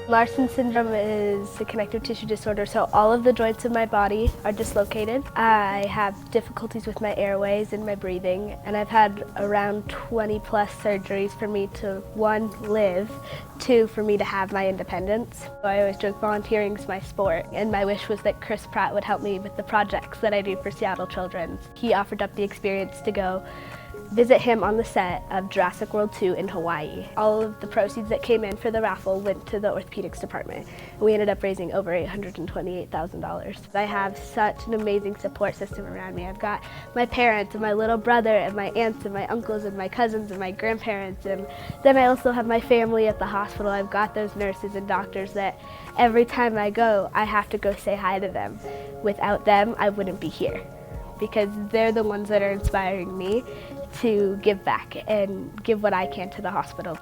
Larsen syndrome is a connective tissue disorder, so all of the joints in my body are dislocated. I have difficulties with my airways and my breathing, and I've had around 20 plus surgeries for me to, one, live, two, for me to have my independence. So I always joke volunteering is my sport, and my wish was that Chris Pratt would help me with the projects that I do for Seattle Children's. He offered up the experience to go visit him on the set of Jurassic World 2 in Hawaii. All of the proceeds that came in for the raffle went to the orthopedics department. We ended up raising over $828,000. I have such an amazing support system around me. I've got my parents and my little brother and my aunts and my uncles and my cousins and my grandparents, and then I also have my family at the hospital. I've got those nurses and doctors that every time I go, I have to go say hi to them. Without them, I wouldn't be here, because they're the ones that are inspiring me to give back and give what I can to the hospital.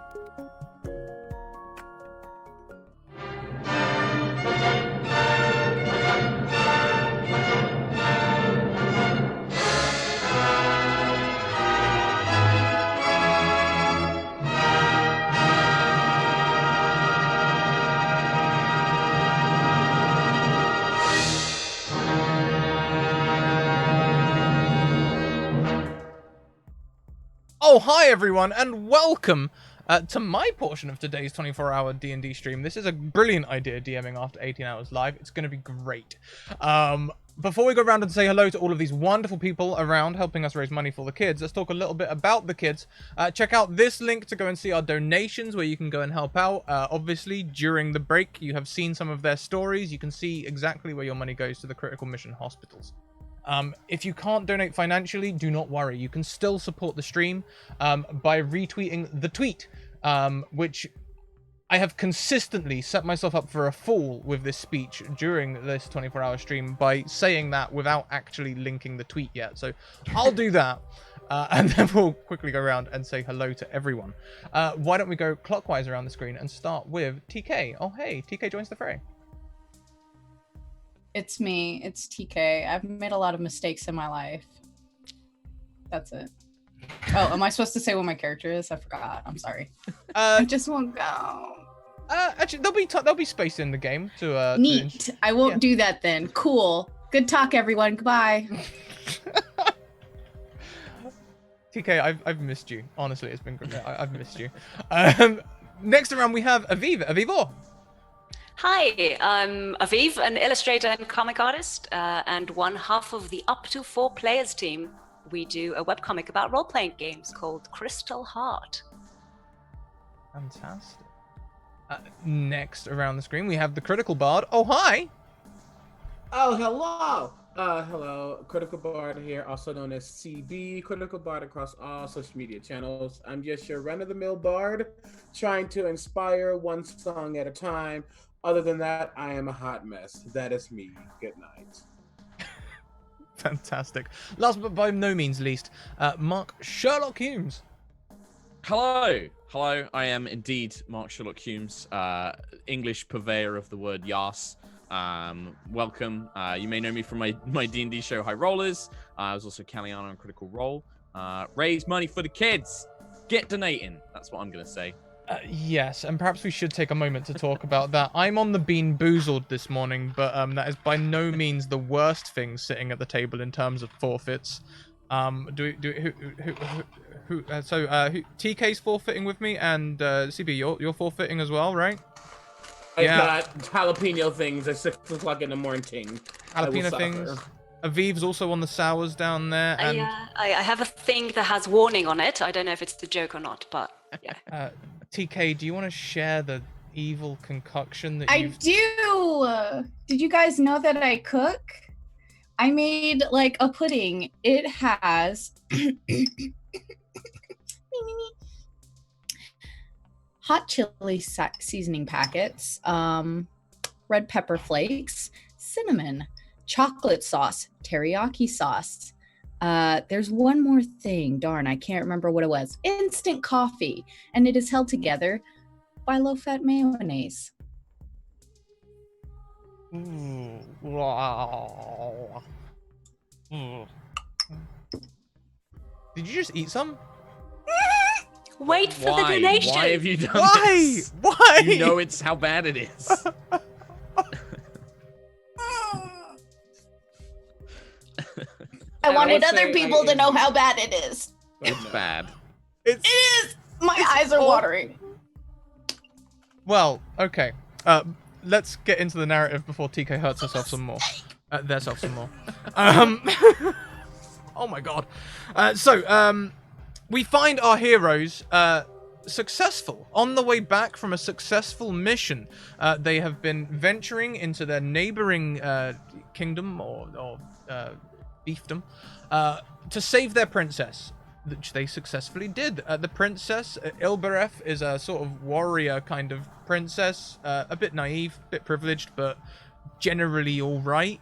Oh, hi everyone, and welcome to my portion of today's 24-hour D&D stream. This is a brilliant idea, DMing after 18 hours live. It's going to be great. Before we go around and say hello to all of these wonderful people around helping us raise money for the kids, let's talk a little bit about the kids. Check out this link to go and see our donations, where you can go and help out. Obviously, during the break, you have seen some of their stories. You can see exactly where your money goes to the critical mission hospitals. If you can't donate financially, do not worry. You can still support the stream by retweeting the tweet, which I have consistently set myself up for a fall with this speech during this 24-hour stream by saying that without actually linking the tweet yet. So I'll do that, and then we'll quickly go around and say hello to everyone. Why don't we go clockwise around the screen and start with TK. Oh, hey, TK joins the fray. It's me. It's TK. I've made a lot of mistakes in my life. That's it. Oh, am I supposed to say what my character is? I forgot. I'm sorry. I just won't go. Actually, there'll be space in the game to. Neat. I won't do that then. Cool. Good talk, everyone. Goodbye. TK, I've missed you. Honestly, it's been great. I've missed you. Next around we have Aviv. Avivor. Hi, I'm Aviv, an illustrator and comic artist, and one half of the Up to 4 Players team. We do a webcomic about role-playing games called Crystal Heart. Fantastic. Next around the screen, we have the Critical Bard. Oh, hi! Oh, hello! Hello, Critical Bard here, also known as CB, Critical Bard across all social media channels. I'm just your run-of-the-mill bard, trying to inspire one song at a time. Other than that, I am a hot mess. That is me. Good night. Fantastic. Last but by no means least, Mark Sherlock Humes. Hello. Hello, I am indeed Mark Sherlock Humes, English purveyor of the word yas. Welcome. You may know me from my D&D show, High Rollers. I was also Caliano on Critical Role. Raise money for the kids. Get donating. That's what I'm going to say. Yes, and perhaps we should take a moment to talk about that. I'm on the Bean Boozled this morning, but that is by no means the worst thing sitting at the table in terms of forfeits. TK's forfeiting with me, and CB, you're forfeiting as well, right? I got jalapeno things at 6 o'clock in the morning. Jalapeno things. Aviv's also on the sours down there. And Yeah, I have a thing that has warning on it. I don't know if it's a joke or not, but yeah. TK, do you want to share the evil concoction that I do! Did you guys know that I cook? I made like a pudding. It has hot chili seasoning packets, red pepper flakes, cinnamon, chocolate sauce, teriyaki sauce. There's one more thing. Darn, I can't remember what it was. Instant coffee. And it is held together by low-fat mayonnaise. Wow. Did you just eat some? Wait for the Why? donation. Why have you done Why? this? Why? You know it's how bad it is. I wanted would other say people I to know envy how you. bad it is. It's bad. It's It is. My eyes are all- watering. well, okay. Let's get into the narrative before TK hurts herself some more. Theirself some more. Oh my god. We find our heroes successful on the way back from a successful mission. They have been venturing into their neighboring kingdom or fiefdom to save their princess, which they successfully did. The princess, Ilbereth, is a sort of warrior kind of princess, a bit naive, a bit privileged, but generally all right.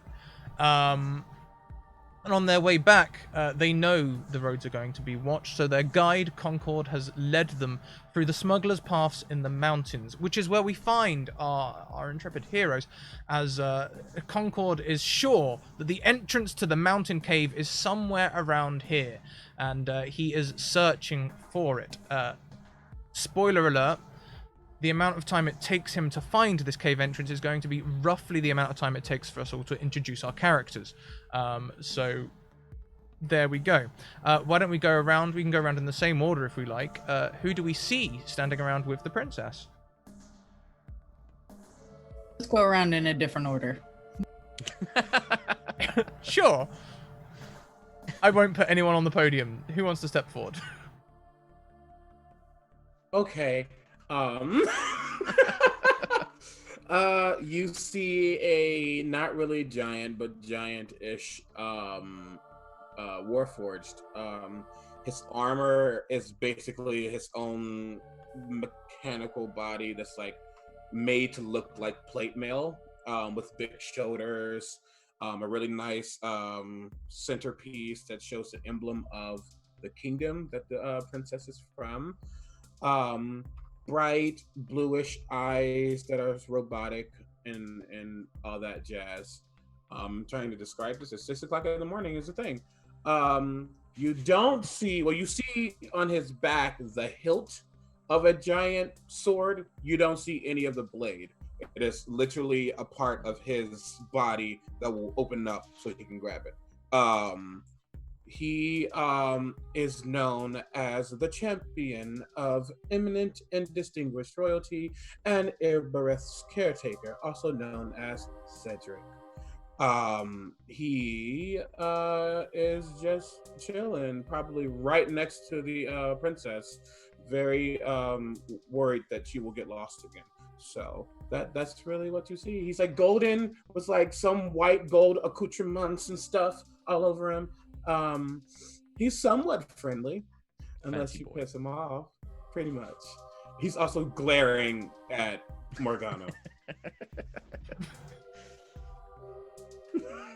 And on their way back, they know the roads are going to be watched, so their guide, Concord, has led them through the smugglers' paths in the mountains, which is where we find our intrepid heroes, as Concord is sure that the entrance to the mountain cave is somewhere around here, and he is searching for it. Spoiler alert, the amount of time it takes him to find this cave entrance is going to be roughly the amount of time it takes for us all to introduce our characters. So there we go. Why don't we go around? We can go around in the same order if we like. Who do we see standing around with the princess? Let's go around in a different order. Sure. I won't put anyone on the podium. Who wants to step forward? Okay. You see a not really giant, but giant-ish Warforged. His armor is basically his own mechanical body that's like made to look like plate mail, with big shoulders, a really nice centerpiece that shows the emblem of the kingdom that the princess is from. Bright bluish eyes that are robotic and all that jazz. Trying to describe this at 6 o'clock in the morning is the thing. You don't see, well, you see on his back the hilt of a giant sword. You don't see any of the blade. It is literally a part of his body that will open up so he can grab it. He is known as the champion of eminent and distinguished royalty and Ilbereth's caretaker, also known as Cedric. He is just chilling, probably right next to the princess, very worried that she will get lost again. So that's really what you see. He's like golden with like some white gold accoutrements and stuff all over him. He's somewhat friendly, unless Fancy you boy. piss him off, pretty much. He's also glaring at Morgana.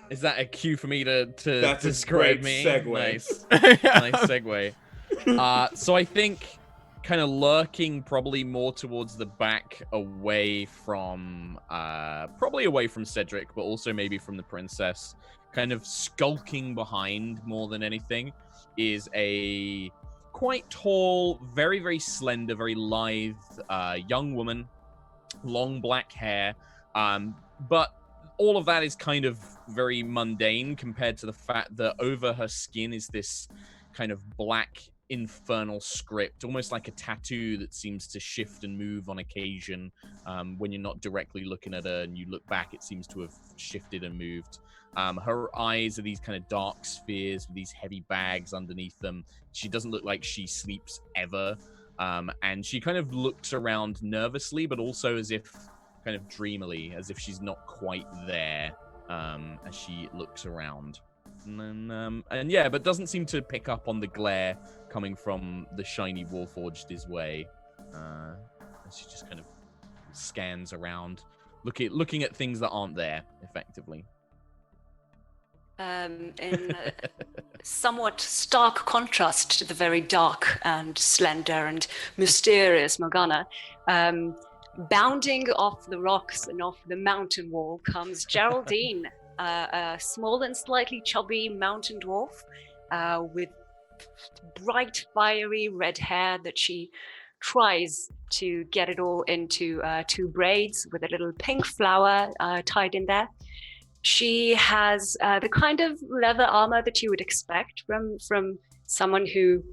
Is that a cue for me to That's a describe great me? segue. Nice. Nice segue. So I think kind of lurking probably more towards the back, away from probably away from Cedric, but also maybe from the princess, kind of skulking behind more than anything, is a quite tall, very, very slender, very lithe young woman, long black hair, but all of that is kind of very mundane compared to the fact that over her skin is this kind of black infernal script, almost like a tattoo that seems to shift and move on occasion. When you're not directly looking at her and you look back, it seems to have shifted and moved. Her eyes are these kind of dark spheres with these heavy bags underneath them. She doesn't look like she sleeps ever. And she kind of looks around nervously, but also as if kind of dreamily, as if she's not quite there, as she looks around. And yeah, but doesn't seem to pick up on the glare coming from the shiny Warforged his way. She just kind of scans around, looking at things that aren't there, effectively. In somewhat stark contrast to the very dark and slender and mysterious Morgana, bounding off the rocks and off the mountain wall comes Geraldine, a small and slightly chubby mountain dwarf with bright, fiery red hair that she tries to get it all into 2 braids with a little pink flower tied in there. She has the kind of leather armor that you would expect from someone who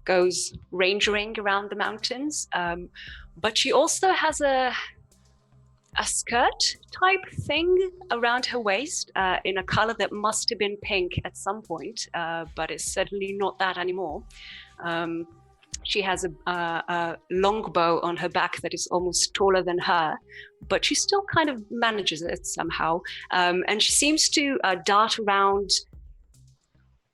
goes rangering around the mountains. But she also has a skirt type thing around her waist in a color that must have been pink at some point, but it's certainly not that anymore. She has a long bow on her back that is almost taller than her, but she still kind of manages it somehow. And she seems to dart around,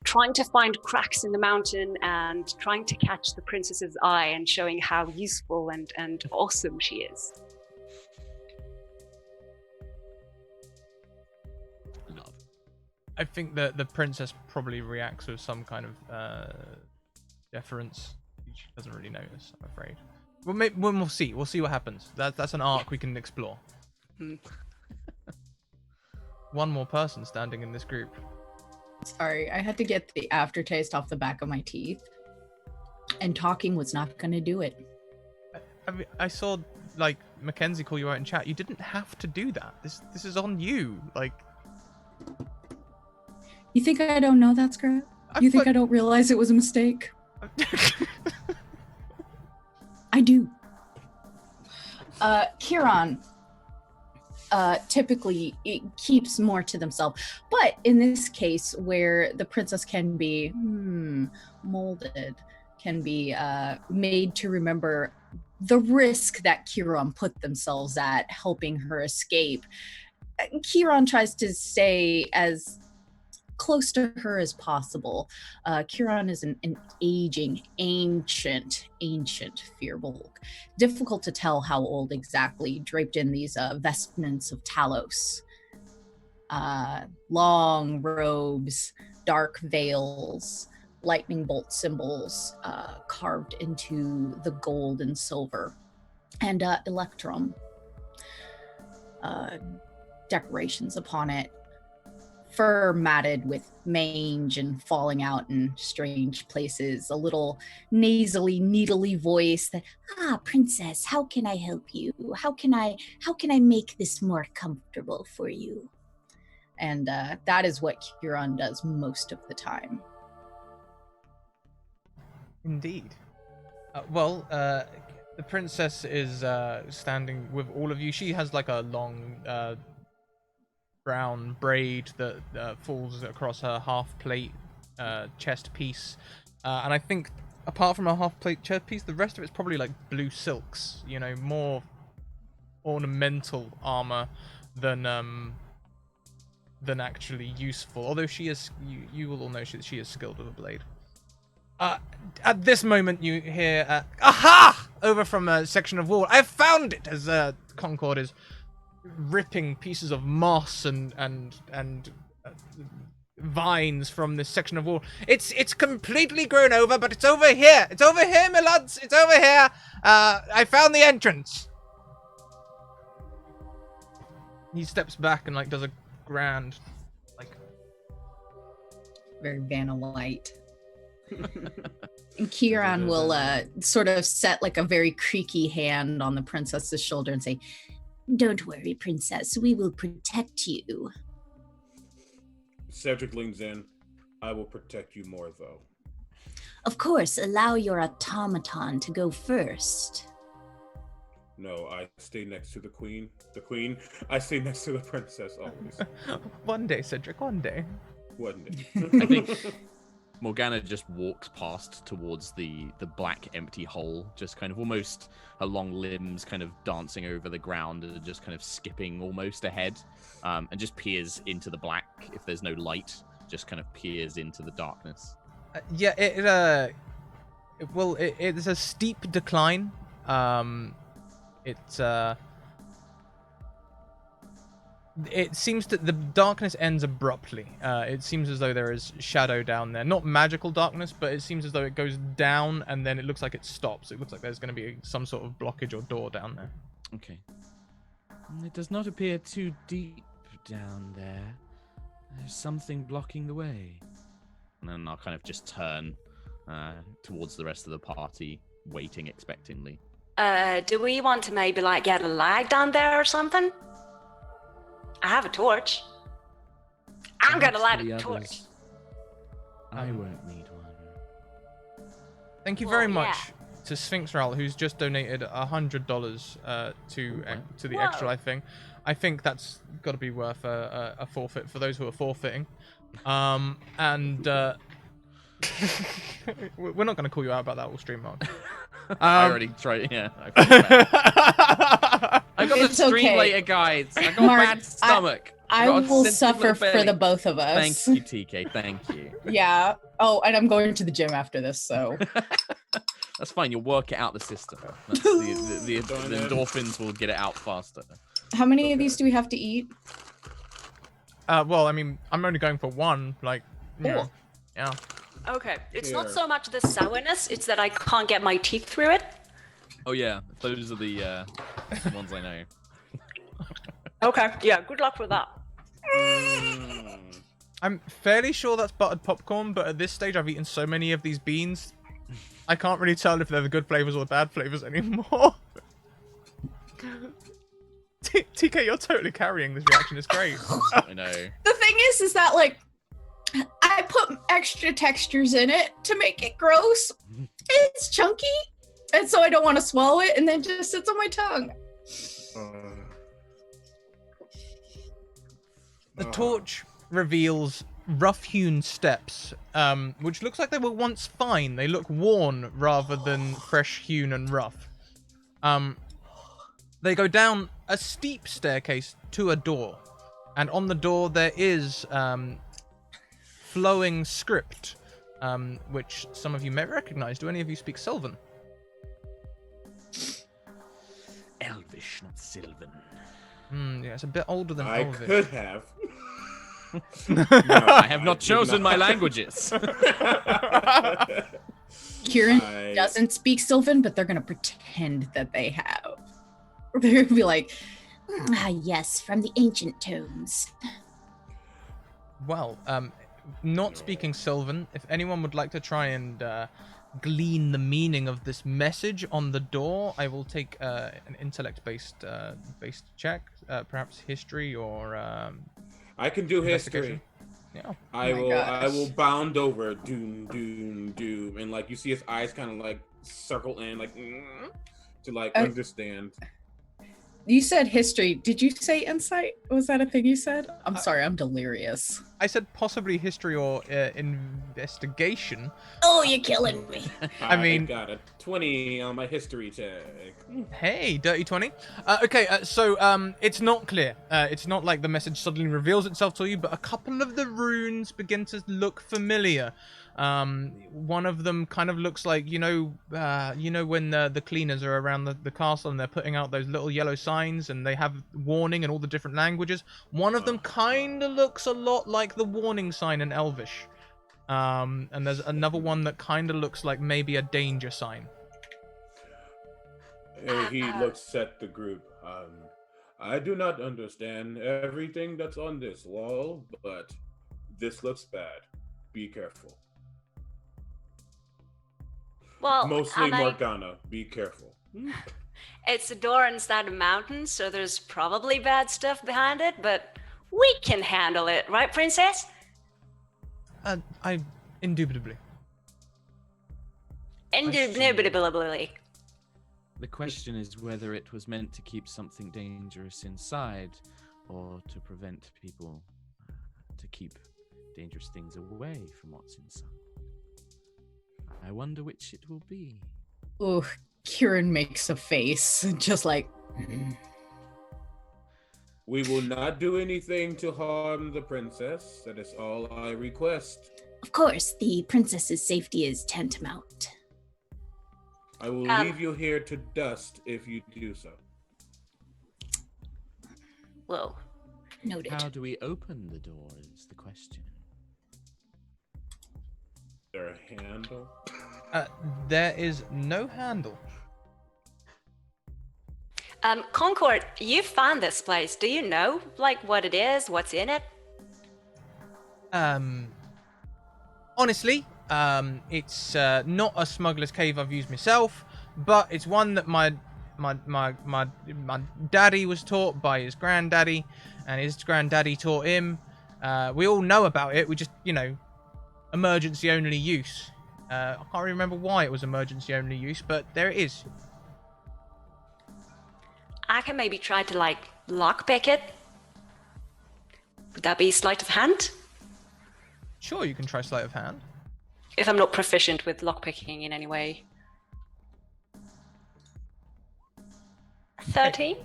trying to find cracks in the mountain and trying to catch the princess's eye and showing how useful and awesome she is. Love. I think that the princess probably reacts with some kind of deference. She doesn't really notice, I'm afraid. Well, maybe, we'll see. We'll see what happens. That's an arc we can explore. One more person standing in this group. Sorry, I had to get the aftertaste off the back of my teeth. And talking was not going to do it. I saw, like, Mackenzie call you out in chat. You didn't have to do that. This is on you. Like, You think I don't know that, Scrap? You think I don't realize it was a mistake? I do. Kieran typically it keeps more to themselves, but in this case where the princess can be molded, can be made to remember the risk that Kieran put themselves at helping her escape, Kieran tries to stay as close to her as possible. Kieran is an aging, ancient Firbolg. Difficult to tell how old exactly, draped in these vestments of Talos. Long robes, dark veils, lightning bolt symbols carved into the gold and silver, and electrum decorations upon it. Fur matted with mange and falling out in strange places. A little nasally, needly voice that, princess, how can I help you? How can I make this more comfortable for you? And that is what Kieran does most of the time. Indeed. The princess is standing with all of you. She has like a long brown braid that falls across her half plate chest piece, and I think apart from her half plate chest piece, the rest of it's probably like blue silks, more ornamental armor than actually useful, although she is you will all know she is skilled with a blade. At this moment you hear aha over from a section of wall. I found it, as Concord is ripping pieces of moss and vines from this section of wall. It's completely grown over, but it's over here. It's over here, my lads. It's over here. I found the entrance. He steps back and does a grand very Vanna White. And Kieran will sort of set like a very creaky hand on the princess's shoulder and say, "Don't worry, princess. We will protect you." Cedric leans in. "I will protect you more, though." Of course, allow your automaton to go first. No, I stay next to the queen. I stay next to the princess always. One day, Cedric, one day. One day. I think Morgana just walks past towards the black empty hole, just kind of almost her long limbs kind of dancing over the ground and just kind of skipping almost ahead, and just peers into the black. If there's no light, just kind of peers into the darkness. It's a steep decline. It seems that the darkness ends abruptly. It seems as though there is shadow down there. Not magical darkness, but it seems as though it goes down and then it looks like it stops. It looks like there's going to be some sort of blockage or door down there. Okay. It does not appear too deep down there. There's something blocking the way. And then I'll kind of just turn towards the rest of the party, waiting expectantly. Do we want to maybe like get a lag down there or something? I have a torch. I'm gonna Perhaps light for the a torch. others, I won't need one. Thank you Well, very yeah. much to Sphinx Ral, who's just donated $100 to the extra Whoa. life thing. I think that's got to be worth a forfeit for those who are forfeiting. And we're not going to call you out about that all stream, Mark. I already tried. Yeah, I feel bad. I got It's the stream okay. later, guys. I got Mark, bad stomach. I got a will sensitive suffer little for belly. the both of us. Thank you, TK. Thank you. Yeah. Oh, and I'm going to the gym after this, so. That's fine. You'll work it out the system. That's the endorphins will get it out faster. How many of these do we have to eat? Well, I mean, I'm only going for one. Like, you know, yeah. Okay, it's not Here. so much the sourness, it's that I can't get my teeth through it. Oh yeah, those are the ones I know. Okay, yeah, good luck with that. I'm fairly sure that's buttered popcorn, but at this stage, I've eaten so many of these beans, I can't really tell if they're the good flavors or the bad flavors anymore. TK, you're totally carrying this reaction. It's great. I know. The thing is that like I put extra textures in it to make it gross. It's chunky, and so I don't want to swallow it, and then it just sits on my tongue. The torch reveals rough-hewn steps, which looks like they were once fine. They look worn rather than fresh-hewn and rough. They go down a steep staircase to a door, and on the door there is flowing script, which some of you may recognize. Do any of you speak Sylvan? Elvish, not Sylvan. Yeah, it's a bit older than I Elvish. could have. No, I have not did chosen not. my languages. Kieran I- doesn't speak Sylvan, but they're gonna pretend that they have. They're gonna be like, yes, from the ancient tomes. Well, not speaking Sylvan, if anyone would like to try and glean the meaning of this message on the door, I will take an intellect-based check, perhaps history or I can do investigation. history. Yeah. I my will. I gosh. will bound over. Doom, doom, doom, and like you see his eyes kind of like circle in, like to like understand. You said history. Did you say insight? Was that a thing you said? I'm sorry, I'm delirious. I said possibly history or investigation. Oh, you're killing me. I mean- got a 20 on my history check. Hey, dirty 20. Okay, so it's not clear. It's not like the message suddenly reveals itself to you, but a couple of the runes begin to look familiar. One of them kind of looks like, you know when the cleaners are around the castle and they're putting out those little yellow signs and they have warning in all the different languages. One of them kind of looks a lot like the warning sign in Elvish. And there's another one that kind of looks like maybe a danger sign. He looks at the group. I do not understand everything that's on this wall, but this looks bad. Be careful. Well, Mostly and Morgana. Be careful. it's a door inside a mountain, so there's probably bad stuff behind it, but we can handle it, right, Princess? Indubitably. Indubitably. The question is whether it was meant to keep something dangerous inside, or to prevent people to keep dangerous things away from what's inside. I wonder which it will be. Ooh, Kieran makes a face, just like. We will not do anything to harm the princess. That is all I request. Of course, the princess's safety is tantamount. I will leave you here to dust if you do so. Whoa. Noted. How do we open the door is the question. Their handle. There is no handle. Concord, you found this place. Do you know, like, what it is, what's in it? Honestly, It's not a smuggler's cave I've used myself, but it's one that my daddy was taught by his granddaddy, and his granddaddy taught him. We all know about it. We just, emergency only use. I can't remember why it was emergency only use, but there it is. I can maybe try to lockpick it. Would that be sleight of hand? Sure, you can try sleight of hand. If I'm not proficient with lockpicking in any way. 13?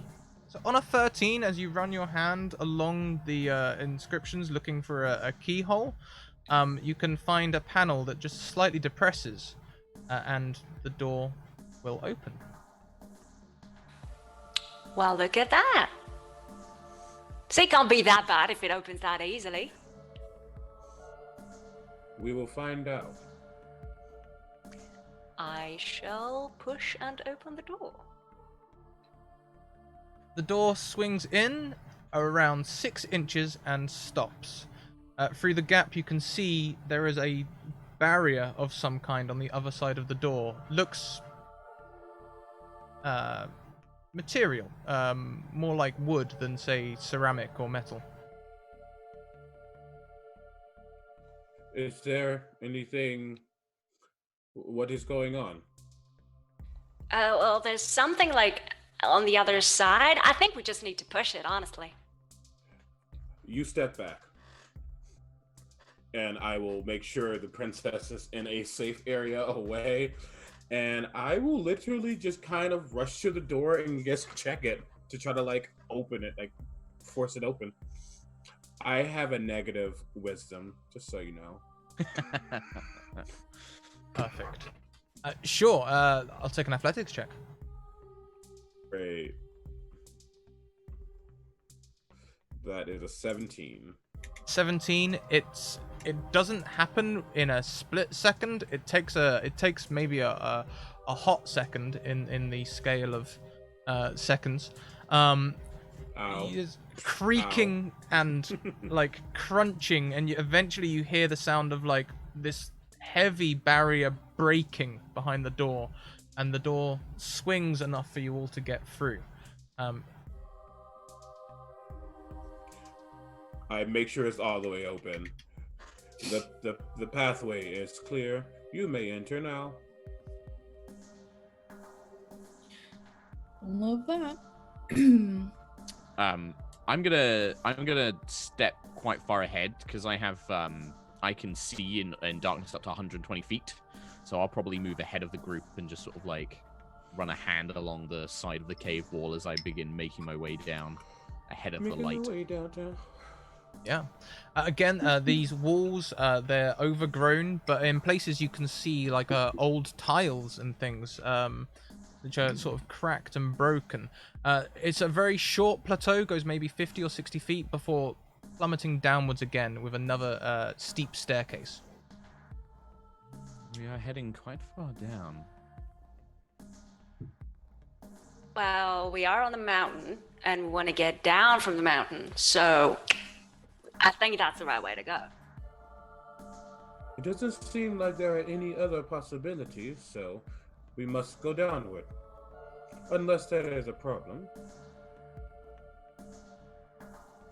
So on a 13, as you run your hand along the inscriptions looking for a keyhole, you can find a panel that just slightly depresses, and the door will open. Well, look at that. So it can't be that bad if it opens that easily. We will find out. I shall push and open the door. The door swings in around 6 inches and stops. Through the gap, you can see there is a barrier of some kind on the other side of the door. Looks material, more like wood than, say, ceramic or metal. Is there anything? What is going on? Well, there's something on the other side. I think we just need to push it, honestly. You step back, and I will make sure the princess is in a safe area away, and I will literally just kind of rush to the door and just check it to try to open it, force it open. I have a negative wisdom, just so you know. Perfect. Sure, I'll take an athletics check. Great. That is a 17. 17. It doesn't happen in a split second. It takes maybe a hot second in the scale of seconds. Is creaking and crunching, and eventually you hear the sound of this heavy barrier breaking behind the door, and the door swings enough for you all to get through. I make sure it's all the way open. The pathway is clear. You may enter now. Love that. I'm gonna step quite far ahead because I have I can see in darkness up to 120 feet, so I'll probably move ahead of the group and just sort of run a hand along the side of the cave wall as I begin making my way down ahead of the light. Way downtown. Yeah. Again, these walls, they're overgrown, but in places you can see old tiles and things, which are sort of cracked and broken. It's a very short plateau, goes maybe 50 or 60 feet before plummeting downwards again with another steep staircase. We are heading quite far down. Well, we are on the mountain, and we want to get down from the mountain, so I think that's the right way to go. It doesn't seem like there are any other possibilities, so we must go downward. Unless there is a problem.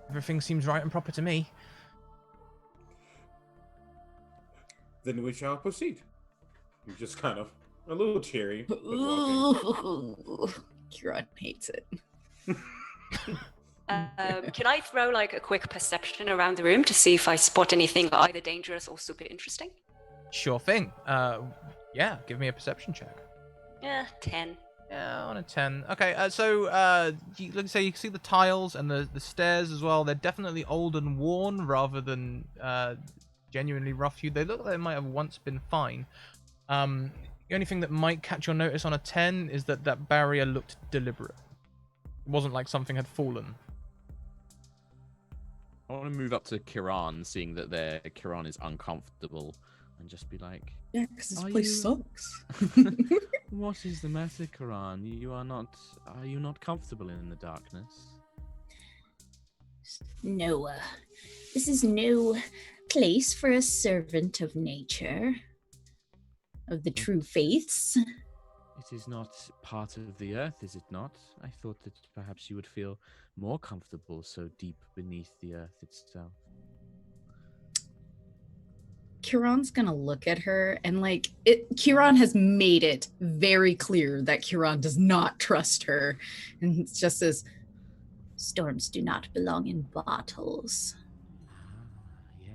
Everything seems right and proper to me. Then we shall proceed. You're just kind of a little cheery. but walking. Kieran hates it. Can I throw a quick perception around the room to see if I spot anything either dangerous or super interesting? Sure thing. Yeah, give me a perception check. Yeah, 10. Yeah, on a 10. Okay, so let's say you can see the tiles and the stairs as well. They're definitely old and worn rather than genuinely rough hewed. They look like they might have once been fine. The only thing that might catch your notice on a 10 is that barrier looked deliberate. It wasn't like something had fallen. I want to move up to Kiran, seeing that Kiran is uncomfortable, and just be like, Yeah, because this place sucks. "What is the matter, Kiran? Are you not comfortable in the darkness?" No, this is no place for a servant of nature. of the true faiths. It is not part of the earth, is it not? I thought that perhaps you would feel more comfortable so deep beneath the earth itself. Kieran's gonna look at her and Kieran has made it very clear that Kieran does not trust her. And it's just says, Storms do not belong in bottles. Yes,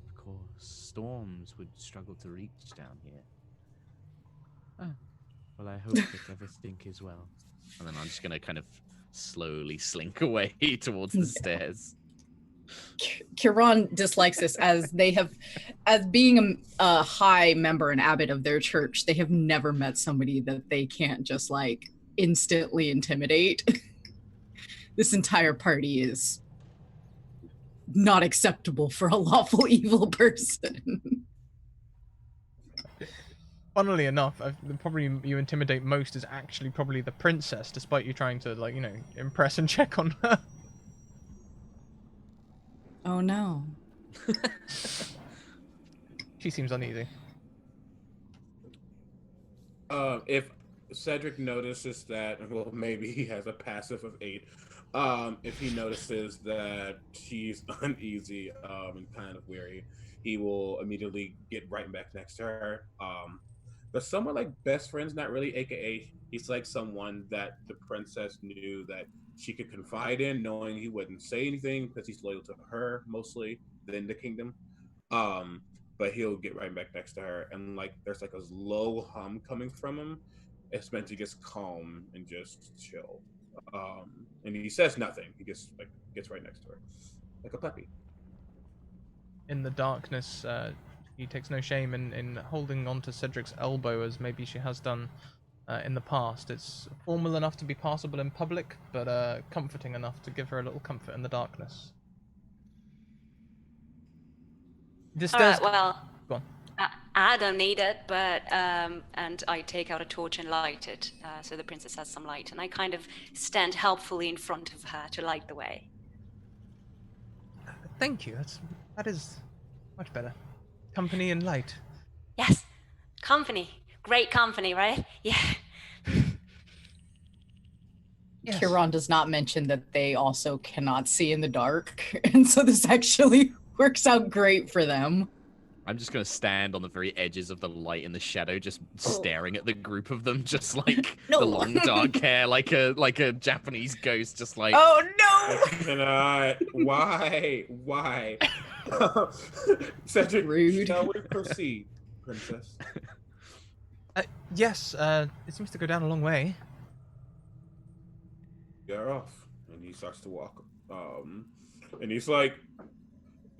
of course. Storms would struggle to reach down here. Ah, well, I hope that everything is well. And then I'm just going to kind of slowly slink away towards the stairs. Kieran dislikes this as being a high member and abbot of their church, they have never met somebody that they can't just instantly intimidate. This entire party is not acceptable for a lawful evil person. Funnily enough, the probably you intimidate most is actually probably the princess, despite you trying to impress and check on her. Oh no. She seems uneasy. If Cedric notices that, well, maybe he has a passive of 8. If he notices that she's uneasy and kind of weary, he will immediately get right back next to her. But someone like best friends, not really, aka he's like someone that the princess knew that she could confide in, knowing he wouldn't say anything because he's loyal to her mostly than the kingdom. But he'll get right back next to her, and there's a low hum coming from him. It's meant to just calm and just chill. And he says nothing. He just gets right next to her, like a puppy. In the darkness, he takes no shame in holding onto Cedric's elbow, as maybe she has done in the past. It's formal enough to be passable in public, but comforting enough to give her a little comfort in the darkness. All right, well, Go on. I don't need it, but and I take out a torch and light it, so the princess has some light, and I kind of stand helpfully in front of her to light the way. Thank you. That is much better. Company and light. Yes, company, great company, right? Yeah. Yes. Kieran does not mention that they also cannot see in the dark, and so this actually works out great for them. I'm just going to stand on the very edges of the light and the shadow, just staring at the group of them, just like No. the long dark hair, like a Japanese ghost, just like... Oh no! Cannot. Why? Cedric, Rude. shall we proceed, princess? Yes, it seems to go down a long way. You're off. And he starts to walk. And he's like,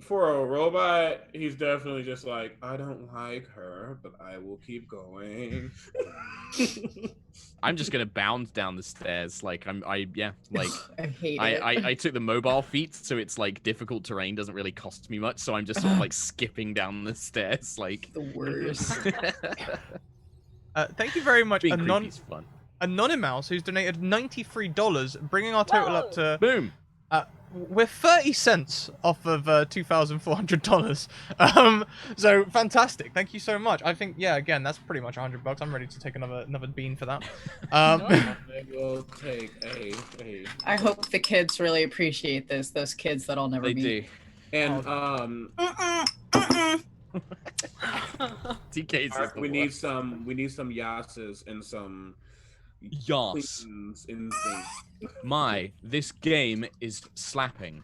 for a robot, he's definitely just like, I don't like her, but I will keep going. I'm just gonna bound down the stairs. I hate it. I took the mobile feat, so it's difficult terrain doesn't really cost me much, so I'm just sort of skipping down the stairs, The worst. Thank you very much, being creepy is fun. Anonymous, who's donated $93, bringing our total up to Boom. We're 30 cents off of $2,400. So fantastic. Thank you so much. I think, yeah, again, that's pretty much $100. I'm ready to take another bean for that. We'll take a. I hope the kids really appreciate this. Those kids that I'll never They meet. do. And TK's is the we need some yasses and some Yas. queens in things. This game is slapping.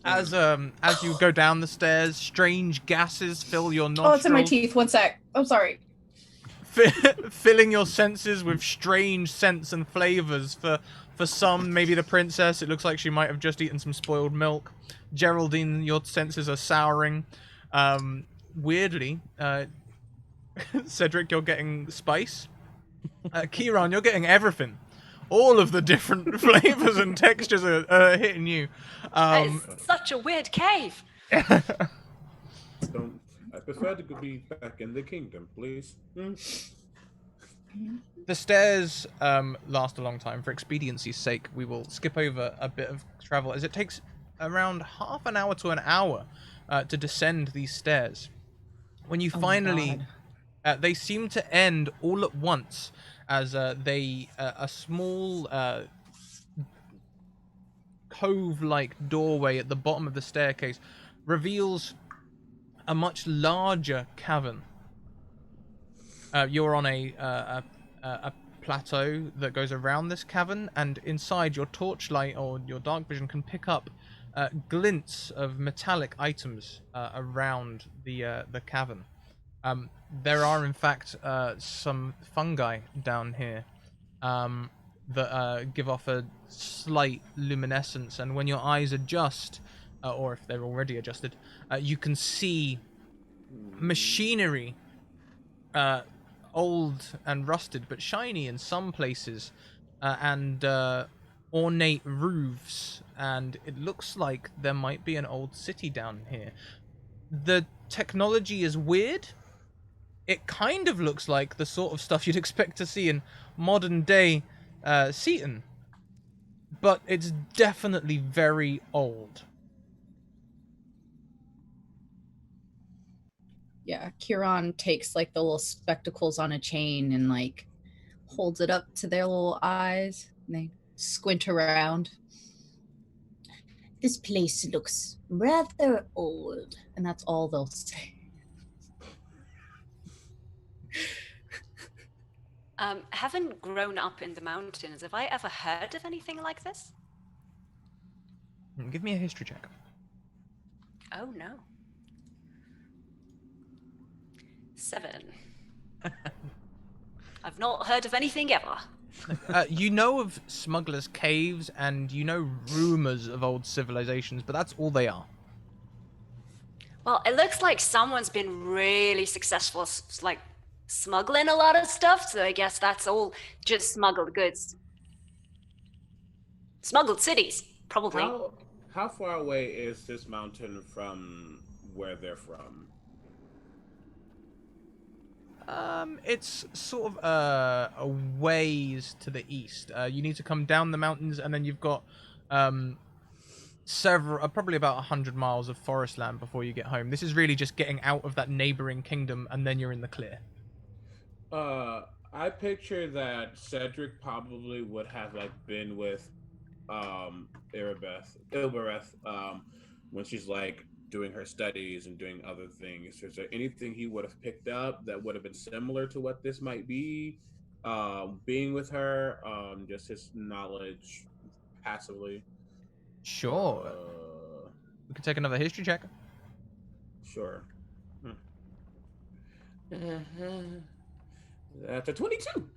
As you go down the stairs, strange gases fill your nostrils. Oh, it's in my teeth. 1 sec. I'm sorry. Filling your senses with strange scents and flavors. For some, maybe the princess, it looks like she might have just eaten some spoiled milk. Geraldine, your senses are souring. Weirdly, Cedric, you're getting spice. Kieran, you're getting everything. All of the different flavors and textures are hitting you. That is such a weird cave. I prefer to be back in the kingdom, please. The stairs last a long time. For expediency's sake, we will skip over a bit of travel, as it takes around half an hour to an hour to descend these stairs. When you Oh my finally, God. they seem to end all at once as a small cove-like doorway at the bottom of the staircase reveals a much larger cavern. You're on a plateau that goes around this cavern, and inside your torchlight or your dark vision can pick up glints of metallic items around the cavern. There are, in fact, some fungi down here that give off a slight luminescence, and when your eyes adjust, or if they're already adjusted, you can see machinery, old and rusted, but shiny in some places, and ornate roofs, and it looks like there might be an old city down here. The technology is weird. It kind of looks like the sort of stuff you'd expect to see in modern day Seaton, but it's definitely very old. Yeah, Kieran takes like the little spectacles on a chain and like holds it up to their little eyes. And they squint around. This place looks rather old. And that's all they'll say. Having grown up in the mountains, have I ever heard of anything like this? Give me a history check. Oh no. 7. I've not heard of anything ever. You know of smugglers' caves, and you know rumors of old civilizations, but that's all they are. Well, it looks like someone's been really successful, like smuggling a lot of stuff. So I guess that's all just smuggled goods, smuggled cities, probably. How far away is this mountain from where they're from? It's sort of a ways to the east. You need to come down the mountains, and then you've got several, probably about 100 miles of forest land before you get home. This is really just getting out of that neighboring kingdom, and then you're in the clear. I picture that Cedric probably would have like been with Ilbereth, when she's like doing her studies and doing other things. Is there anything he would have picked up that would have been similar to what this might be? Being with her, just his knowledge passively. Sure. We can take another history check. Sure. That's a 22.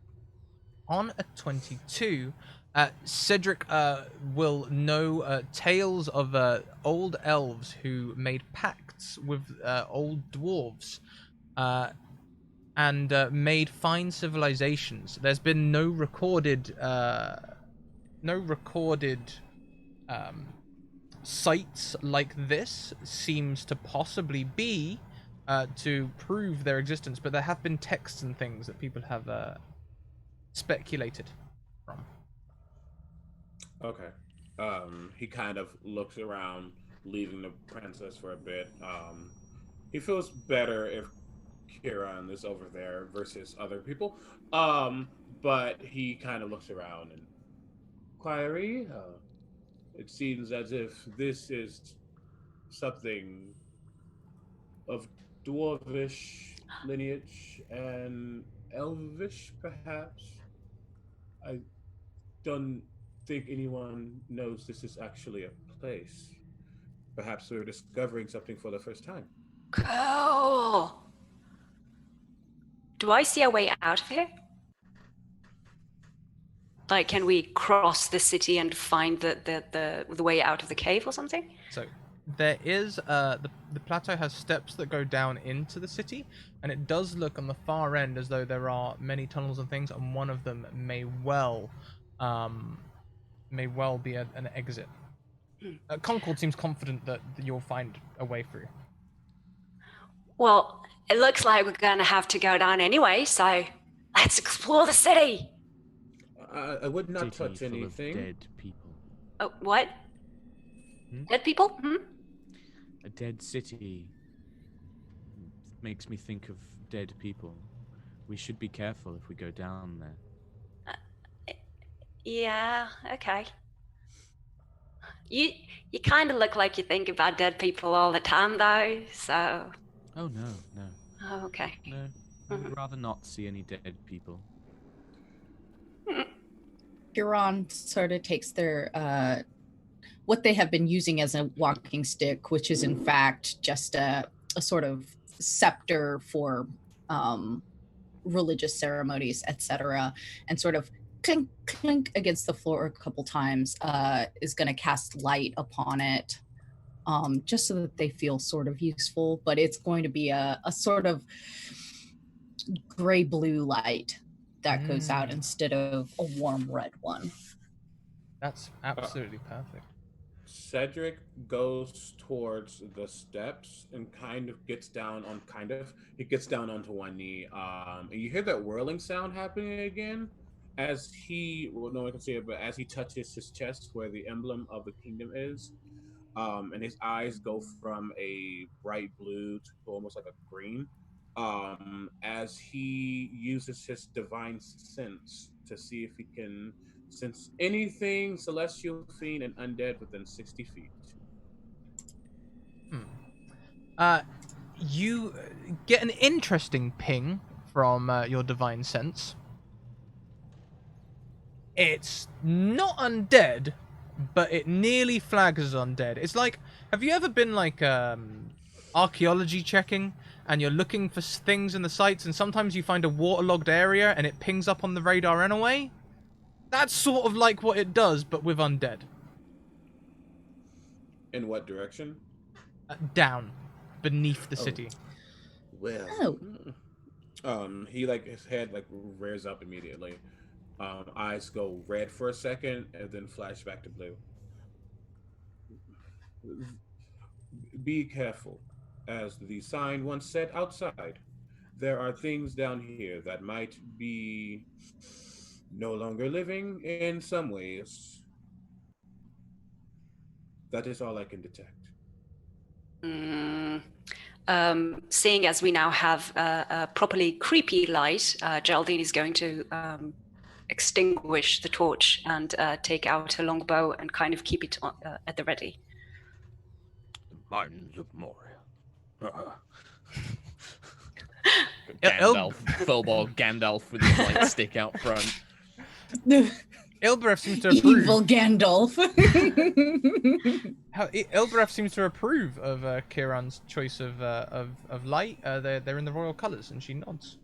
On a 22, Cedric will know tales of old elves who made pacts with old dwarves and made fine civilizations. There's been no recorded sites like this. Seems to possibly be to prove their existence, but there have been texts and things that people have speculated from. Okay. He kind of looks around, leaving the princess for a bit. He feels better if Kieran is over there versus other people. But he kind of looks around and Clary, it seems as if this is something of dwarvish lineage and elvish, perhaps. I don't think anyone knows this is actually a place. Perhaps we're discovering something for the first time. Cool. Do I see a way out of here? Like, can we cross the city and find the way out of the cave or something? So there is the plateau has steps that go down into the city, and it does look on the far end as though there are many tunnels and things, and one of them may well be an exit. Concord seems confident that you'll find a way through. Well, it looks like we're gonna have to go down anyway, so let's explore the city. I would not City touch full of anything. dead people. Oh, what? Dead people? Hmm? A dead city makes me think of dead people. We should be careful if we go down there. Yeah, okay. You kind of look like you think about dead people all the time, though, so... Oh, no, no. Oh, okay. No, I would rather not see any dead people. Huron sort of takes their what they have been using as a walking stick, which is in fact just a sort of scepter for religious ceremonies, etc., and sort of clink clink against the floor a couple times, is going to cast light upon it, just so that they feel sort of useful. But it's going to be a sort of gray blue light that goes out instead of a warm red one. That's absolutely perfect. Cedric goes towards the steps and kind of gets down on he gets down onto one knee. And you hear that whirling sound happening again as no one can see it, but as he touches his chest where the emblem of the kingdom is. And his eyes go from a bright blue to almost like a green. As he uses his divine sense to see if he can sense anything celestial, fiend, and undead within 60 feet. You get an interesting ping from your divine sense. It's not undead, but it nearly flags as undead. It's like, have you ever been like archaeology checking and you're looking for things in the sites and sometimes you find a waterlogged area and it pings up on the radar anyway? That's sort of like what it does, but with undead. In what direction? Down, beneath the city. Well, he his head rears up immediately. Eyes go red for a second and then flash back to blue. Be careful, as the sign once said outside. There are things down here that might be no longer living in some ways. That is all I can detect. Seeing as we now have a properly creepy light, Geraldine is going to extinguish the torch and take out her longbow and kind of keep it at the ready. The Mines of Moria. Il- Gandalf, full-ball Gandalf with his light stick out front. Ilbreth seems to approve. Evil Gandalf. Ilbreth seems to approve of Kieran's choice of light. They're in the royal colours, and she nods.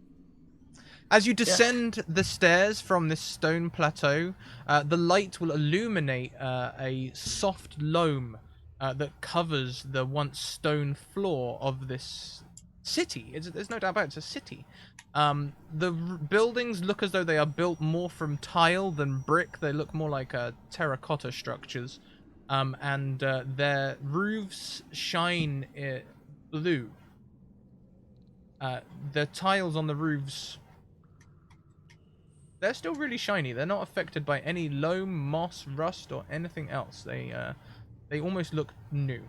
As you descend the stairs from this stone plateau, the light will illuminate a soft loam that covers the once stone floor of this city. There's no doubt about it, it's a city. The buildings look as though they are built more from tile than brick. They look more like terracotta structures. And their roofs shine blue. The tiles on the roofs, they're still really shiny. They're not affected by any loam, moss, rust, or anything else. They almost look new.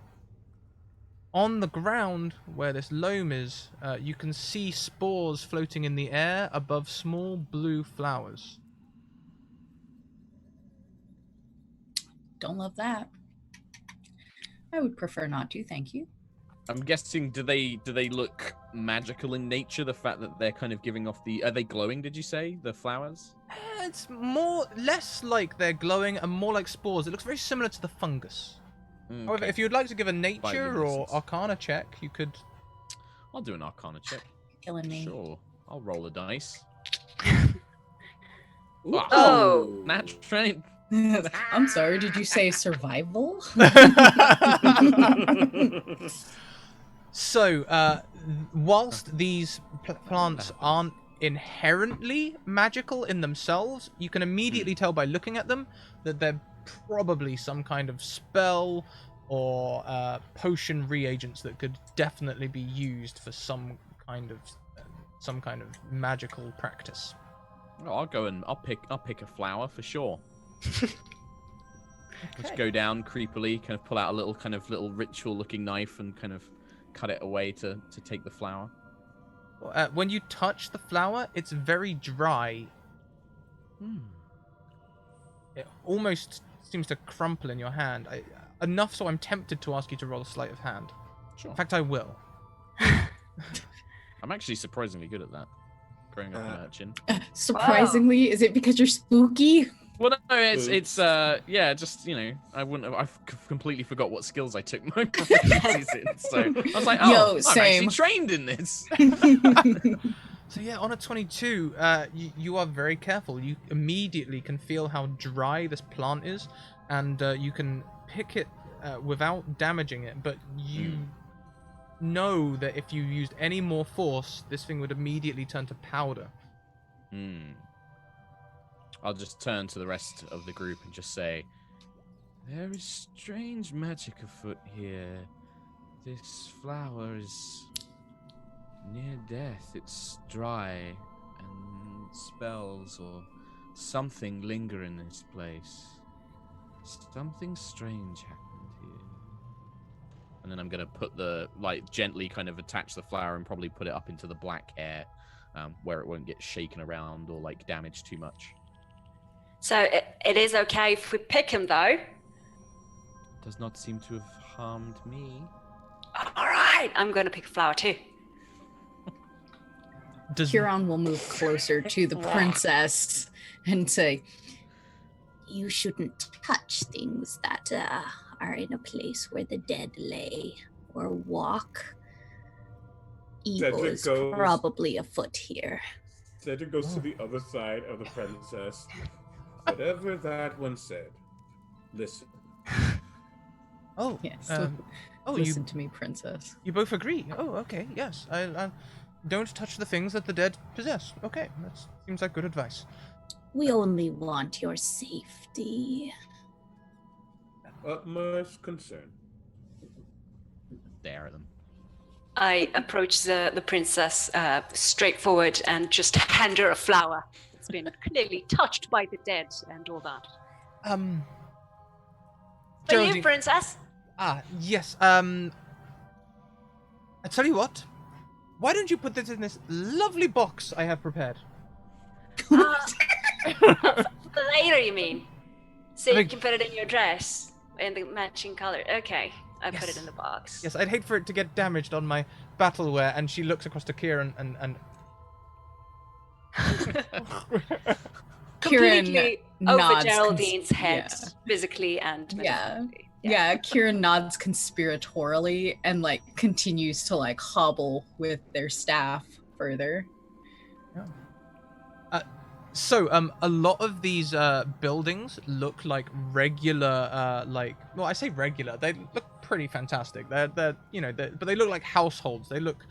On the ground where this loam is, you can see spores floating in the air above small blue flowers. Don't love that. I would prefer not to, thank you. I'm guessing, do they look magical in nature? The fact that they're kind of giving off are they glowing? Did you say the flowers? It's less like they're glowing and more like spores. It looks very similar to the fungus. Okay. However, if you would like to give a nature or arcana check, you could. I'll do an arcana check. Killing me. Sure. I'll roll a dice. Oh. Natural train. I'm sorry, did you say survival? So, whilst these plants aren't inherently magical in themselves, you can immediately tell by looking at them that they're probably some kind of spell or potion reagents that could definitely be used for some kind of magical practice. Oh, I'll go and I'll pick a flower for sure. Just go down creepily, kind of pull out a little ritual-looking knife and kind of cut it away to take the flower. When you touch the flower, it's very dry. It almost seems to crumple in your hand. Enough so I'm tempted to ask you to roll a sleight of hand. Sure. In fact, I will. I'm actually surprisingly good at that. Growing up an urchin. Surprisingly, is it because you're spooky? Well, no, it's just I've completely forgot what skills I took my abilities in. So I was like, I'm actually trained in this. So yeah, on a 22, you are very careful. You immediately can feel how dry this plant is, and you can pick it without damaging it. But you know that if you used any more force, this thing would immediately turn to powder. I'll just turn to the rest of the group and just say, there is strange magic afoot here. This flower is near death. It's dry, and spells or something linger in this place. Something strange happened here. And then I'm going to put gently kind of attach the flower and probably put it up into the black air, where it won't get shaken around or damaged too much. So it is okay if we pick him, though? Does not seem to have harmed me. All right, I'm going to pick a flower too. Huron will move closer to the princess and say, You shouldn't touch things that are in a place where the dead lay or walk. Evil is probably afoot here. Cedric goes to the other side of the princess. Whatever that one said, listen. Oh, yes. Listen to me, princess. You both agree. Oh, okay, yes. I don't touch the things that the dead possess. Okay, that seems like good advice. We only want your safety. Utmost concern. There them. I approach the princess straightforward and just hand her a flower. It's been clearly touched by the dead and all that. For you, princess. Yes. I tell you what. Why don't you put this in this lovely box I have prepared? For later, you mean? So you can put it in your dress in the matching color. Okay, I put it in the box. Yes, I'd hate for it to get damaged on my battleware. And she looks across to Kieran and completely over nods Geraldine's head, physically and metaphorically. Yeah, Kieran nods conspiratorially and continues to hobble with their staff further. So a lot of these buildings look like regular I say regular, they look pretty fantastic. They're but they look like households. They look,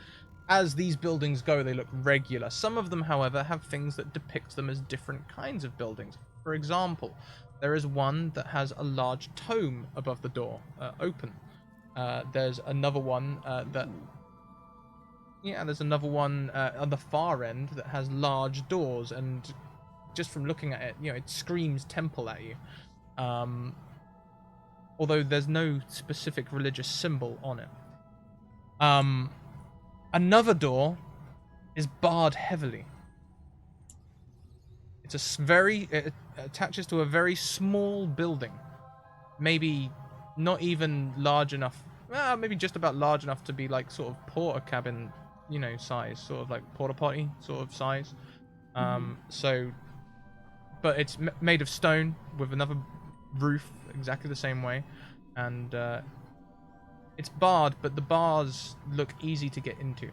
as these buildings go, they look regular. Some of them, however, have things that depict them as different kinds of buildings. For example, there is one that has a large tome above the door, open. There's another one there's another one on the far end that has large doors, and just from looking at it, it screams temple at you. Although there's no specific religious symbol on it. Another door is barred heavily. It attaches to a very small building. Maybe not even large enough. Well, maybe just about large enough to be sort of porta cabin, size, sort of porta potty sort of size. But it's made of stone with another roof exactly the same way, and it's barred, but the bars look easy to get into.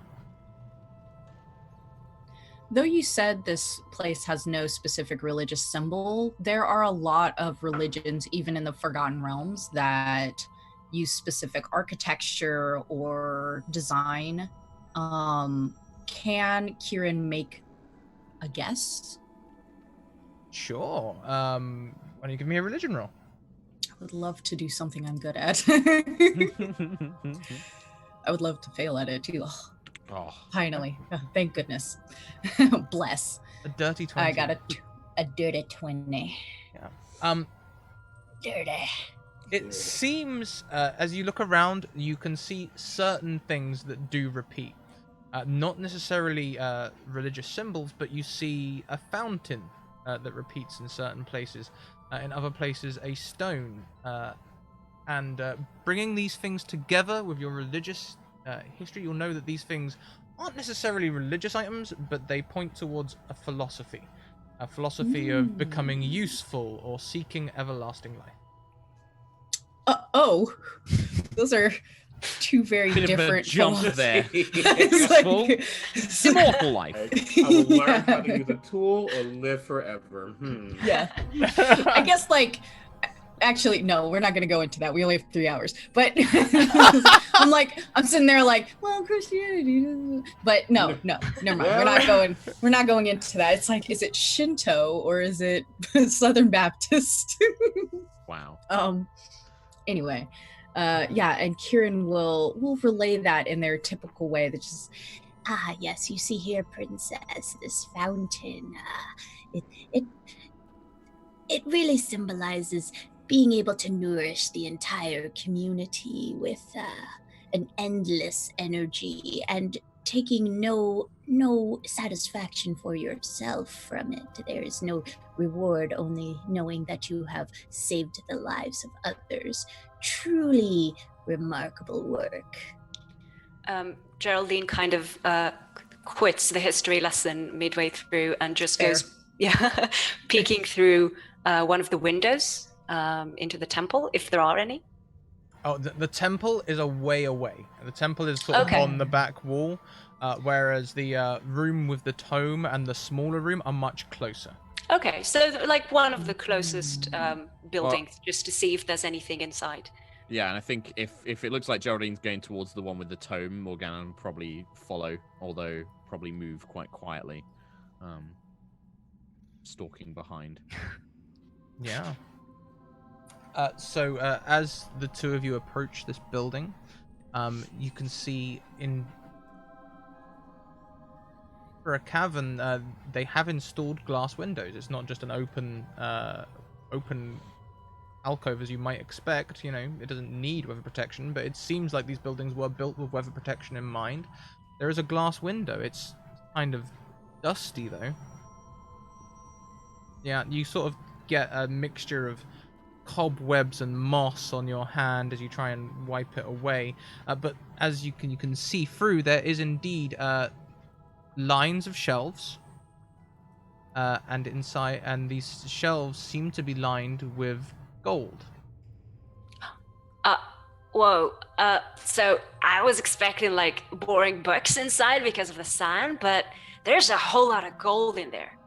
Though you said this place has no specific religious symbol, there are a lot of religions, even in the Forgotten Realms, that use specific architecture or design. Can Kieran make a guess? Sure. Why don't you give me a religion roll? I would love to do something I'm good at. I would love to fail at it too. Oh, finally. Oh, thank goodness. Bless. A dirty 20. I got a dirty 20. Yeah. Dirty. It seems, as you look around, you can see certain things that do repeat. Not necessarily religious symbols, but you see a fountain that repeats in certain places. In other places, a stone. And bringing these things together with your religious history, you'll know that these things aren't necessarily religious items, but they point towards a philosophy. A philosophy of becoming useful or seeking everlasting life. Those are two very Bit different of a jump there. It's like- Immortal life. I will learn how to use a tool or live forever. Yeah. I guess, like, actually, no, we're not going to go into that. We only have 3 hours. But I'm sitting there like, well, Christianity. But no, never mind. We're not going into that. It's like, is it Shinto or is it Southern Baptist? Wow. Anyway, and Kieran will relay that in their typical way. That just, Yes, you see here, princess, this fountain. It really symbolizes being able to nourish the entire community with an endless energy and taking no satisfaction for yourself from it. There is no reward, only knowing that you have saved the lives of others. Truly remarkable work. Geraldine kind of quits the history lesson midway through and just Fair. goes, peeking through one of the windows into the temple, if there are any. Oh, the temple is a way away. The temple is sort of on the back wall, whereas the room with the tome and the smaller room are much closer. Okay, so like one of the closest buildings, just to see if there's anything inside. Yeah, and I think if it looks like Geraldine's going towards the one with the tome, Morgana will probably follow, although probably move quite quietly, stalking behind. Yeah. So as the two of you approach this building, you can see for a cavern, they have installed glass windows. It's not just an open alcove as you might expect. You know, it doesn't need weather protection, but it seems like these buildings were built with weather protection in mind. There is a glass window. It's kind of dusty though. Yeah, you sort of get a mixture of cobwebs and moss on your hand as you try and wipe it away. But as you can see through, there is indeed lines of shelves, and inside, and these shelves seem to be lined with gold. Whoa. So I was expecting like boring books inside because of the sign, but there's a whole lot of gold in there.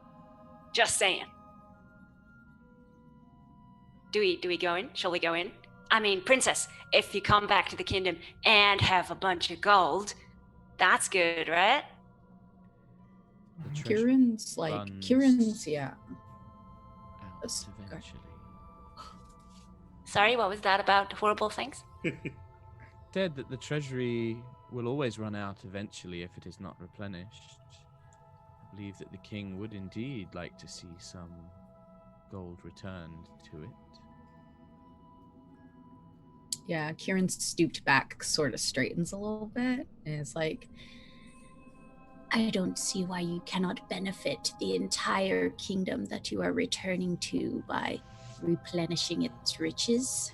Just saying. Do we go in? Shall we go in? I mean, princess, if you come back to the kingdom and have a bunch of gold, that's good, right? Kieran's yeah. Eventually. Sorry, what was that about horrible things? Said that the treasury will always run out eventually if it is not replenished. I believe that the king would indeed like to see some gold returned to it. Yeah, Kieran stooped back, sort of straightens a little bit, and is like, I don't see why you cannot benefit the entire kingdom that you are returning to by replenishing its riches.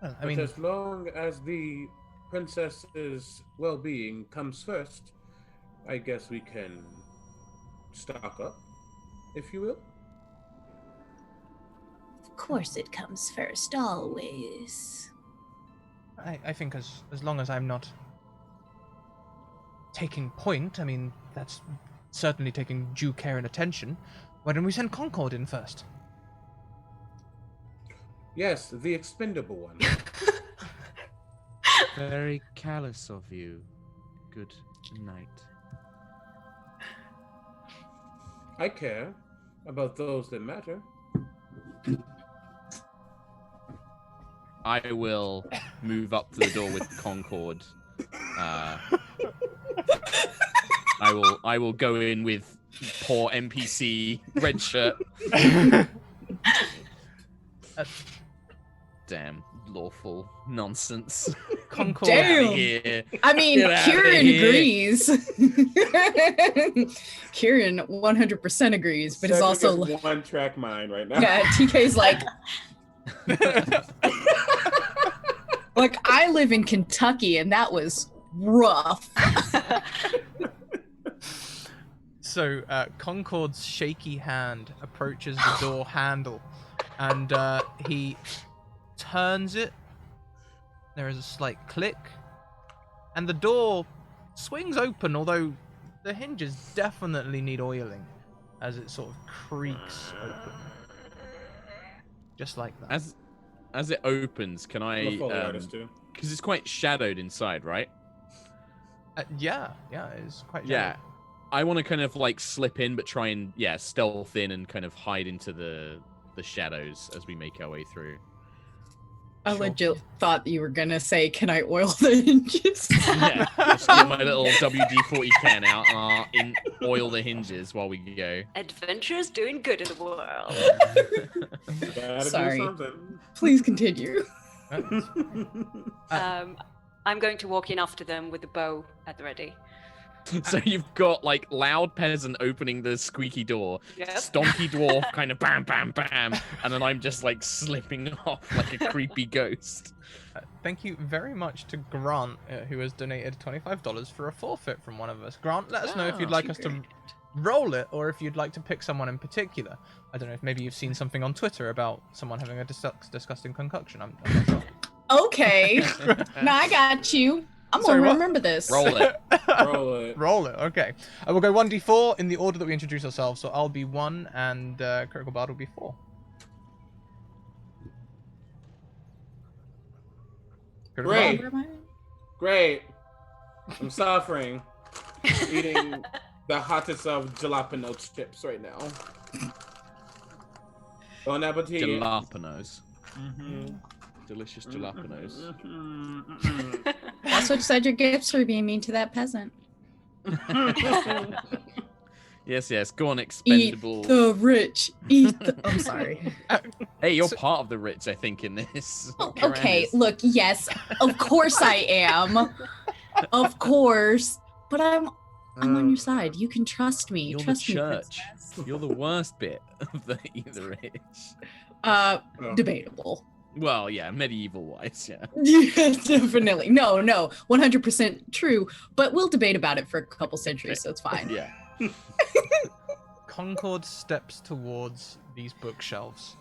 Well, I But mean, as long as the princess's well-being comes first, I guess we can stock up, if you will. Of course it comes first, always. I think as long as I'm not taking point, I mean, that's certainly taking due care and attention. Why don't we send Concord in first? Yes, the expendable one. Very callous of you. Good night. I care about those that matter. I will move up to the door with Concord. I will go in with poor NPC red shirt. Damn lawful nonsense. Concord. Get Damn. outta here. I mean, Get outta Kieran here. agrees. Kieran 100% agrees, but is Cedric also is one track mind right now. yeah. TK's like, like I live in Kentucky, and that was rough. So Concord's shaky hand approaches the door handle, and he turns it. There is a slight click, and the door swings open, although the hinges definitely need oiling as it sort of creaks open. Just like that. As it opens, can I'm a I Foley artist too. because it's quite shadowed inside, right? Yeah, it's quite Yeah. gentle. I want to kind of like slip in, but try and stealth in and kind of hide into the shadows as we make our way through. I Sure. legit thought you were gonna say, "Can I oil the hinges?" Yeah, just get my little WD-40 can out, oil the hinges while we go. Adventure's doing good in the world. Gotta do Sorry. something. Please continue. I'm going to walk in after them with the bow at the ready. So you've got like loud peasant opening the squeaky door, Yep. stompy dwarf kind of bam, bam, bam, and then I'm just like slipping off like a creepy ghost. Thank you very much to Grant, who has donated $25 for a forfeit from one of us. Grant, let us know if you'd like us to roll it, or if you'd like to pick someone in particular. I don't know if maybe you've seen something on Twitter about someone having a disgusting concoction. I'm not sure. Okay, now I got you. I'm Sorry, gonna what? remember this. Roll it. Roll it. Roll it, okay. We'll go 1d4 in the order that we introduce ourselves. So I'll be 1 and Critical Bard will be 4. Critical Great. Bard. Great. I'm suffering. Eating the hottest of jalapeno chips right now. Bon appetit. Jalapenos. Mhm. Delicious jalapenos. That's what Cedric gets for being mean to that peasant. Yes. Go on, Eat expendable. the rich. Eat the. I'm sorry. Hey, you're part of the rich, I think, in this. Oh, okay, Karanis. look, yes, of course I am. Of course. But I'm on your side. You can trust me. You're Trust the me, church. princess. You're the worst bit of the rich. Debatable. Well, yeah, medieval wise, yeah. Yeah, definitely. No, 100% true. But we'll debate about it for a couple centuries, so it's fine. Yeah. Concord steps towards these bookshelves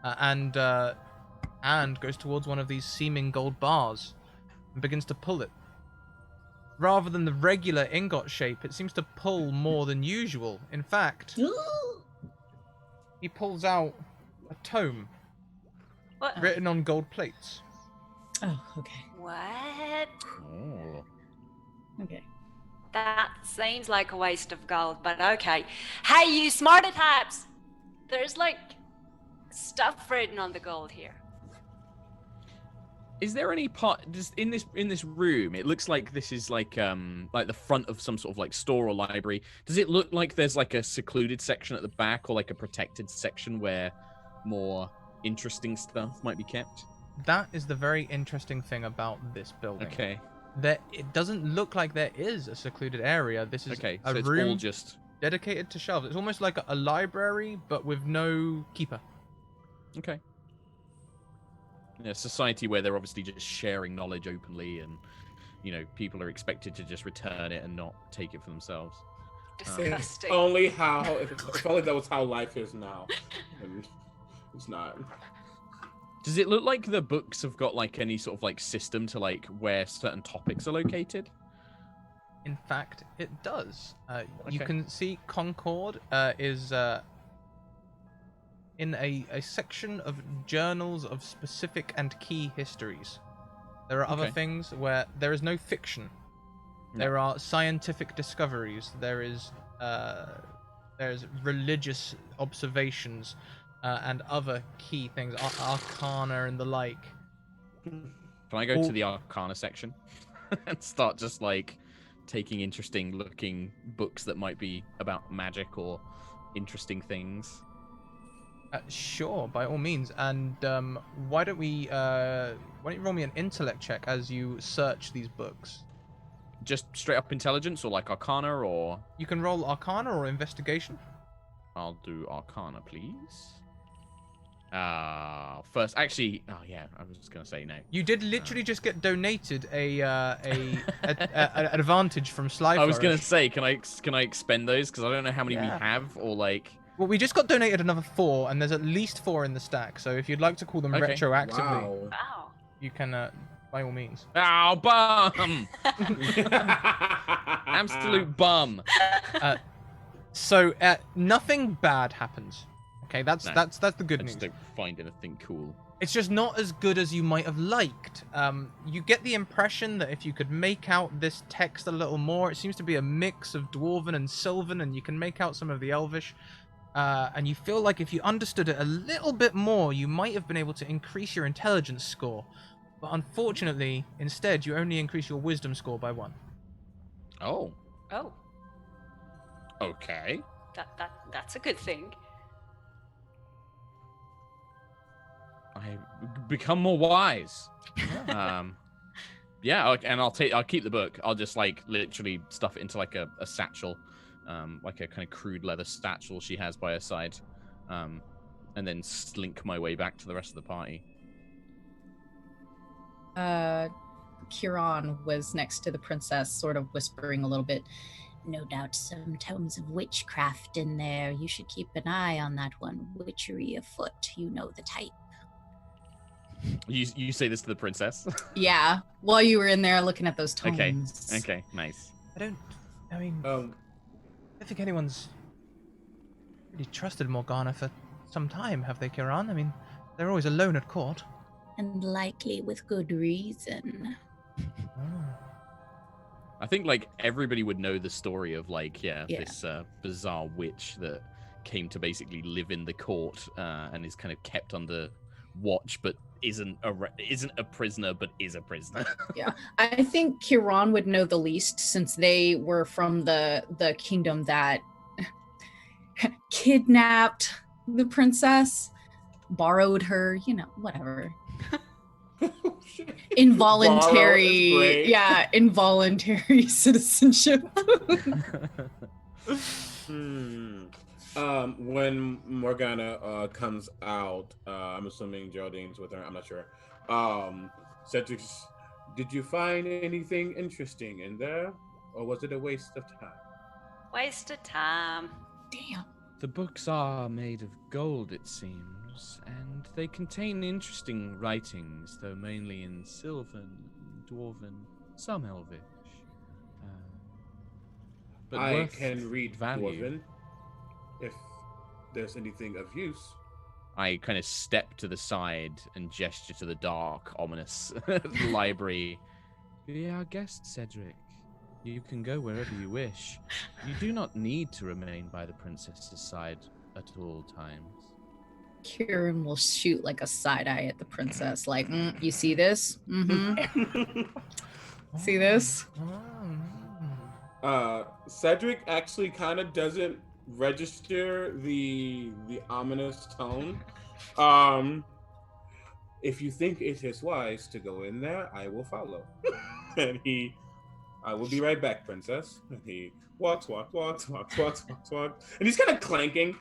and goes towards one of these seeming gold bars and begins to pull it. Rather than the regular ingot shape, it seems to pull more than usual. In fact, he pulls out a tome What? written on gold plates. Oh, okay. What? Oh. Okay. That seems like a waste of gold, but okay. Hey, you smarter types! There's like stuff written on the gold here. Is there any part just in this room? It looks like this is like the front of some sort of like store or library. Does it look like there's like a secluded section at the back or like a protected section where more interesting stuff might be kept? That is the very interesting thing about this building. Okay. It doesn't look like there is a secluded area. This is Okay. a So it's room all just dedicated to shelves. It's almost like a library, but with no keeper. okay. Yeah, society where they're obviously just sharing knowledge openly, and people are expected to just return it and not take it for themselves. Disgusting. If only that was how life is now. And it's not. Does it look like the books have got like any sort of like system to like where certain topics are located? In fact, it does. You Okay. can see Concord is in a section of journals of specific and key histories. There are other Okay. things where there is no fiction. No. There are scientific discoveries. There's religious observations and other key things, arcana and the like. Can I go to the Arcana section and start just like taking interesting looking books that might be about magic or interesting things? Sure, by all means. And why don't you roll me an intellect check as you search these books? Just straight up intelligence or like Arcana or... You can roll Arcana or Investigation. I'll do Arcana, please. First, actually, oh yeah, I was just gonna say no. You did literally just get donated an advantage from Sly. I was gonna say, can I expend those because I don't know how many we Yeah. have or like. Well, we just got donated another 4, and there's at least 4 in the stack. So if you'd like to call them Okay. retroactively, Wow. Wow. you can, by all means. Oh, bum! Absolute bum. So nothing bad happens. Okay, that's No, the good I news. just don't find anything cool. It's just not as good as you might have liked. You get the impression that if you could make out this text a little more, it seems to be a mix of Dwarven and Sylvan, and you can make out some of the Elvish. And you feel like if you understood it a little bit more, you might have been able to increase your intelligence score. But unfortunately, instead, you only increase your wisdom score by 1. Oh, Oh, okay. that's a good thing. I become more wise. Yeah, and I'll keep the book. I'll just like literally stuff it into like a satchel, like a kind of crude leather satchel she has by her side, and then slink my way back to the rest of the party. Kieran was next to the princess, sort of whispering a little bit. No doubt some tomes of witchcraft in there. You should keep an eye on that one. Witchery afoot. You know the type. You say this to the princess? Yeah, while you were in there looking at those tomes. Okay, nice. I don't think anyone's really trusted Morgana for some time, have they, Kiran? I mean, they're always alone at court. And likely with good reason. I think like everybody would know the story of like this bizarre witch that came to basically live in the court and is kind of kept under watch, but isn't a prisoner, but is a prisoner. Yeah, I think Kieran would know the least since they were from the kingdom that kidnapped the princess, borrowed her, whatever. Involuntary, involuntary citizenship. When Morgana comes out, I'm assuming Geraldine's with her. I'm not sure. Cedric, did you find anything interesting in there, or was it a waste of time? Waste of time. Damn. The books are made of gold, it seems, and they contain interesting writings, though mainly in Sylvan, Dwarven, some Elvish. But I can read value. Dwarven if there's anything of use. I kind of step to the side and gesture to the dark, ominous library. Be our guest, Cedric. You can go wherever you wish. You do not need to remain by the princess's side at all times. Kieran will shoot like a side eye at the princess, like, you see this? Mm-hmm. See this? Cedric actually kind of doesn't register the ominous tone. If you think it is wise to go in there, I will follow. And I will be right back, princess. And he walks, and he's kind of clanking.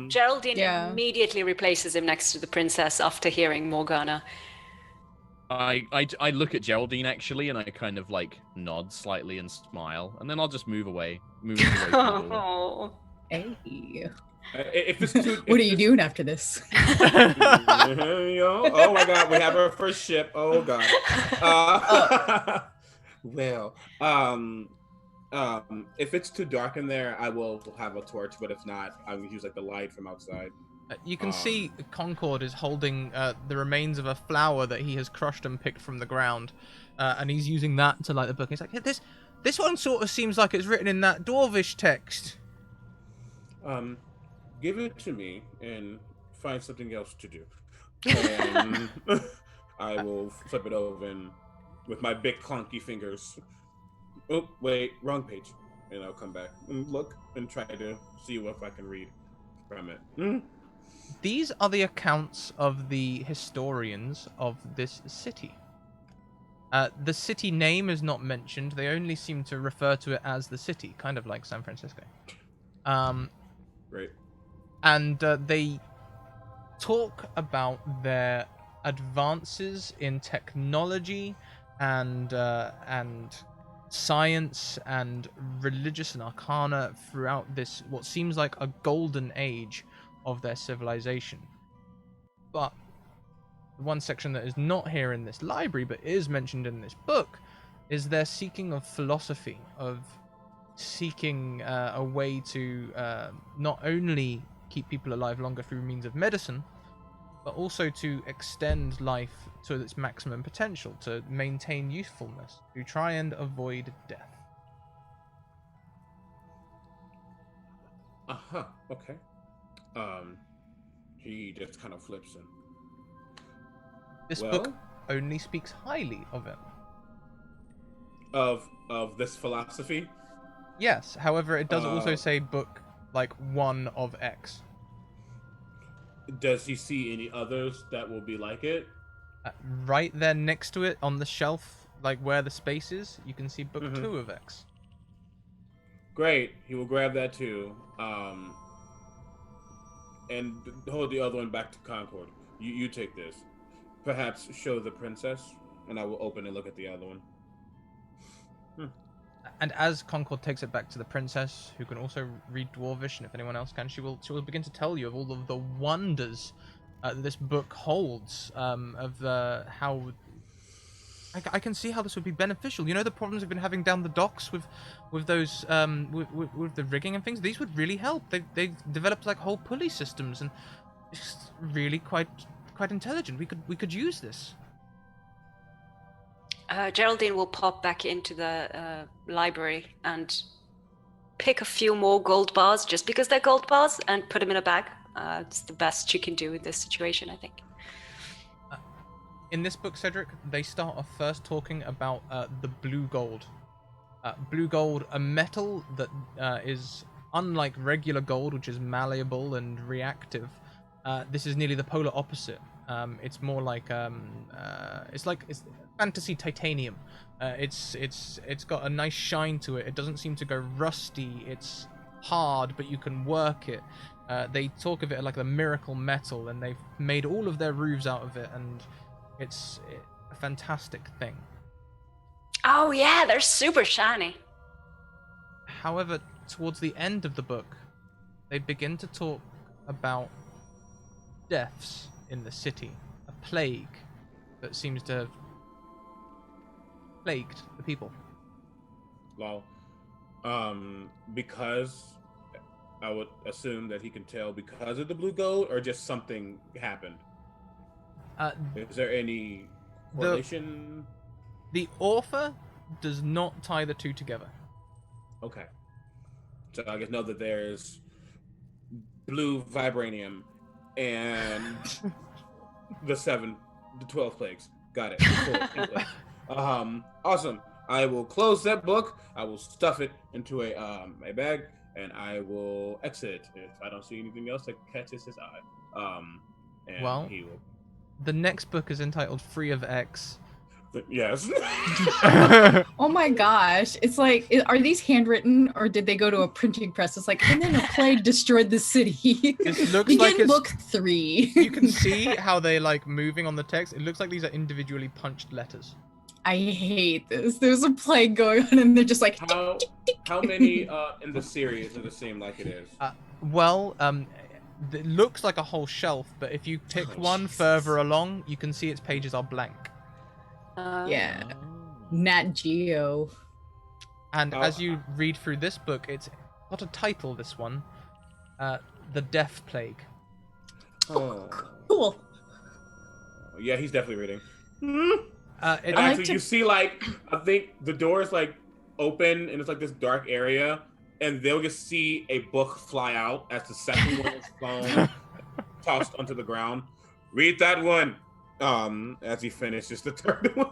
Geraldine Yeah. immediately replaces him next to the princess after hearing Morgana. I look at Geraldine actually, and I kind of like nod slightly and smile, and then I'll just move away. From the door. Oh. Hey. If it's too, What are you doing after this? Oh my God, we have our first ship. Oh God. Well, if it's too dark in there, I will have a torch. But if not, I will use like the light from outside. You can see Concord is holding the remains of a flower that he has crushed and picked from the ground, and he's using that to light the book. He's like, hey, this one sort of seems like it's written in that Dwarvish text. Give it to me and find something else to do. And I will flip it over and with my big clunky fingers. Oh, wait, wrong page. And I'll come back and look and try to see if I can read from it. These are the accounts of the historians of this city. The city name is not mentioned. They only seem to refer to it as the city, kind of like San Francisco. Right. And they talk about their advances in technology and science and religious and arcana throughout this what seems like a golden age of their civilization. But the one section that is not here in this library but is mentioned in this book is their seeking of philosophy, of seeking a way to not only keep people alive longer through means of medicine, but also to extend life to its maximum potential, to maintain youthfulness, to try and avoid death. Okay. He just kind of flips him. This book only speaks highly of it. Of this philosophy? Yes, however, it does also say book like 1 of X. Does he see any others that will be like it? Right there next to it on the shelf, like where the space is, you can see book 2 of X. Great. He will grab that too. And hold the other one back to Concord. You take this. Perhaps show the princess, and I will open and look at the other one. And as Concord takes it back to the princess, who can also read Dwarvish, and if anyone else can, she will begin to tell you of all of the wonders that this book holds, of how I can see how this would be beneficial. You know the problems we've been having down the docks with those with the rigging and things. These would really help. They've developed like whole pulley systems, and it's really quite intelligent. We could use this. Geraldine will pop back into the library and pick a few more gold bars just because they're gold bars and put them in a bag. It's the best she can do in this situation, I think. In this book, Cedric, they start off first talking about the blue gold. Blue gold, a metal that is unlike regular gold, which is malleable and reactive. This is nearly the polar opposite. It's more like it's fantasy titanium. It's got a nice shine to it. It doesn't seem to go rusty. It's hard, but you can work it. They talk of it like a miracle metal, and they've made all of their roofs out of it, and it's a fantastic thing. Oh yeah, they're super shiny. However, towards the end of the book, they begin to talk about deaths in the city, a plague that seems to have plagued the people. Well, because I would assume that he can tell because of the blue gold, or just something happened. Is there any correlation? The author does not tie the two together. Okay. So I guess know that there's blue vibranium and the 12 plagues. Got it. Cool. Awesome. I will close that book. I will stuff it into a bag, and I will exit if I don't see anything else that catches his eye. And well, he will. The next book is entitled Free of X. Yes. Oh my gosh. It's like, are these handwritten, or did they go to a printing press? It's like, and then a plague destroyed the city. It looks like it's book 3. You can see how they like moving on the text. It looks like these are individually punched letters. I hate this. There's a plague going on, and they're just like, how many in the series does it seem like it is? It looks like a whole shelf, but if you pick one further along, you can see its pages are blank. Yeah. Nat Geo. And as you read through this book, it's got a title, this one. The Death Plague. Cool. Yeah, he's definitely reading. And actually, you see, like, I think the door is, like, open, and it's, like, this dark area, and they'll just see a book fly out as the second one is thrown, tossed onto the ground. Read that one! As he finishes the third one.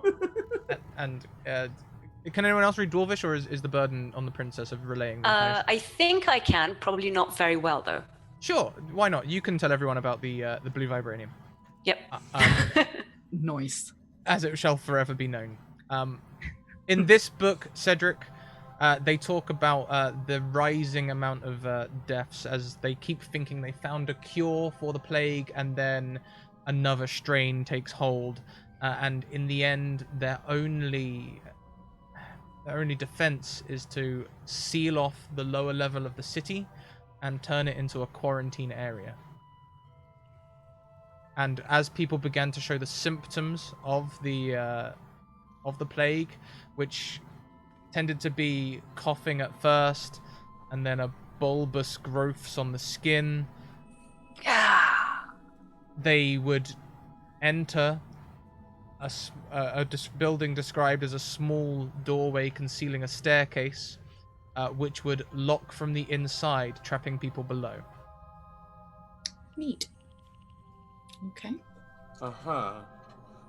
And Can anyone else read Dwarvish, or is the burden on the princess of relaying the information? I think I can. Probably not very well, though. Sure, why not? You can tell everyone about the blue vibranium. Yep. Nice. As it shall forever be known. In this book, Cedric, they talk about the rising amount of deaths as they keep thinking they found a cure for the plague, and then another strain takes hold, and in the end, their only defense is to seal off the lower level of the city and turn it into a quarantine area. And as people began to show the symptoms of the plague, which tended to be coughing at first, and then a bulbous growths on the skin, they would enter a building described as a small doorway concealing a staircase, which would lock from the inside, trapping people below. Neat. Okay.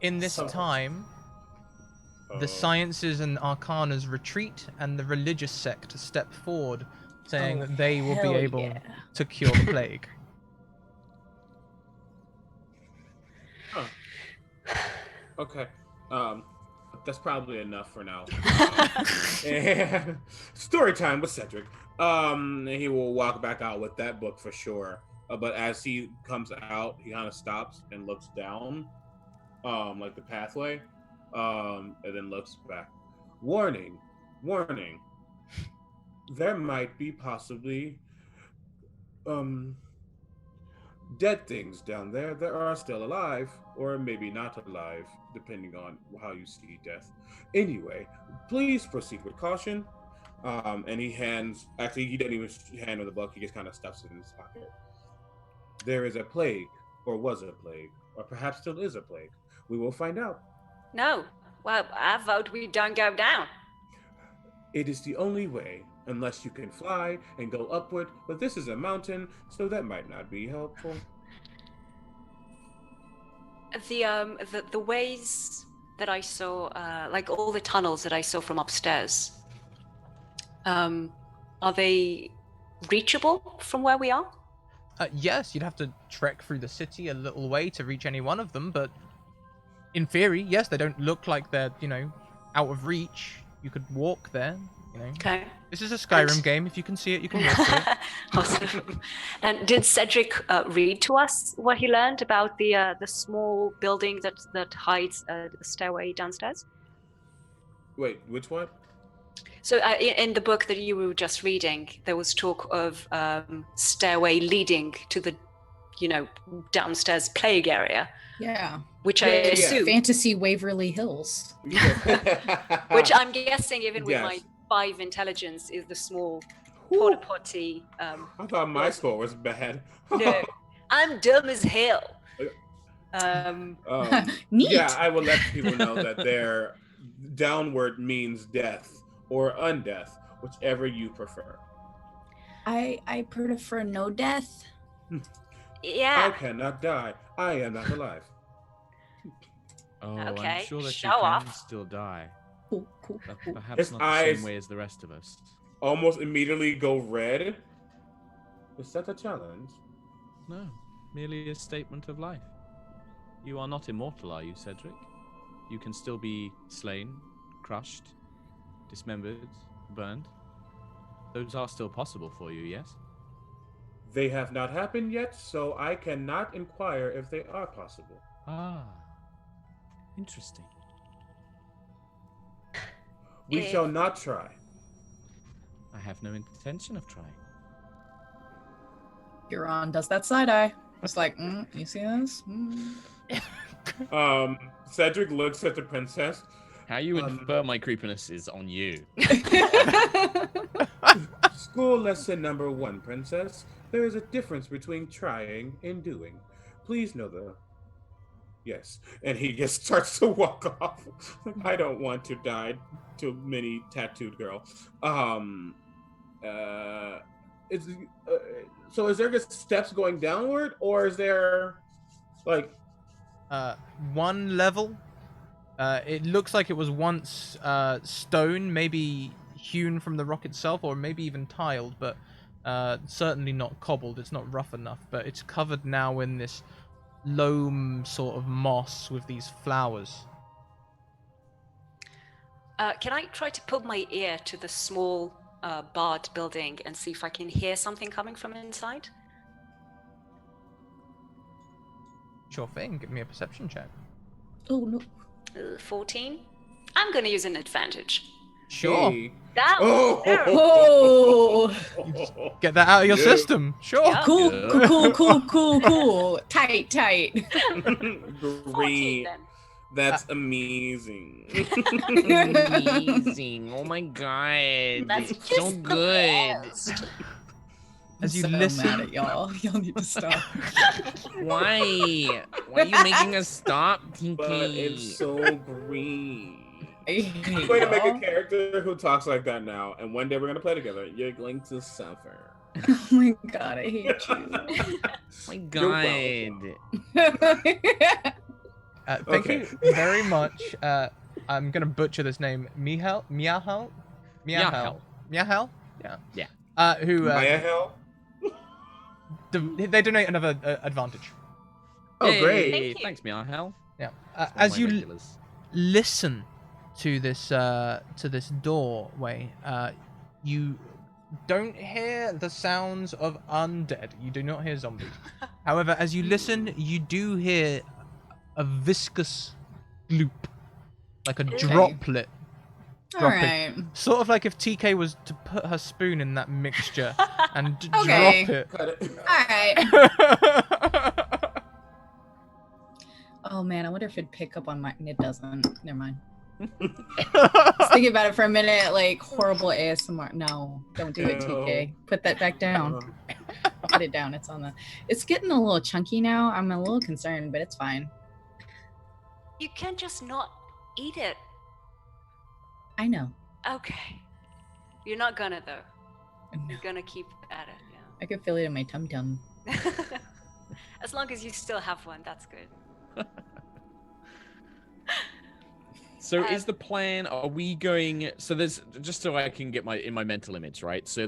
In this time, the sciences and arcanas retreat, and the religious sect step forward, saying that they will be able to cure the plague. Okay. That's probably enough for now. And story time with Cedric. He will walk back out with that book for sure. But as he comes out, he kind of stops and looks down, like the pathway, and then looks back. Warning, warning. There might be possibly dead things down there that are still alive, or maybe not alive, depending on how you see death. Anyway, please proceed with caution. And he hands, actually he doesn't even hand him the book, he just kind of stuffs it in his pocket. There is a plague, or was a plague, or perhaps still is a plague. We will find out. No. Well, I vote we don't go down. It is the only way, unless you can fly and go upward, but this is a mountain, so that might not be helpful. The ways that I saw, like all the tunnels that I saw from upstairs, are they reachable from where we are? Yes, you'd have to trek through the city a little way to reach any one of them, but in theory, yes, they don't look like they're, out of reach. You could walk there, Okay. This is a Skyrim game. If you can see it, you can walk to it. Awesome. And did Cedric read to us what he learned about the small building that hides the stairway downstairs? Wait, which one? So in the book that you were just reading, there was talk of stairway leading to the, downstairs plague area. Yeah. Which I assume. Fantasy Waverly Hills. Which I'm guessing, even with Yes. my 5 intelligence, is the small porta potty. I thought my score was bad. No, I'm dumb as hell. Neat. Yeah, I will let people know that their downward means death or undeath, whichever you prefer. I prefer no death. Yeah. I cannot die. I am not alive. Oh, Okay, I'm sure that show you can off. still die. Cool. But perhaps His not the eyes- same way as the rest of us. Almost immediately go red. Is that a challenge? No, merely a statement of life. You are not immortal, are you, Cedric? You can still be slain, crushed, dismembered, burned. Those are still possible for you, yes? They have not happened yet, so I cannot inquire if they are possible. Ah, interesting. We shall not try. I have no intention of trying. Huron does that side eye. It's like, you see this? Cedric looks at the princess. How you infer my creepiness is on you. School lesson number 1, princess. There is a difference between trying and doing. Please know the... Yes. And he just starts to walk off. I don't want to die to mini tattooed girl. So is there just steps going downward, or is there like... One level It looks like it was once stone, maybe hewn from the rock itself, or maybe even tiled, but certainly not cobbled. It's not rough enough, but it's covered now in this loam sort of moss with these flowers. Can I try to put my ear to the small barred building and see if I can hear something coming from inside? Sure thing. Give me a perception check. Oh no. 14? I'm going to use an advantage. Sure. Hey. That was terrible. Oh, Get that out of your Yeah. system. Sure. Yeah. cool. Tight. 14 Green. then. That's amazing. Amazing. Oh my god. That's It's just so the good. best. As you so listen, mad at y'all. Y'all need to stop. Why? Why are you making us stop, Tinky? But it's so green. I hate I'm going to make a y'all. character who talks like that now, and one day we're going to play together. You're going to suffer. Oh my god, I hate you. my You're god. thank Okay. you very much. I'm gonna butcher this name. Miahel? Miahel. Yeah. Yeah. Who Maya Hell? they donate another advantage. Oh, Yay. great. Thank you. Thanks, Miahel. Yeah. One As of you my regulars. listen to this doorway, you don't hear the sounds of undead. You do not hear zombies. However, as you listen, you do hear a viscous gloop, like a droplet All dropping. right. Sort of like if TK was to put her spoon in that mixture and Okay. drop it. Cut it. All right. Oh man, I wonder if it'd pick up on my. It doesn't. Never mind. Just thinking about it for a minute, like horrible ASMR. No, don't do it, TK. Put that back down. Put it down. It's on the. It's getting a little chunky now. I'm a little concerned, but it's fine. You can just not eat it. I know. Okay. You're not gonna, though. No. You're gonna keep at it, I can feel it in my tum tum. yeah. As long as you still have one, that's good. So is the plan, are we going, so there's, just so I can get in my mental image, right? So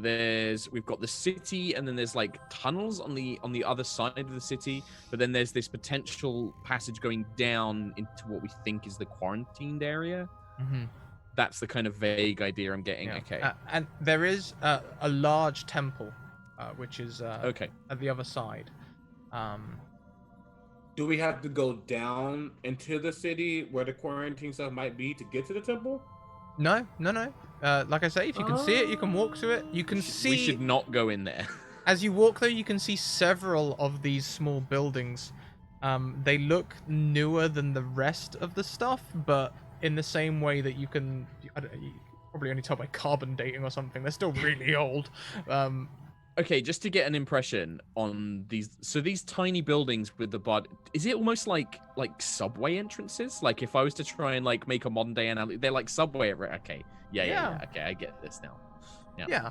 we've got the city, and then there's like tunnels on the other side of the city, but then there's this potential passage going down into what we think is the quarantined area. Mm-hmm. That's the kind of vague idea I'm getting. Yeah. Okay. And there is a large temple, which is Okay. at the other side. Do we have to go down into the city where the quarantine stuff might be to get to the temple? No. Like I say, if you can see it, you can walk through it. You can see. We should not go in there. As you walk, though, you can see several of these small buildings. They look newer than the rest of the stuff, but in the same way that you can, you probably only tell by carbon dating or something. They're still really old. Okay, just to get an impression on these, so these tiny buildings with the bud, is it almost like subway entrances? Like if I was to try and like make a modern day analogy, they're like subway. Okay, yeah. Okay, I get this now. Yeah.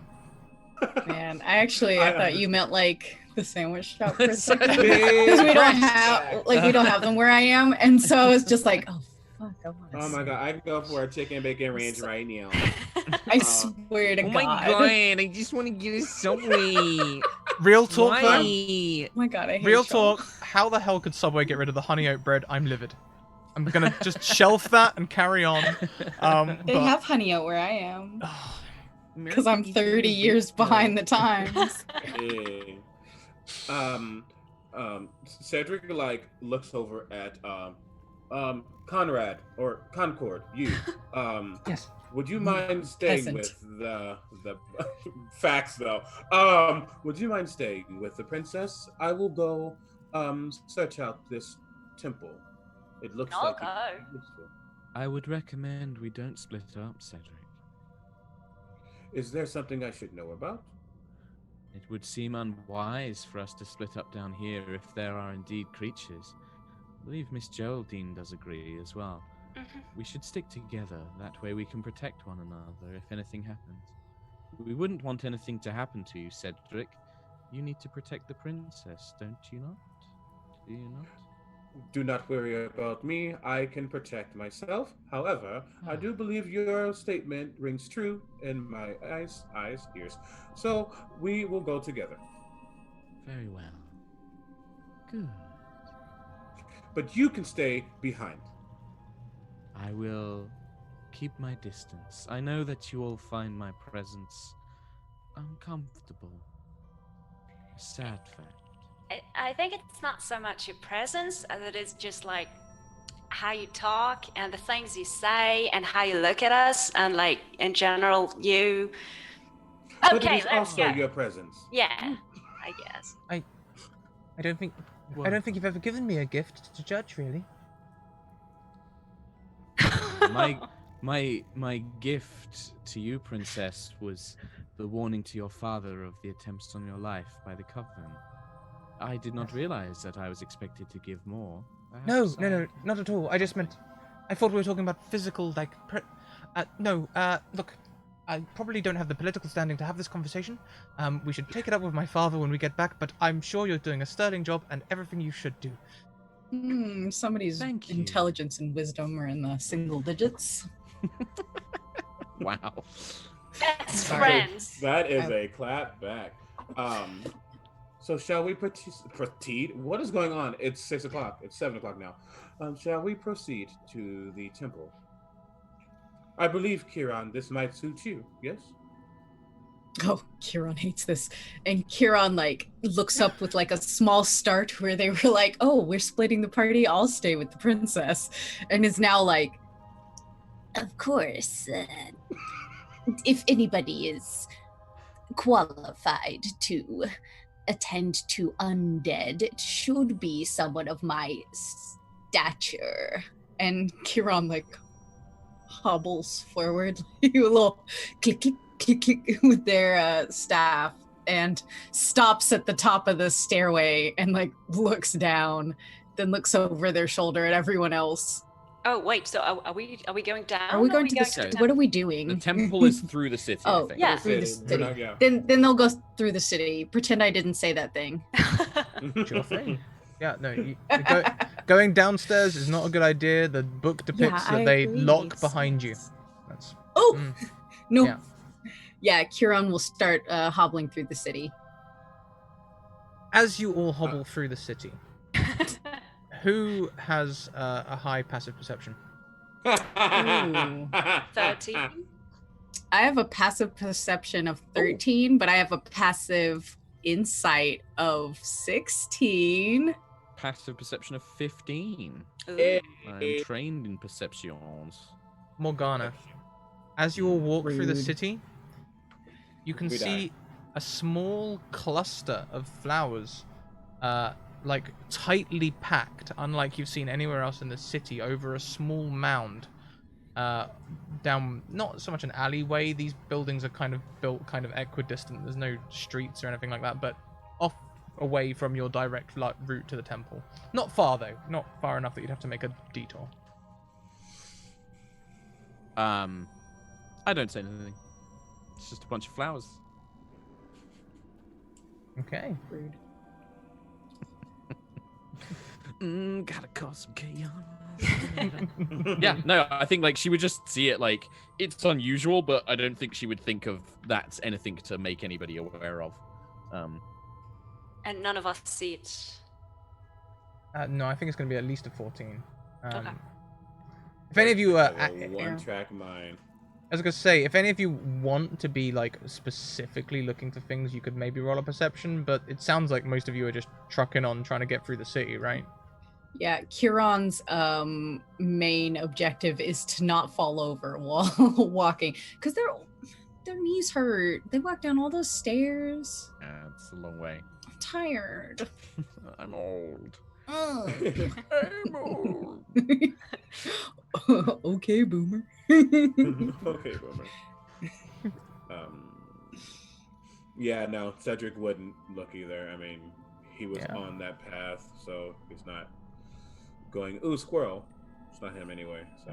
Man, I thought you meant like the sandwich shop for a second. Because Because we don't have them where I am, and so I was just like, oh fuck, I want. Oh my god, I can go for a chicken bacon ranch right now. I swear to Oh God. my god, I just want to get a subway. Real talk, though. Why? Oh my God, I hate Real y'all. talk. How the hell could Subway get rid of the honey oat bread? I'm livid. I'm gonna just shelf that and carry on. They have honey out where I am. Oh, Because I'm 30 years behind the times. Yeah. Cedric like looks over at Conrad or Concord. You. yes. Would you mind staying Peasant. with the facts though? Would you mind staying with the princess? I will go search out this temple. It looks I'll like go. it's useful. I would recommend we don't split up, Cedric. Is there something I should know about? It would seem unwise for us to split up down here if there are indeed creatures. I believe Miss Geraldine does agree as well. We should stick together. That way we can protect one another if anything happens. We wouldn't want anything to happen to you, Cedric. You need to protect the princess, don't you not? Do you not? Do not worry about me. I can protect myself. However, I do believe your statement rings true in my eyes, ears. So we will go together. Very well. Good. But you can stay behind. I will keep my distance. I know that you will find my presence uncomfortable. A sad fact. I think it's not so much your presence as it is just like how you talk and the things you say and how you look at us and like in general you. But Okay, it is let's also go. your presence. Yeah, I guess. I don't think Well, I don't think you've ever given me a gift to judge, really. my gift to you, princess, was the warning to your father of the attempts on your life by the Coven. I did not realize that I was expected to give more. No, Perhaps no, not at all. I just meant, I thought we were talking about physical, like, look, I probably don't have the political standing to have this conversation. We should take it up with my father when we get back, but I'm sure you're doing a sterling job and everything you should do. Somebody's Thank you. intelligence and wisdom are in the single digits. Wow. Best Sorry. friends. That is a clap back. So shall we proceed? What is going on? It's 6 o'clock. It's 7 o'clock now. Shall we proceed to the temple? I believe, Kieran, this might suit you. Yes. Oh, Kieran hates this. And Kieran like looks up with like a small start where they were like, oh, we're splitting the party. I'll stay with the princess. And is now like, Of course, if anybody is qualified to attend to undead, it should be someone of my stature. and Kieran like hobbles forward, a little click, click, click, click with their staff and stops at the top of the stairway and like looks down, then looks over their shoulder at everyone else. Oh wait, so are we going down? Are we going to the temple? what are we doing? The temple is through the city, I Oh, think. yeah. through the City. city. Yeah. Then they'll go through the city. Pretend I didn't say that thing. Sure thing. Yeah, no, going downstairs is not a good idea. The book depicts I that they agree. lock behind you. That's Oh no. yeah. Yeah, Kieran will start hobbling through the city. As you all hobble through the city, who has a high passive perception? Ooh. 13. I have a passive perception of 13, but I have a passive insight of 16. Passive perception of 15. Ooh. I'm trained in perceptions. Morgana, as you all walk through the Rude. city, you can We see a small cluster of flowers, like tightly packed, unlike you've seen anywhere else in the city, over a small mound. Down not so much an alleyway. These buildings are kind of built kind of equidistant. There's no streets or anything like that, but off away from your direct route to the temple. Not far though, not far enough that you'd have to make a detour. I don't say anything. It's just a bunch of flowers. Okay. Rude. Gotta cause some chaos. Yeah, no, I think like she would just see it like it's unusual, but I don't think she would think of that's anything to make anybody aware of. And none of us see it. No, I think it's going to be at least a 14. Okay. If any of you one-track mind. I was going to say, if any of you want to be like specifically looking for things, you could maybe roll a perception, but it sounds like most of you are just trucking on trying to get through the city, right? Yeah, Kieran's main objective is to not fall over while walking, because their knees hurt. They walk down all those stairs. Yeah, it's a long way. I'm tired. I'm old. I'm old. Okay, boomer. Okay, boomer. Yeah, no, Cedric wouldn't look either. I mean, he was on that path, so he's not going, ooh, squirrel. It's not him anyway, so.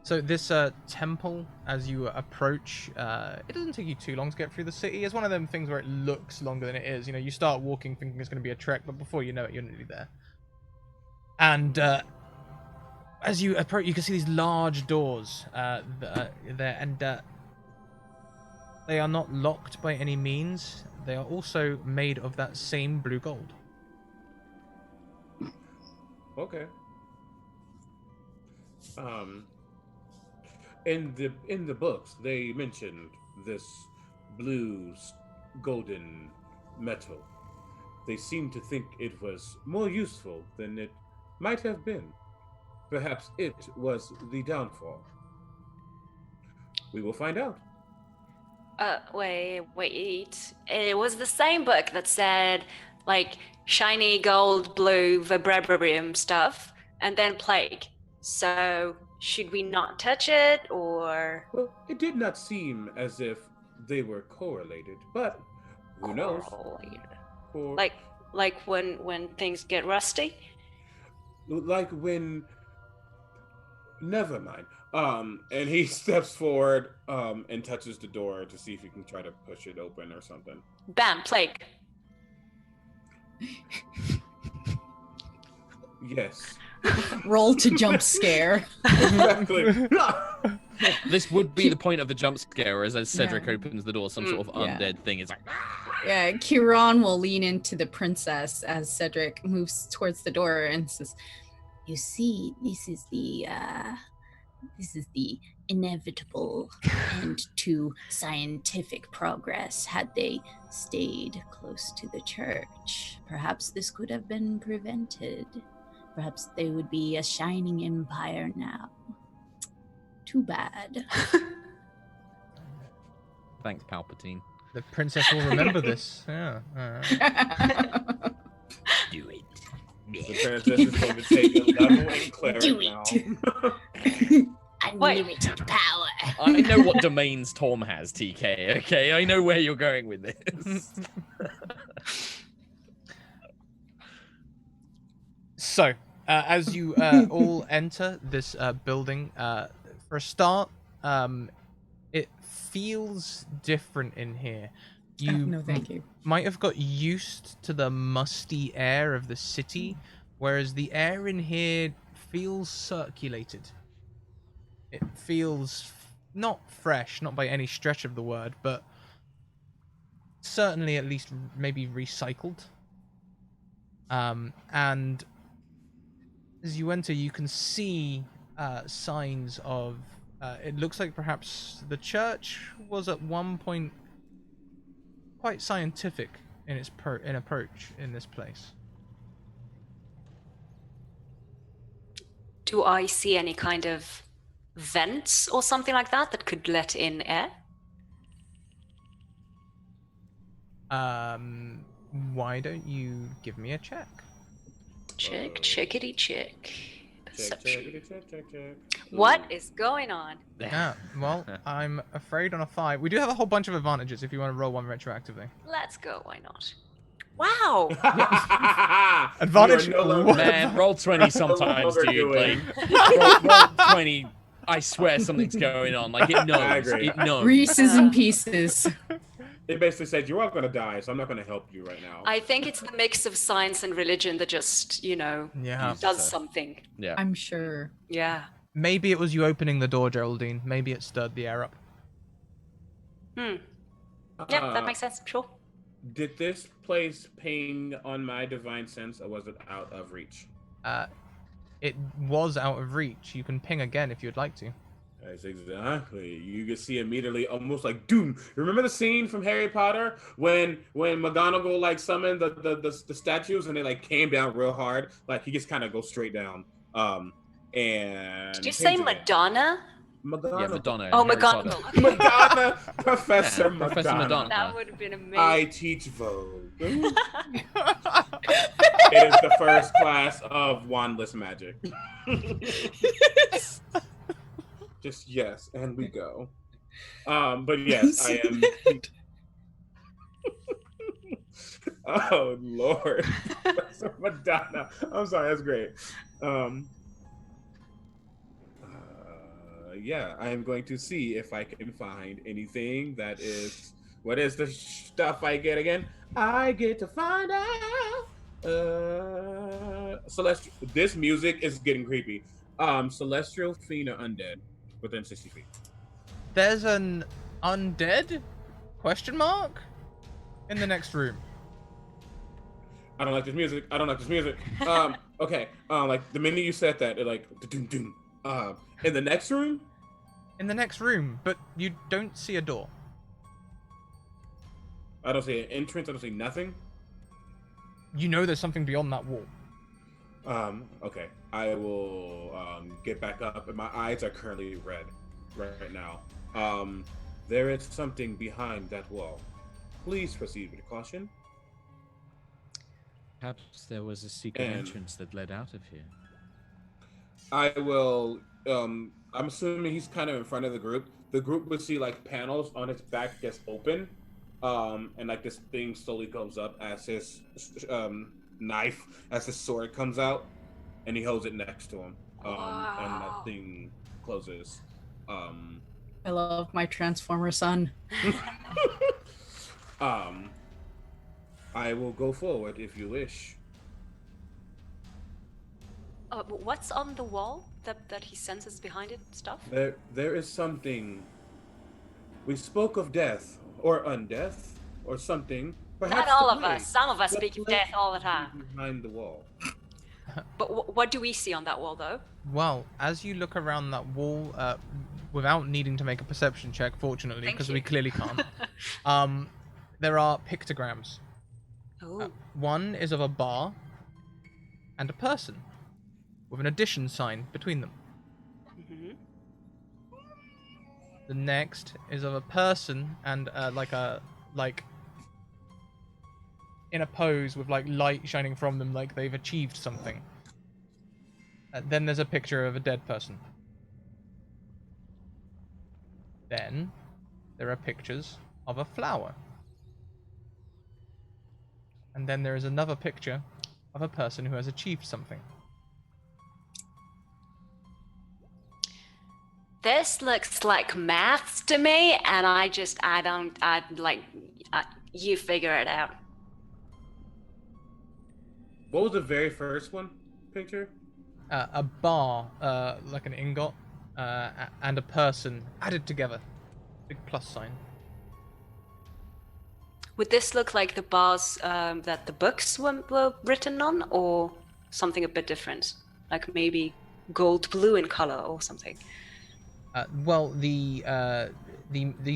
So this temple, as you approach, it doesn't take you too long to get through the city. It's one of them things where it looks longer than it is. You know, you start walking thinking it's going to be a trek, but before you know it, you're nearly there. And as you approach, you can see these large doors there, and they are not locked by any means. They are also made of that same blue gold. Okay. In the books, they mentioned this blue golden metal. They seem to think it was more useful than it might have been. Perhaps it was the downfall. We will find out. Wait. It was the same book that said, like, shiny gold, blue, vibranium stuff, and then plague. So, should we not touch it, or? Well, it did not seem as if they were correlated, but who knows? Correlated. Like when things get rusty? Like when... Never mind. And he steps forward, and touches the door to see if he can try to push it open or something. Bam, plague. Yes. Roll to jump scare. Exactly. This would be the point of the jump scare, as Cedric opens the door, some sort of Yeah. undead thing is like... Yeah, Kieran will lean into the princess as Cedric moves towards the door and says, You see, this is the inevitable end to scientific progress. Had they stayed close to the church, perhaps this could have been prevented. Perhaps they would be a shining empire now. Too bad. Thanks, Palpatine. The princess will remember this. Yeah. Do it. The princess is going to take a level in cleric Do now. it. Unlimited power. I know what domains Tom has, TK, okay? I know where you're going with this. So, as you all enter this building, for a start, it feels different in here. You no, thank you. might have got used to the musty air of the city, whereas the air in here feels circulated. It feels not fresh, not by any stretch of the word, but certainly at least maybe recycled. And as you enter, you can see signs of... it looks like perhaps the church was at one point quite scientific in its approach in this place. Do I see any kind of vents or something like that that could let in air? Why don't you give me a check? Checkity check. Perception. Check. What is going on? Yeah, well, I'm afraid on a 5. We do have a whole bunch of advantages if you want to roll one retroactively. Let's go, why not? Wow! Advantage? You are no longer- Man, roll 20 sometimes, longer dude. doing. Like, roll 20. I swear something's going on. Like, it knows. I agree. It knows. Reese's and Pieces. It basically said, you're all going to die, so I'm not going to help you right now. I think it's the mix of science and religion that just, Yeah. does something. Yeah. I'm sure. Yeah. Maybe it was you opening the door, Geraldine. Maybe it stirred the air up. Yeah, that makes sense. Sure. Did this place ping on my divine sense, or was it out of reach? It was out of reach. You can ping again if you'd like to. That's exactly. You can see immediately, almost like doom. Remember the scene from Harry Potter when McGonagall like summoned the statues and they like came down real hard. Like he just kind of goes straight down. And Did you say Madonna? Madonna. Yeah, Madonna. Oh, Harry Madonna. Potter. Okay. Madonna, Professor Yeah, Madonna. Professor Madonna. That would have been amazing. I teach Vogue. It is the first class of wandless magic. Just yes, and we go. But yes, I am. Oh Lord, Professor Madonna. I'm sorry, that's great. Yeah, I am going to see if I can find anything that is. What is the stuff I get again? I get to find out. Celestial. This music is getting creepy. Celestial, fiend, or undead within 60 feet. There's an undead question mark in the next room. I don't like this music. I don't like this music. Okay. Like the minute you said that, it like doom doom. In the next room. In the next room, but you don't see a door. I don't see an entrance. I don't see nothing. You know there's something beyond that wall. Okay. I will get back up, and my eyes are currently red right now. There is something behind that wall. Please proceed with caution. Perhaps there was a secret entrance that led out of here. I will. I'm assuming he's kind of in front of the group. The group would see like panels on his back just open, and like this thing slowly goes up as his knife, as his sword comes out, and he holds it next to him. And that thing closes. I love my Transformer son. I will go forward if you wish. What's on the wall that he senses behind it? Stuff? There is something. We spoke of death or undeath or something. Perhaps Not all of us. Some of us speak of death all the time. Behind the wall. But what do we see on that wall, though? Well, as you look around that wall, without needing to make a perception check, fortunately, because we clearly can't, there are pictograms. One is of a bar and a person, with an addition sign between them. Mm-hmm. The next is of a person and in a pose with like light shining from them, like they've achieved something. Then there's a picture of a dead person. Then there are pictures of a flower. And then there is another picture of a person who has achieved something. This looks like maths to me, and you figure it out. What was the very first one picture? A bar, like an ingot, and a person added together. Big plus sign. Would this look like the bars that the books were written on, or something a bit different? Like maybe gold blue in color or something? Well, these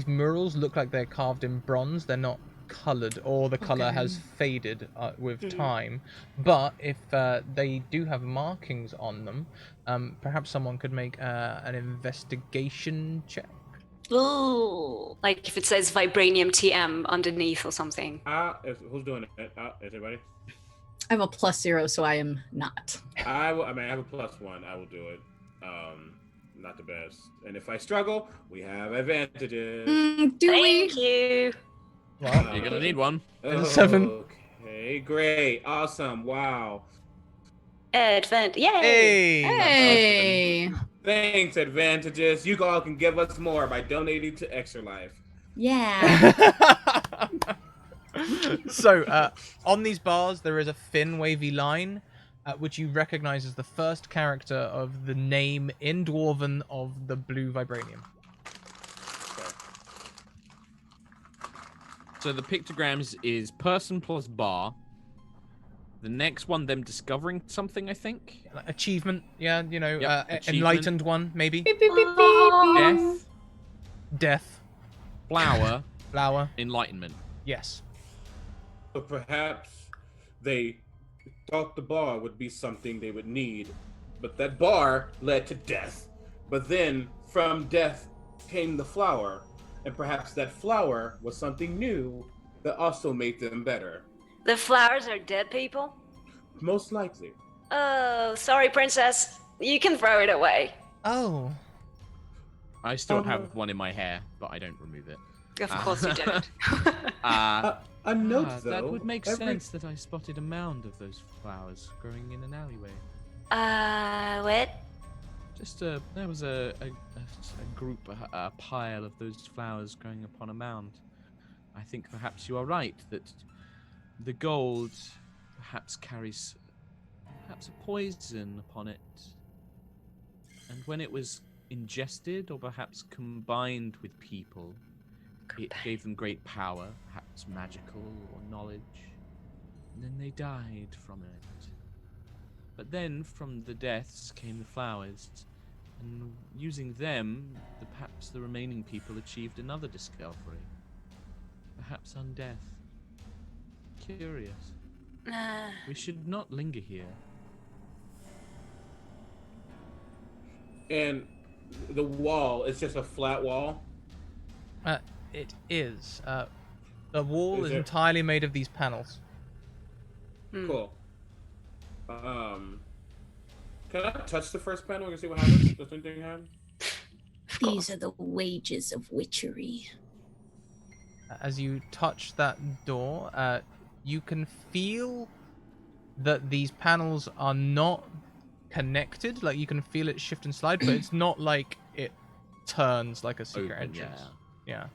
murals look like they're carved in bronze. They're not colored, or the color has faded with time. But if they do have markings on them, perhaps someone could make an investigation check. Oh, like if it says Vibranium TM underneath or something. Who's doing it? Everybody? I have a +0, so I am not. I have a +1. I will do it. Not the best. And if I struggle, we have advantages. Thank you. Well, you're gonna need one. 7. Okay, great, awesome, wow. Yay! Hey! Thanks, advantages. You all can give us more by donating to Extra Life. Yeah. So, on these bars, there is a thin, wavy line, which you recognize as the first character of the name in Dwarven of the blue vibranium. Okay. So the pictograms is person plus bar. The next one, them discovering something, I think. Achievement, yeah, you know, Yep, enlightened one, maybe. Death. Death. Flower. Flower. Enlightenment. Yes. So perhaps they thought the bar would be something they would need, but that bar led to death. But then from death came the flower, and perhaps that flower was something new that also made them better. The flowers are dead people? Most likely. Oh, sorry, princess. You can throw it away. Oh. I still have one in my hair, but I don't remove it. Of course you don't. A note, though. That would make sense that I spotted a mound of those flowers growing in an alleyway. What? Just there was a group, a pile of those flowers growing upon a mound. I think perhaps you are right that the gold perhaps carries perhaps a poison upon it. And when it was ingested or perhaps combined with people, it gave them great power, perhaps magical or knowledge. And then they died from it. But then from the deaths came the flowers, and using them, perhaps the remaining people achieved another discovery. Perhaps undeath. Curious. We should not linger here. And the wall, it's just a flat wall? It is. The wall is it- entirely made of these panels. Cool. Can I touch the first panel and see what happens? Does anything happen? These are the wages of witchery. As you touch that door, you can feel that these panels are not connected. Like, you can feel it shift and slide, but it's not like it turns like a secret Open, entrance. Yeah.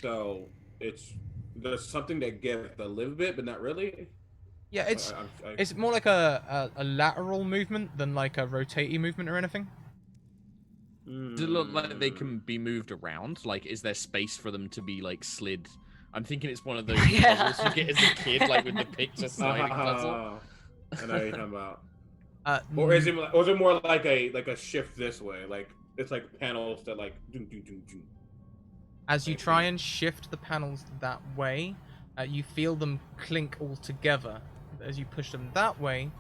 So there's something that gives a little bit, but not really. Yeah, it's more like a lateral movement than like a rotating movement or anything. Does it look like they can be moved around? Like, is there space for them to be, like, slid? I'm thinking it's one of those puzzles you get as a kid, like, with the picture sliding puzzle. I know what you're talking about. Or is it more like a shift this way? Like, it's like panels that, like, doom, doom, doom, doom. as you try and shift the panels that way, you feel them clink all together. As you push them that way,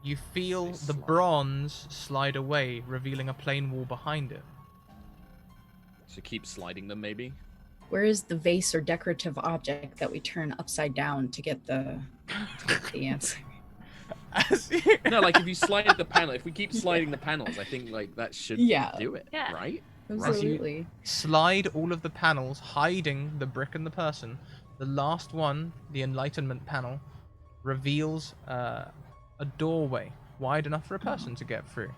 you feel the bronze slide away, revealing a plain wall behind it. So keep sliding them, maybe? Where is the vase or decorative object that we turn upside down to get the answer? No, like, if you slide the panel, if we keep sliding the panels, I think, like, that should do it, right? Absolutely. Slide all of the panels, hiding the brick and the person. The last one, the Enlightenment panel, reveals a doorway wide enough for a person to get through.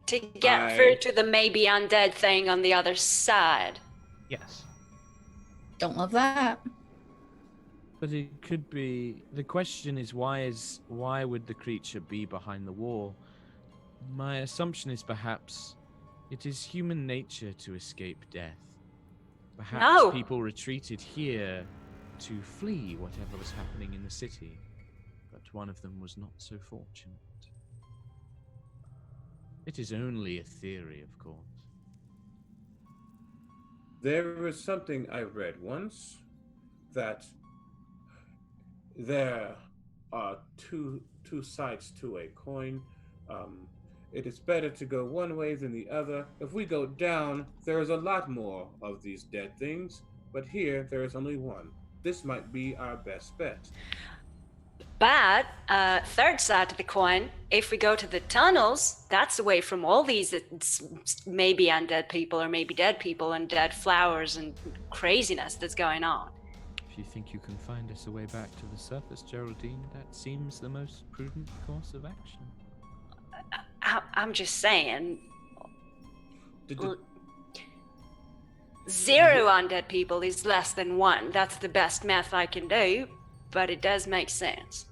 To get through to the maybe undead thing on the other side. Yes. Don't love that. But it could be... The question is why would the creature be behind the wall? My assumption is perhaps it is human nature to escape death. Perhaps people retreated here to flee whatever was happening in the city, but one of them was not so fortunate. It is only a theory, of course. There was something I read once that there are two sides to a coin. It is better to go one way than the other. If we go down, there is a lot more of these dead things, but here there is only one. This might be our best bet. But third side to the coin, if we go to the tunnels, that's away from all these maybe undead people or maybe dead people and dead flowers and craziness that's going on. If you think you can find us a way back to the surface, Geraldine, that seems the most prudent course of action. I'm just saying. Zero undead people is less than one. That's the best math I can do, but it does make sense.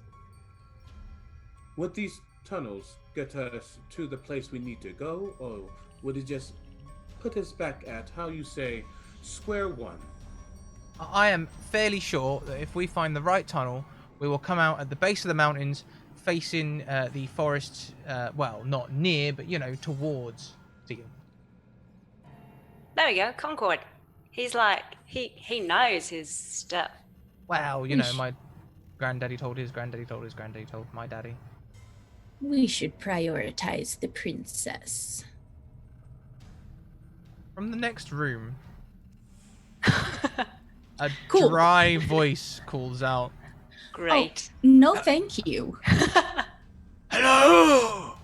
Would these tunnels get us to the place we need to go, or would it just put us back at, how you say, square one? I am fairly sure that if we find the right tunnel, we will come out at the base of the mountains, facing the forest, well, not near, but, you know, towards you. There we go, Concord. He's like, he knows his stuff. Well, you know, my granddaddy told his granddaddy told his granddaddy told my daddy. We should prioritize the princess. From the next room, a Cool. dry voice calls out, Great. Oh, no, thank you. "Hello!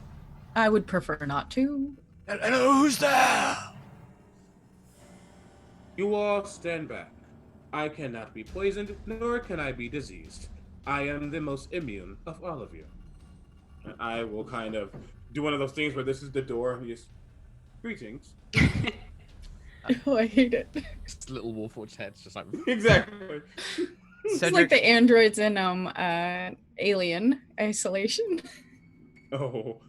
I would prefer not to. Hello, who's there?" You all stand back. I cannot be poisoned, nor can I be diseased. I am the most immune of all of you. And I will kind of do one of those things where this is the door, and just, greetings. Oh, I hate it. Just little Warforged heads, just like... Exactly. It's Cedric, like the androids in Alien Isolation. Oh.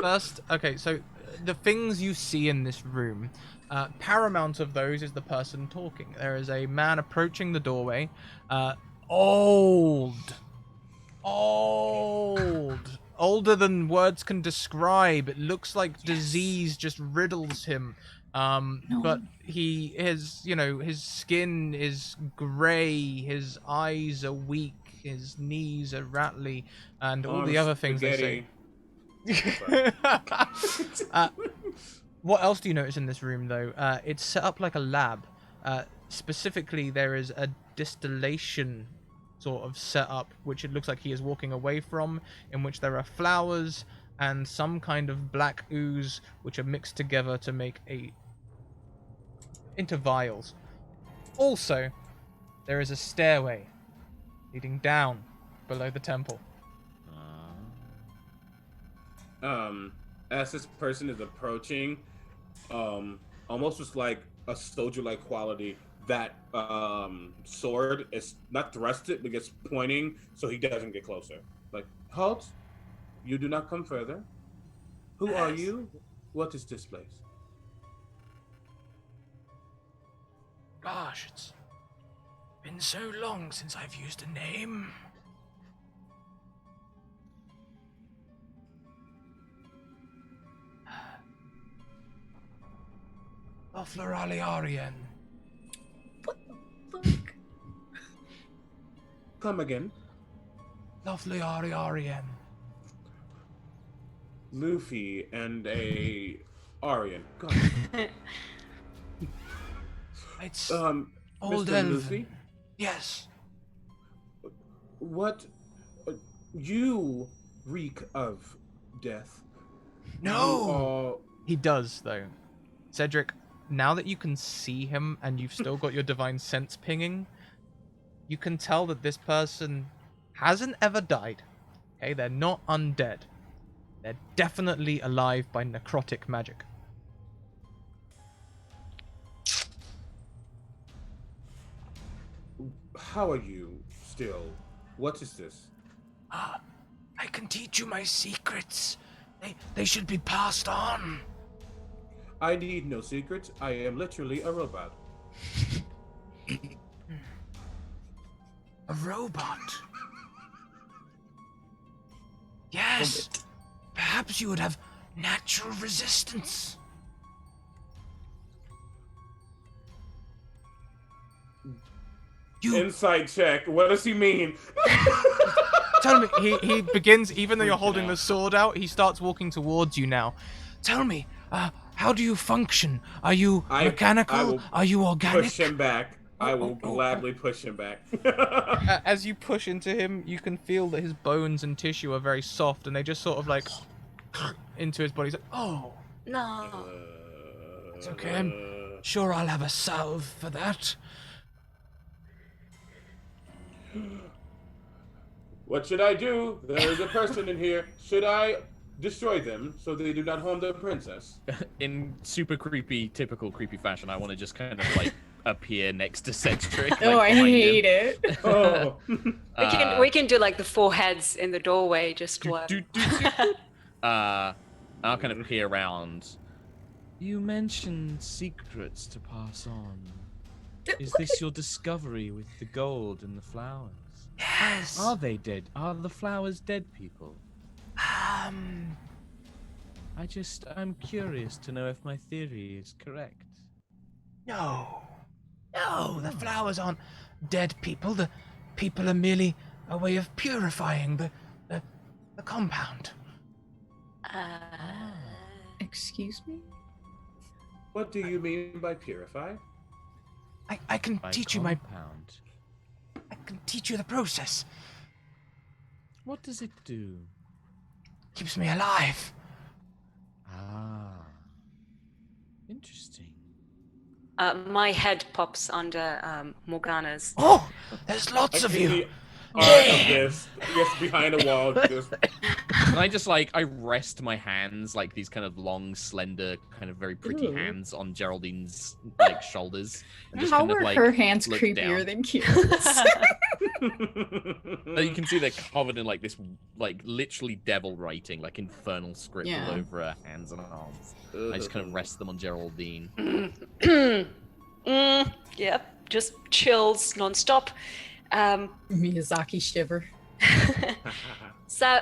first, okay, so the things you see in this room, paramount of those is the person talking. There is a man approaching the doorway, old, older than words can describe. It looks like disease just riddles him. But his skin is gray, his eyes are weak, his knees are rattly, and all the other things they say. What else do you notice in this room, though? It's set up like a lab. Specifically, there is a distillation sort of setup, which it looks like he is walking away from, in which there are flowers and some kind of black ooze, which are mixed together to make into vials. Also, there is a stairway leading down below the temple. As this person is approaching, almost with like a soldier-like quality, that sword is not thrusted, but gets pointing so he doesn't get closer. Like, halt! You do not come further. Who are you? What is this place? Gosh, it's been so long since I've used a name. Lothloraliarien. What the fuck? Come again. Lothloraliarien. Luffy and a Aryan. God. It's Mr. old elven. Luffy, Yes. what? You reek of death. No. He does, though. Cedric, now that you can see him and you've still got your divine sense pinging, you can tell that this person hasn't ever died. Okay, they're not undead. They're definitely alive by necrotic magic. How are you still? What is this? I can teach you my secrets. They should be passed on. I need no secrets. I am literally a robot. A robot? Yes. Perhaps you would have natural resistance. Insight check. What does he mean? Tell me, he begins, even though you're holding the sword out, he starts walking towards you now. Tell me, how do you function? Are you mechanical? Are you organic? Push him back. I will gladly push him back. As you push into him, you can feel that his bones and tissue are very soft, and they just sort of like into his body. He's like, oh, No. it's okay. I'm sure I'll have a salve for that. What should I do? There is a person in here. Should I destroy them so they do not harm the princess? In super creepy, typical creepy fashion, I want to just kind of like appear next to Cedric. Oh, I hate it. Oh. We can do like the four heads in the doorway, just one. I'll kind of peer around. You mentioned secrets to pass on. Is this your discovery with the gold and the flowers? Yes. Are they dead? Are the flowers dead people? I'm curious to know if my theory is correct. No, the flowers aren't dead people. The people are merely a way of purifying the compound. Excuse me? What do you mean by purify? I can By teach you compound. I can teach you the process. What does it do? Keeps me alive. Interesting. My head pops under Morgana's. Oh, there's lots of you. Yes, behind a wall. Just... And I just I rest my hands, like these kind of long, slender, kind of very pretty hands on Geraldine's shoulders. And just How kind of, were her hands look creepier down. than Kira's? You can see they're covered in like this, like literally devil writing, like infernal script all over her hands and arms. I just kind of rest them on Geraldine. Yep, just chills nonstop. Miyazaki shiver. So,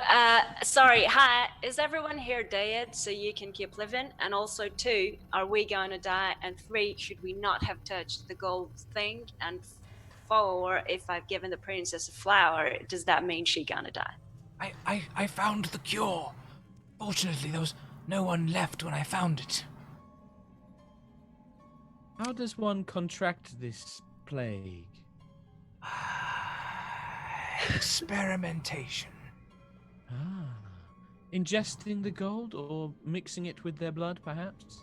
sorry, hi, is everyone here dead so you can keep living? And also, 2, are we going to die? And 3, should we not have touched the gold thing? And 4, if I've given the princess a flower, does that mean she gonna die? I found the cure. Fortunately, there was no one left when I found it. How does one contract this plague? Experimentation. Ingesting the gold or mixing it with their blood, perhaps?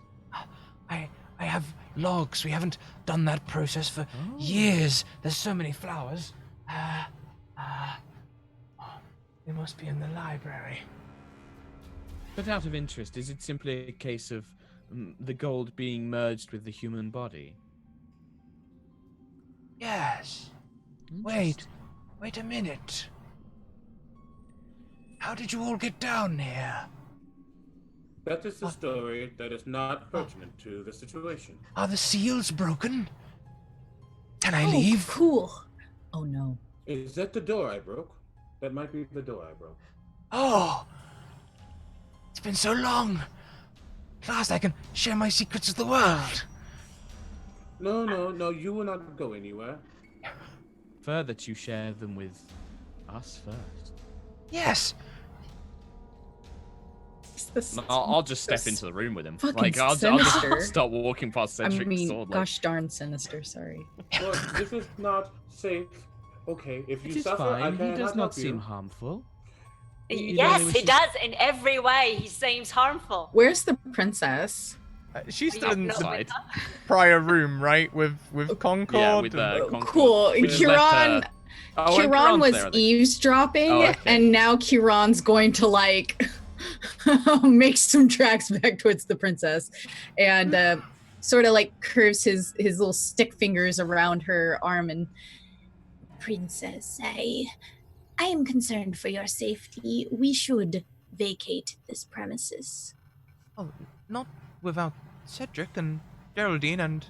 I have logs. We haven't done that process for years. There's so many flowers. They must be in the library. But out of interest, is it simply a case of the gold being merged with the human body? Yes. Wait a minute. How did you all get down here? That is a story that is not pertinent to the situation. Are the seals broken? Can I leave? Cool. Oh no. Is that the door I broke? That might be the door I broke. Oh! It's been so long. At last I can share my secrets with the world. No, you will not go anywhere. Prefer that you share them with us first. Yes. I'll just step into the room with him. Fucking Like I'll sinister. just start walking past Cedric's sword. Gosh darn sinister. Sorry. Look, this is not safe. Okay, if you It is suffer, I fine. He cannot does not help seem you. harmful. Yes, he does. In every way, he seems harmful. Where's the princess? She's still in the Side. prior room, right? With Concord. Yeah, with and- Cool. We just left Kieran. her- Oh, and Kieran was there, I think. eavesdropping, Oh, okay. and now Kieran's going to like make some tracks back towards the princess, and sort of like curves his little stick fingers around her arm and. Princess, I am concerned for your safety. We should vacate this premises. Oh, not without Cedric and Geraldine and...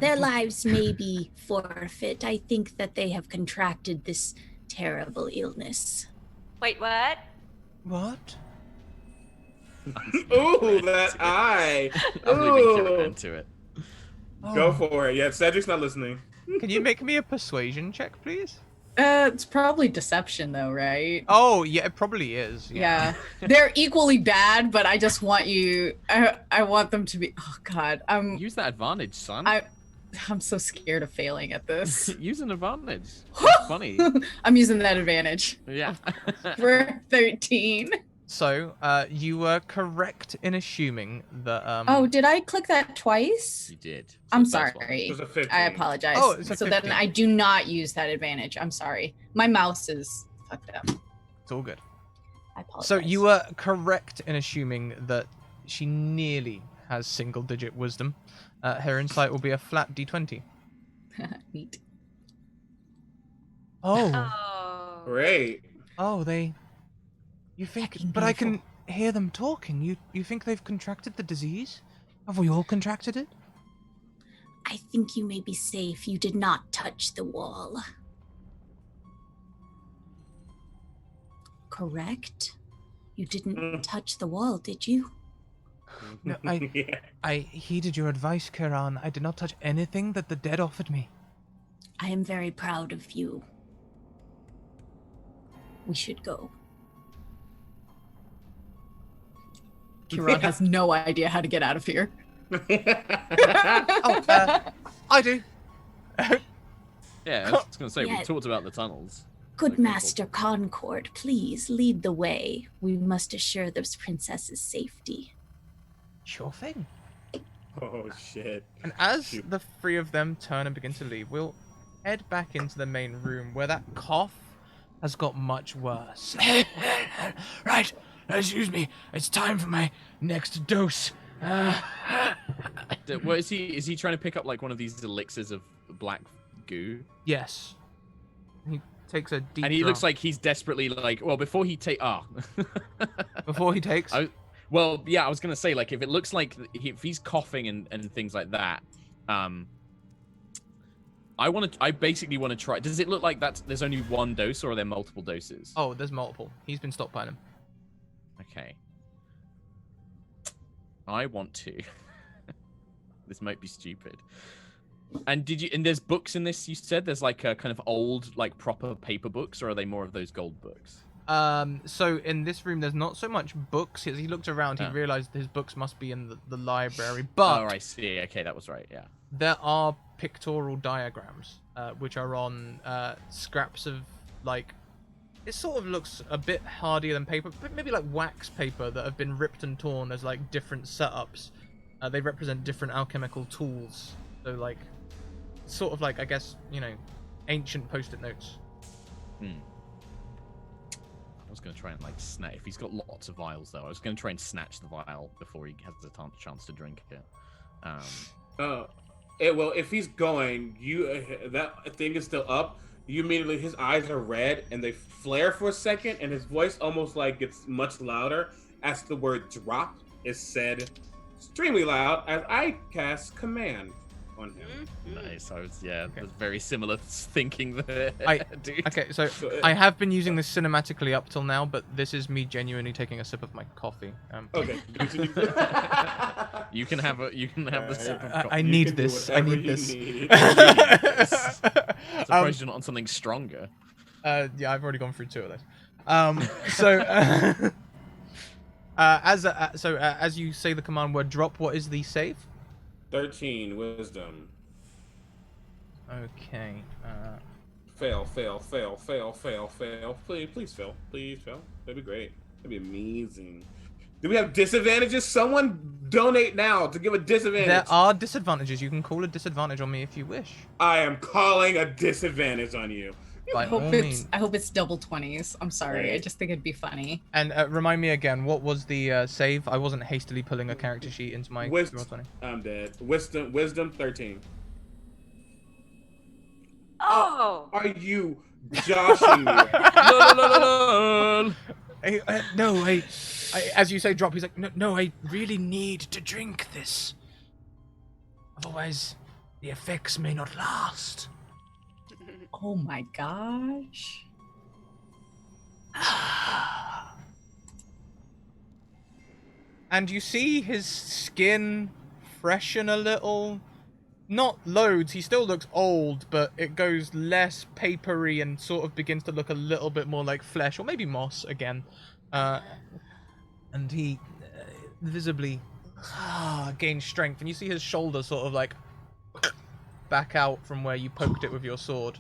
Their lives may be forfeit. I think that they have contracted this terrible illness. Wait, what? What? Ooh, that eye. I'm leaving Kieran Ooh. into it. Go for it. Yeah, Cedric's not listening. Can you make me a persuasion check, please? It's probably deception, though, right? Oh, yeah, it probably is. Yeah, they're equally bad, but I just want you. I want them to be. Oh God, Use that advantage, son. I'm so scared of failing at this. Use an advantage. It's funny. I'm using that advantage Yeah. for 13. So, you were correct in assuming that... Oh, did I click that twice? You did. It's I'm the first one. sorry. It was a 15. I apologize. Oh, it's a so 15. then I do not use that advantage. I'm sorry. My mouse is fucked up. It's all good. I apologize. So, you were correct in assuming that she nearly has single-digit wisdom. Her insight will be a flat d20. Neat. Oh. Oh. Great. Oh, they... You think... Fucking But I beautiful. can hear them talking. You think they've contracted the disease? Have we all contracted it? I think you may be safe. You did not touch the wall. Correct? You didn't touch the wall, did you? No, Yeah. I heeded your advice, Kiran. I did not touch anything that the dead offered me. I am very proud of you. We should go. Kieran has no idea how to get out of here. Oh, I do. Yeah, I was going to say, Yeah. we talked about the tunnels. Good Okay, cool. Master Concord, please lead the way. We must assure this princess's safety. Sure thing. Oh, shit. And as Shoot. the three of them turn and begin to leave, we'll head back into the main room where that cough has got much worse. Right, excuse me. It's time for my next dose. What is he? Is he trying to pick up like one of these elixirs of black goo? Yes. He takes a deep And he drop. looks like he's desperately like, well, before he take, Before he takes? Well, yeah, I was going to say, like, if it looks like, if he's coughing and things like that, I basically want to try, does it look like there's only one dose, or are there multiple doses? Oh, there's multiple. He's been stockpiling. Okay. I want to. This might be stupid. And there's books in this, you said? There's like a kind of old, like proper paper books, or are they more of those gold books? So in this room, there's not so much books. As he looked around, he realized his books must be in the library. But oh, I see. Okay, that was right. Yeah. There are pictorial diagrams, which are on scraps of like. It sort of looks a bit hardier than paper, but maybe like wax paper that have been ripped and torn as like different setups. They represent different alchemical tools. So like, sort of like, I guess, ancient post-it notes. I was going to try and like snatch. If he's got lots of vials, though, I was going to try and snatch the vial before he has the chance to drink it. Well, if he's going, that thing is still up. You immediately, his eyes are red and they flare for a second, and his voice almost like gets much louder as the word "drop" is said, extremely loud as I cast command on him. Nice. I was there's very similar thinking there. Dude. Okay, so I have been using this cinematically up till now, but this is me genuinely taking a sip of my coffee. Okay. You can have the sip of coffee. I need this. I need this. Surprised you're not on something stronger. Yeah, I've already gone through 2 of those. As you say the command word drop, what is the save? 13 wisdom. Okay. Fail. Please fail. That'd be great. That'd be amazing. Do we have disadvantages? Someone donate now to give a disadvantage. There are disadvantages. You can call a disadvantage on me if you wish. I am calling a disadvantage on you. By all means. I hope it's double 20s. I'm sorry. Right. I just think it'd be funny. And remind me again, what was the save? I wasn't hastily pulling a character sheet into my Wisdom. I'm dead. Wisdom 13. Oh! Are you joshing me? No. I, as you say, drop. He's like, no. I really need to drink this. Otherwise, the effects may not last. Oh my gosh. And you see his skin freshen a little. Not loads, he still looks old, but it goes less papery and sort of begins to look a little bit more like flesh, or maybe moss again. And he visibly gains strength, and you see his shoulder sort of like back out from where you poked it with your sword.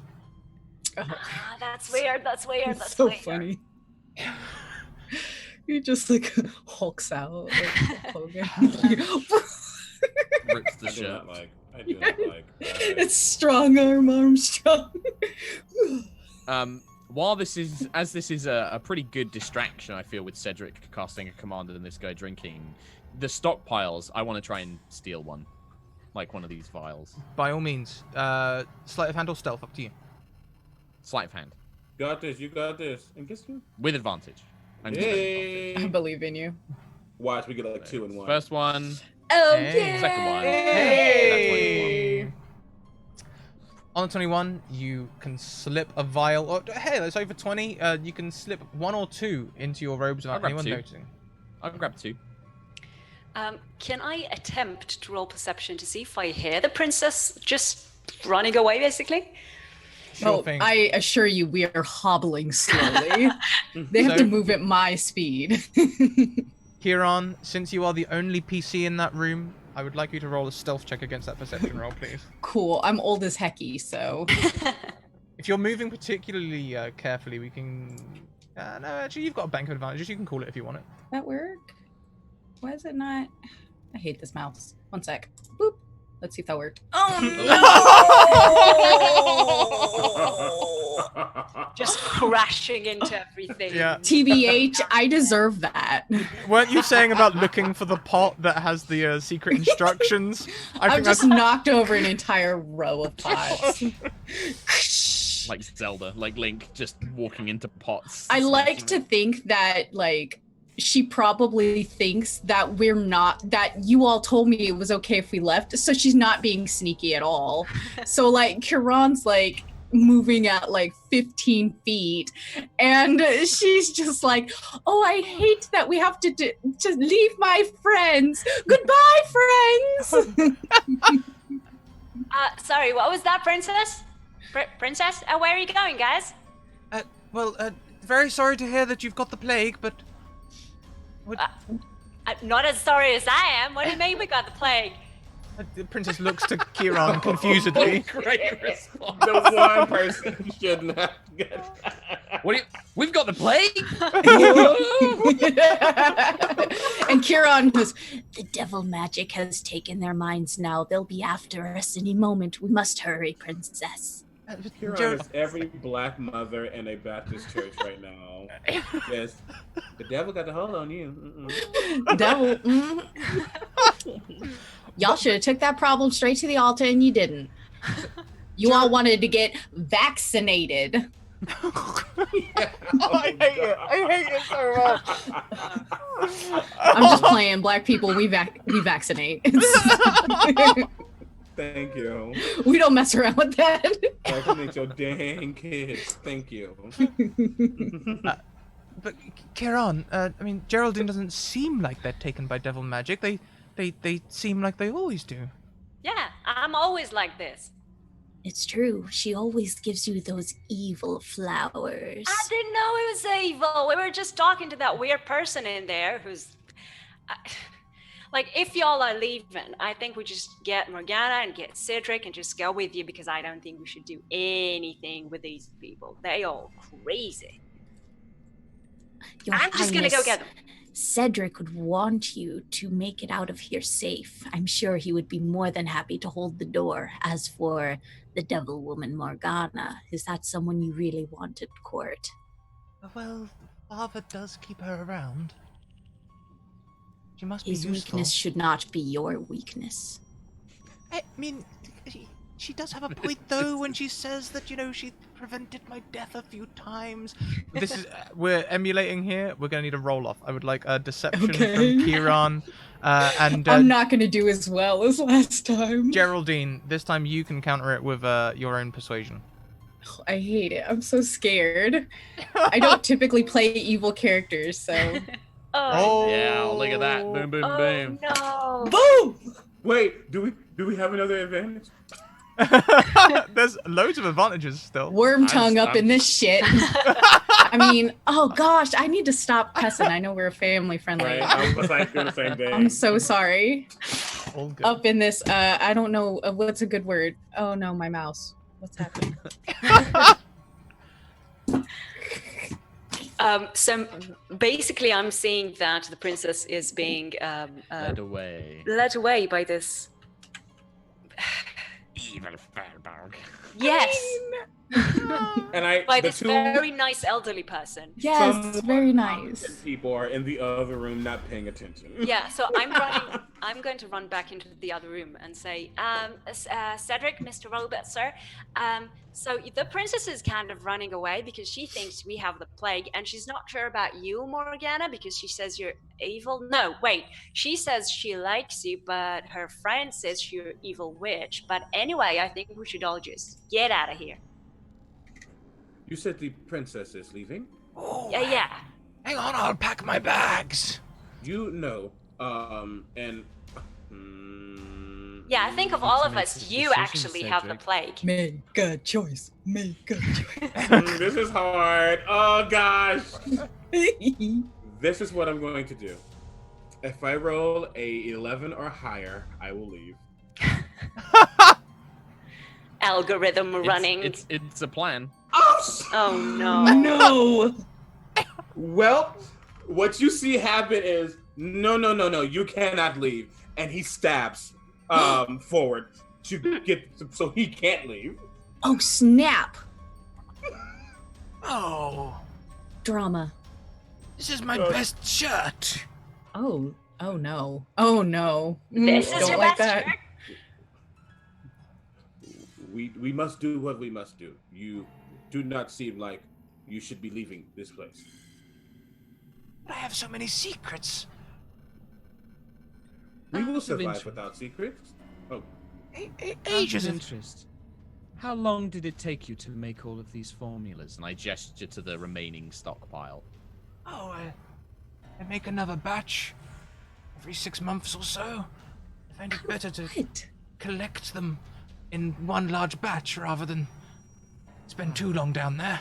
That's weird. That's so weird. funny. He just like hulks out. Like, Hogan. Rips the shirt. I do not like that. It's strong arm Armstrong. While this is a pretty good distraction, I feel, with Cedric casting a command and this guy drinking, the stockpiles, I want to try and steal one. Like one of these vials. By all means. Sleight of hand or stealth, up to you. Sleight of hand. You got this. And guess you? With advantage. Yay! I believe in you. Watch, we get like 2 and 1. First one. Oh, Hey. Second one. Hey! On the 21, you can slip a vial. Or, hey, that's over 20. You can slip 1 or 2 into your robes without anyone noticing. I'll grab 2. Can I attempt to roll perception to see if I hear the princess just running away, basically? Sure thing. I assure you, we are hobbling slowly. They have to move at my speed. Kieran, since you are the only PC in that room, I would like you to roll a stealth check against that perception roll, please. Cool. I'm old as hecky, so. If you're moving particularly carefully, we can... no, actually, you've got a bank of advantages. You can call it if you want it. That work? Why is it not? I hate this mouse. One sec. Boop. Let's see if that worked. Oh no! Just crashing into everything. Yeah. TBH, I deserve that. Weren't you saying about looking for the pot that has the secret instructions? I've just knocked over an entire row of pots. like Zelda, like Link just walking into pots. I like smashing to them. think that like she probably thinks that that you all told me it was okay if we left, so she's not being sneaky at all. So like Kiran's like moving at like 15 feet and she's just like, oh, I hate that we have to leave my friends. Goodbye, friends. Sorry, what was that, princess? Princess? Where are you going, guys? Very sorry to hear that you've got the plague, but... Not as sorry as I am. What do you mean we got the plague? The princess looks to Kiran confusedly. Great response. The one person who should not get We've got the plague? And Kiran goes, The devil magic has taken their minds now. They'll be after us any moment. We must hurry, princess. Huron is every black mother in a Baptist church right now. Yes, the devil got the hold on you. devil. Y'all should have took that problem straight to the altar and you didn't. You all wanted to get vaccinated. I hate it so much. I'm just playing. Black people, we vaccinate. Thank you. We don't mess around with that. Vaccinate your dang kids. Thank you. But Kiran, I mean, Geraldine doesn't seem like they're taken by devil magic. They seem like they always do. Yeah, I'm always like this. It's true. She always gives you those evil flowers. I didn't know it was evil. We were just talking to that weird person in there who's... like, if y'all are leaving, I think we just get Morgana and get Cedric and just go with you because I don't think we should do anything with these people. They all crazy. Your I'm just gonna go Highness, get them. Cedric would want you to make it out of here safe. I'm sure he would be more than happy to hold the door. As for the devil woman Morgana, is that someone you really want at court? Well, Father does keep her around. She must His be useful. weakness should not be your weakness. I mean, she does have a point though when she says that, you know, she prevented my death a few times. This is we're emulating here. We're gonna need a roll off. I would like a deception Okay. from Kiran and I'm not going to do as well as last time. Geraldine. This time you can counter it with your own persuasion. I hate it. I'm so scared. I don't typically play evil characters, so... Oh, Yeah, look at that. Boom, boom, boom. no. Boom! Wait, do we have another advantage? There's loads of advantages still. Worm tongue up I'm- in this shit. I mean, oh gosh, I need to stop cussing. I know we're family friendly. Right, I was like doing the same thing. I'm so sorry. All good. Up in this, I don't know, what's a good word? Oh no, my mouse. What's happening? So basically, I'm seeing that the princess is being Led away. led away by this. Evil firebug. Yes, And by the this two very nice elderly person. Yes, somewhat very competent nice. people are in the other room not paying attention. Yeah, so I'm going to run back into the other room and say, Cedric, Mr. Robert, sir. So the princess is kind of running away because she thinks we have the plague, and she's not sure about you, Morgana, because she says you're evil. No, wait. She says she likes you, but her friend says you're evil witch. But anyway, I think we should all just get out of here. You said the princess is leaving? Oh, Yeah. hang on, I'll pack my bags. You know, and Yeah, I think of all of us, you decision, actually have the Cedric. plague. Make a choice. Make a choice. this is hard. Oh gosh. This is what I'm going to do. If I roll a 11 or higher, I will leave. Algorithm running. It's a plan. Oh no. No! Well, what you see happen is no, you cannot leave, and he stabs forward to get so he can't leave. Oh, snap! Oh, Drama. this is my best shirt. Oh no. Oh no. This is Don't your like best that. trick? We must do what we must do. You do not seem like you should be leaving this place. I have so many secrets. We will Out of survive interest. without secrets. Oh, Ages Out of of interest. How long did it take you to make all of these formulas? And I gesture to the remaining stockpile. Oh, I make another batch every 6 months or so. I find it better to What? collect them in one large batch rather than spend too long down there.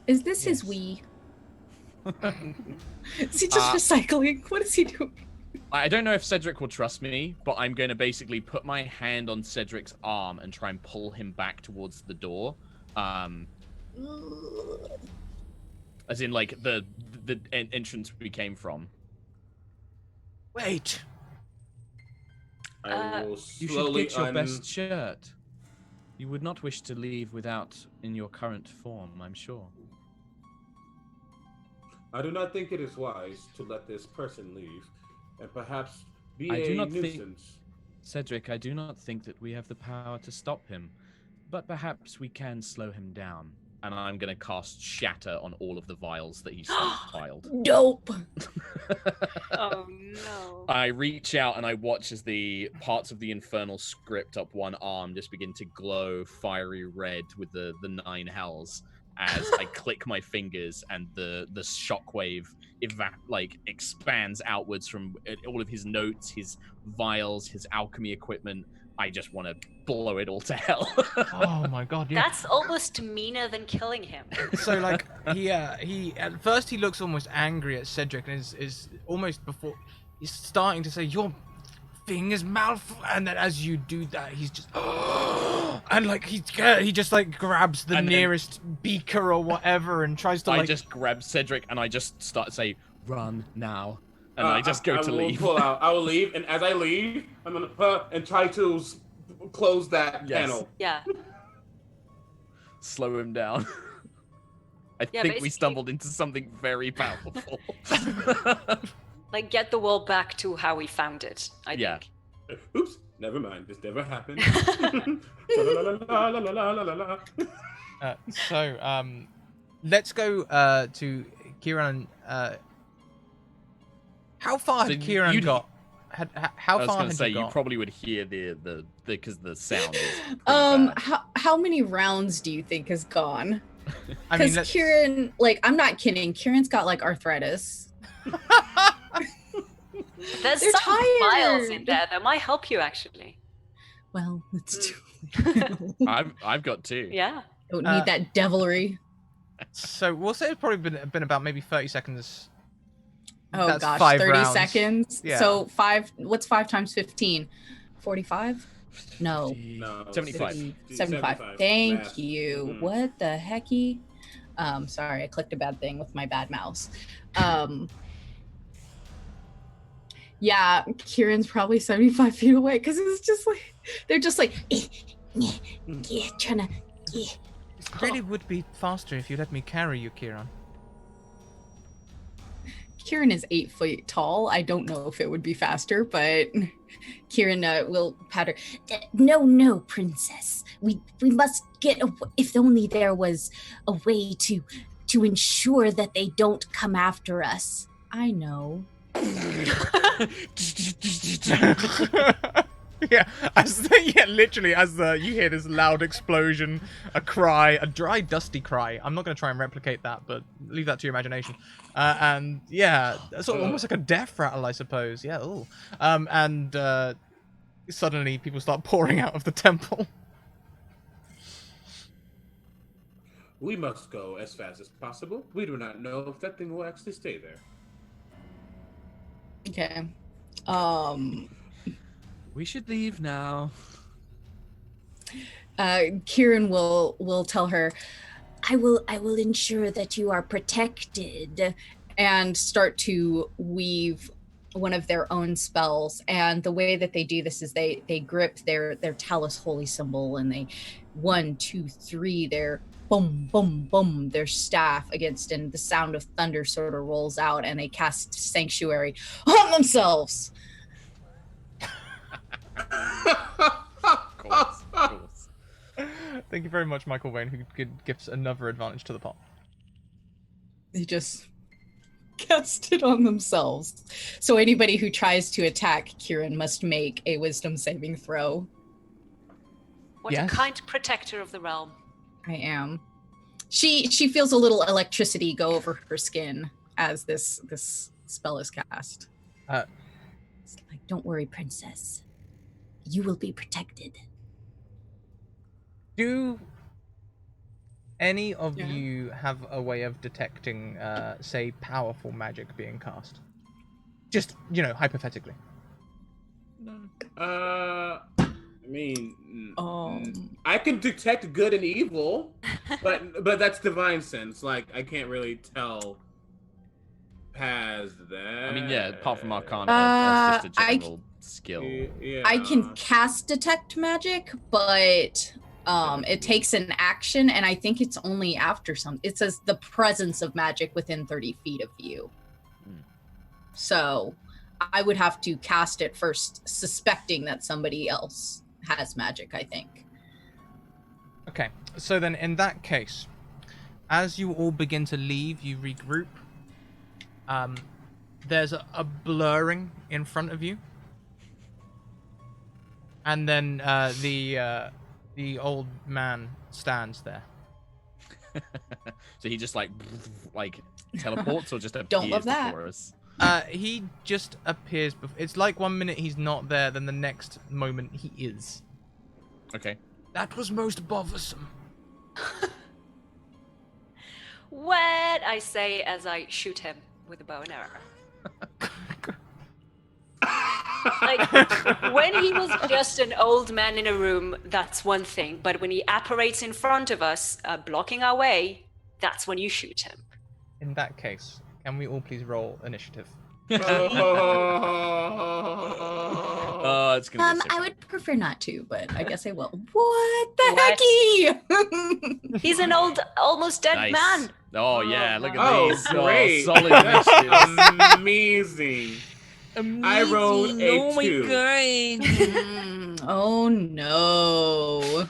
Is this his Yes. Wii? Is he just recycling? What is he doing? I don't know if Cedric will trust me, but I'm going to basically put my hand on Cedric's arm and try and pull him back towards the door. As in, like, the entrance we came from. Wait. I will You should slowly get your best shirt. You would not wish to leave without in your current form, I'm sure. I do not think it is wise to let this person leave, and perhaps be I a do not think- nuisance. Cedric, I do not think that we have the power to stop him, but perhaps we can slow him down. And I'm going to cast Shatter on all of the vials that he's stockpiled. Dope. Oh no. I reach out and I watch as the parts of the infernal script up one arm just begin to glow fiery red with the 9 hells as I click my fingers and the shockwave expands outwards from all of his notes, his vials, his alchemy equipment. I just want to blow it all to hell. Oh my god, yeah. That's almost meaner than killing him. So like he at first he looks almost angry at Cedric and is almost before he's starting to say your thing is and then as you do that he's just and like he just like grabs the And then- nearest beaker or whatever and tries to I like just grab Cedric and I just start to say, "Run now," and I just go to will leave. Pull out. I will leave, and as I leave, I'm gonna and try to close that Yes. panel. Yeah. Slow him down. I Yeah, think we basically- stumbled into something very powerful. Like get the world back to how we found it, I Yeah. think. Oops, never mind. This never happened. La, la, la, la, la, la, la, la. So let's go to Kieran. How far So had Kieran you'd- got? How I was far going had to say you you got? probably would hear the because the sound is pretty bad. How many rounds do you think has gone? I mean, Because Kieran, like, I'm not kidding. Kieran's got like arthritis. There's They're some files in tired. there that might help you actually. Well, it's too. I've got 2. Yeah. Don't need that devilry. So we'll say it's probably been about maybe 30 seconds. Oh That's gosh, 5 30 rounds. seconds. Yeah. So what's 5 times 15? 45? No. No, 75. 75. Thank Math. you. Mhm. What the hecky? Sorry, I clicked a bad thing with my bad mouse. Yeah, Kieran's probably 75 feet away because it's just like they're just like trying to. It really would be faster if you let me carry you, Kieran. Kieran is 8 feet tall. I don't know if it would be faster, but Kieran will pat her. No, princess. We must get if only there was a way to ensure that they don't come after us. I know. Literally as you hear this loud explosion, a cry, a dry, dusty cry. I'm not going to try and replicate that, but leave that to your imagination. And yeah, sort of almost like a death rattle, I suppose. Yeah. Ooh. And suddenly people start pouring out of the temple. We must go as fast as possible. We do not know if that thing will actually stay there. Okay. We should leave now. Kieran will tell her, I will ensure that you are protected. and start to weave one of their own spells. And the way that they do this is they grip their Talus holy symbol and they 1, 2, 3, their boom, boom, boom, their staff against, and the sound of thunder sort of rolls out and they cast sanctuary on themselves. Of course. Thank you very much, Michael Wayne, who gives another advantage to the pot. They just cast it on themselves. So anybody who tries to attack Kieran must make a wisdom saving throw. What Yes. a kind protector of the realm. I am. She feels a little electricity go over her skin as this spell is cast. It's like, don't worry, princess. You will be protected. Do any of Yeah. you have a way of detecting, say, powerful magic being cast? Just, hypothetically. I mean, I I can detect good and evil, but that's divine sense. Like, I can't really tell past that. I mean, yeah, apart from Arcana, Uh, that's just a general skill. Yeah. I can cast detect magic, but it takes an action, and I think it's only after some. It says the presence of magic within 30 feet of you. So I would have to cast it first, suspecting that somebody else has magic, I think. Okay, so then in that case, as you all begin to leave, you regroup. There's a blurring in front of you. And then the old man stands there. So he just like teleports or just appears Don't love that. before us? He just appears. It's like 1 minute he's not there, then the next moment he is. Okay. That was most bothersome. What I say as I shoot him with a bow and arrow. Like, when he was just an old man in a room, that's one thing. But when he apparates in front of us, blocking our way, that's when you shoot him. In that case, can we all please roll initiative? Oh, it's gonna be I would prefer not to, but I guess I will. What the What? hecky? He's an old, almost dead nice. man. Oh yeah, look at Oh, these. great. Oh, solid That's initiatives. amazing. I rolled a Oh my 2. god. Oh no.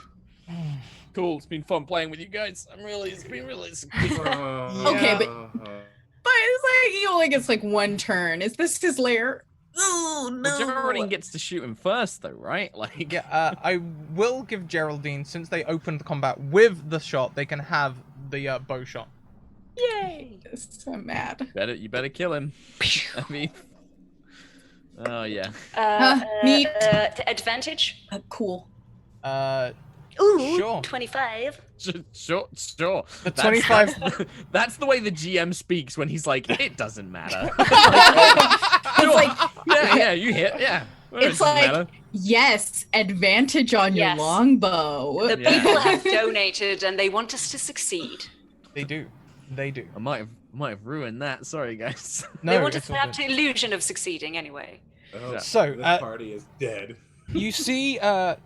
Cool. It's been fun playing with you guys. It's been really. Okay, But it's like he only gets like one turn. Is this his lair? Oh But no. Geraldine gets to shoot him first, though, right? Like, Yeah, I will give Geraldine, since they opened the combat with the shot, they can have the bow shot. Yay! I'm mad. you better kill him. I mean, oh yeah. Neat. Advantage? Cool. Ooh, Sure. 25. Sure. The 25. That's the way the GM speaks when he's like, it doesn't matter. It's like yeah, you hit, yeah. it's like yes, advantage on your Yes. longbow. The people have donated and they want us to succeed. They do. I might have ruined that. Sorry, guys. No, They want us it's to all have good. the illusion of succeeding anyway. Oh, So, this party is dead. You see the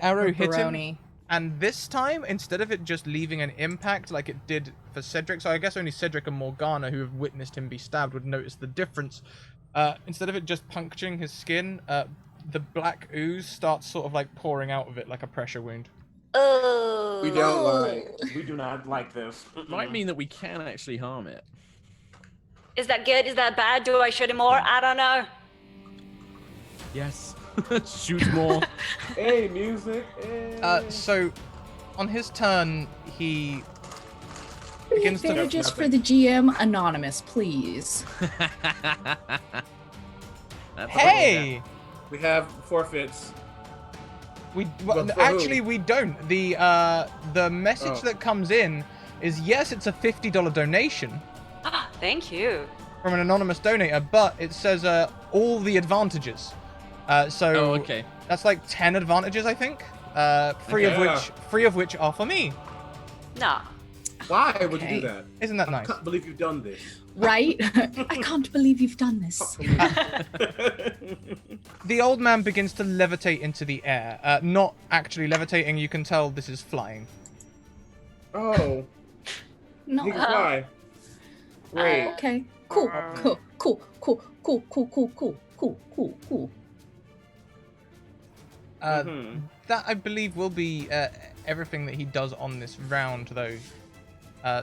arrow hit him, Pepperoni. and this time, instead of it just leaving an impact like it did for Cedric, so I guess only Cedric and Morgana, who have witnessed him be stabbed, would notice the difference. Instead of it just puncturing his skin, the black ooze starts sort of like pouring out of it like a pressure wound. Oh. We don't like. We do not like this. Might mean that we can actually harm it. Is that good? Is that bad? Do I shoot him more? I don't know. Yes. Shoot more. Hey, music. Hey. So, on his turn, he begins to... Advantages for the GM anonymous, please. Hey! We have forfeits. Well, for actually, who? we don't. The message that comes in is, yes, it's a $50 donation Thank you. from an anonymous donator, but it says all the advantages. So Oh, okay. that's like 10 advantages, I think. Three of which are for me. Nah. Why would you Okay. do that? Isn't that I nice? can't believe you've done this. Right? I can't believe you've done this. The old man begins to levitate into the air. Not actually levitating, you can tell this is flying. Oh, No. he can fly. Great. Okay. Cool. Cool. That, I believe, will be everything that he does on this round, though.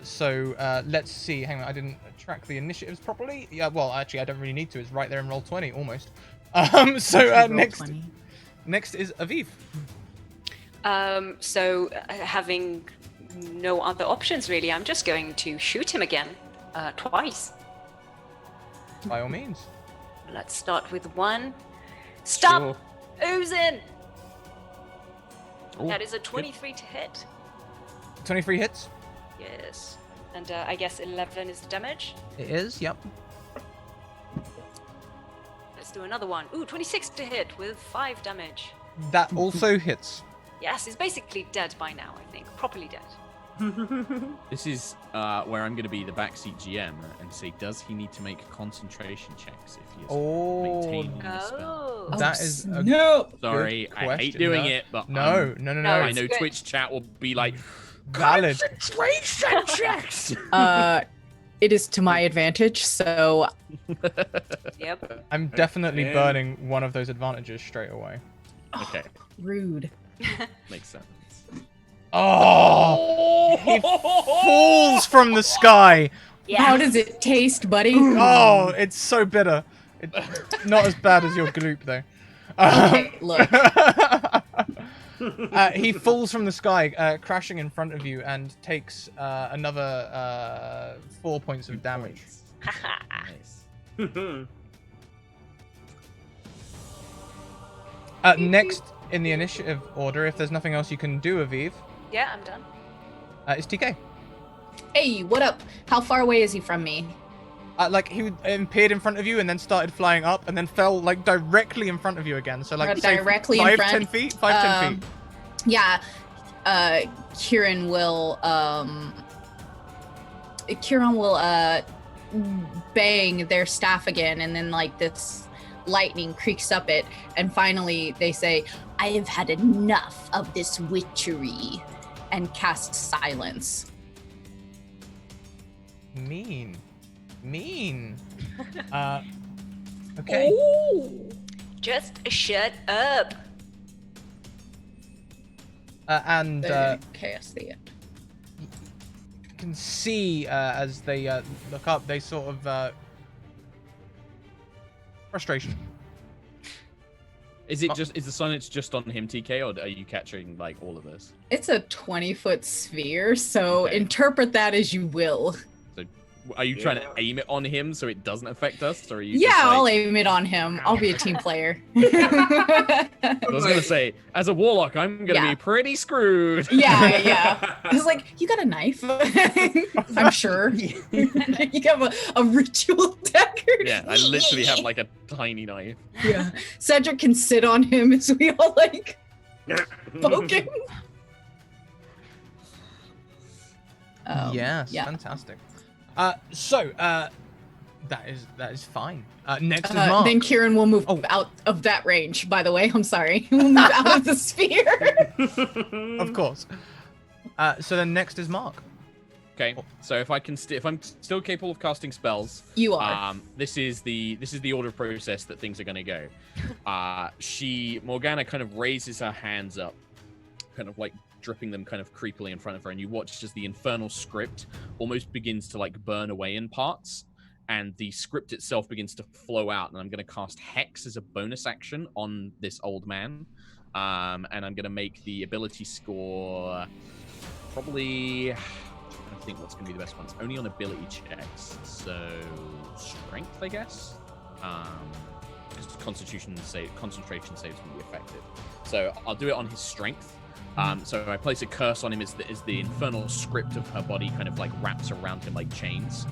So let's see. Hang on, I didn't track the initiatives properly. Yeah, well, actually, I don't really need to. It's right there in Roll20, almost. Next is Aviv. So having no other options, really, I'm just going to shoot him again, twice. By all means. Let's start with one. Stop Sure. oozing! Ooh, That is a good. 23 to hit. 23 hits. Yes. And I guess 11 is the damage. It is, yep. Let's do another one. Ooh, 26 to hit with 5 damage. That also hits. Yes, he's basically dead by now, I think. Properly dead. This is where I'm going to be the backseat GM and say, does he need to make concentration checks if he is maintaining the spell? Oh. That is a No. Sorry, good I hate question. doing No. it, but No. I it's know good. Twitch chat will be like, valid. concentration checks! It is to my advantage, so Yep. I'm definitely Man. burning one of those advantages straight away. Okay, rude. makes sense. Oh! He falls from the sky. How does it taste, buddy? Oh, it's so bitter. Not as bad as your gloop, though. Okay, look. He falls from the sky, crashing in front of you, and takes another 4 points of damage. Nice. Next in the initiative order, if there's nothing else you can do, Aviv, Yeah, I'm done. it's TK. Hey, what up? How far away is he from me? Like he appeared in front of you and then started flying up and then fell like directly in front of you again. So like say Directly in 5, front? 10 feet, 5, 10 feet. Yeah. Kieran will bang their staff again, and then like this lightning creaks up it, and finally they say, I have had enough of this witchery, and cast silence. Mean. Okay. Just shut up. And Chaos the end. you can see as they look up, they sort of frustration. Is the silence just on him, TK, or are you capturing like all of this? It's a 20-foot sphere, so Okay. interpret that as you will. Are you trying to aim it on him so it doesn't affect us, or are you? Yeah, just, like... I'll aim it on him. I'll be a team player. I was gonna say, as a warlock, I'm gonna Yeah. be pretty screwed. Yeah. I was like, you got a knife? I'm sure. You have a ritual dagger? Yeah, I literally have like a tiny knife. Yeah. Cedric can sit on him as we all like poke him. Yes, yeah. fantastic. So that is fine. Next is Mark. Then Kieran will move out of that range, by the way. I'm sorry. We'll move out of the sphere. Of course. So then next is Mark. Okay, so if I'm still capable of casting spells, You are. this is the order of process that things are going to go. Morgana kind of raises her hands up, kind of like dripping them kind of creepily in front of her, and you watch as the infernal script almost begins to like burn away in parts, and the script itself begins to flow out. And I'm going to cast Hex as a bonus action on this old man, and I'm going to make the ability score probably. I think what's going to be the best one. It's only on ability checks, so strength, I guess. Because concentration saves will be effective. So I'll do it on his strength. So I place a curse on him as the infernal script of her body kind of like wraps around him like chains.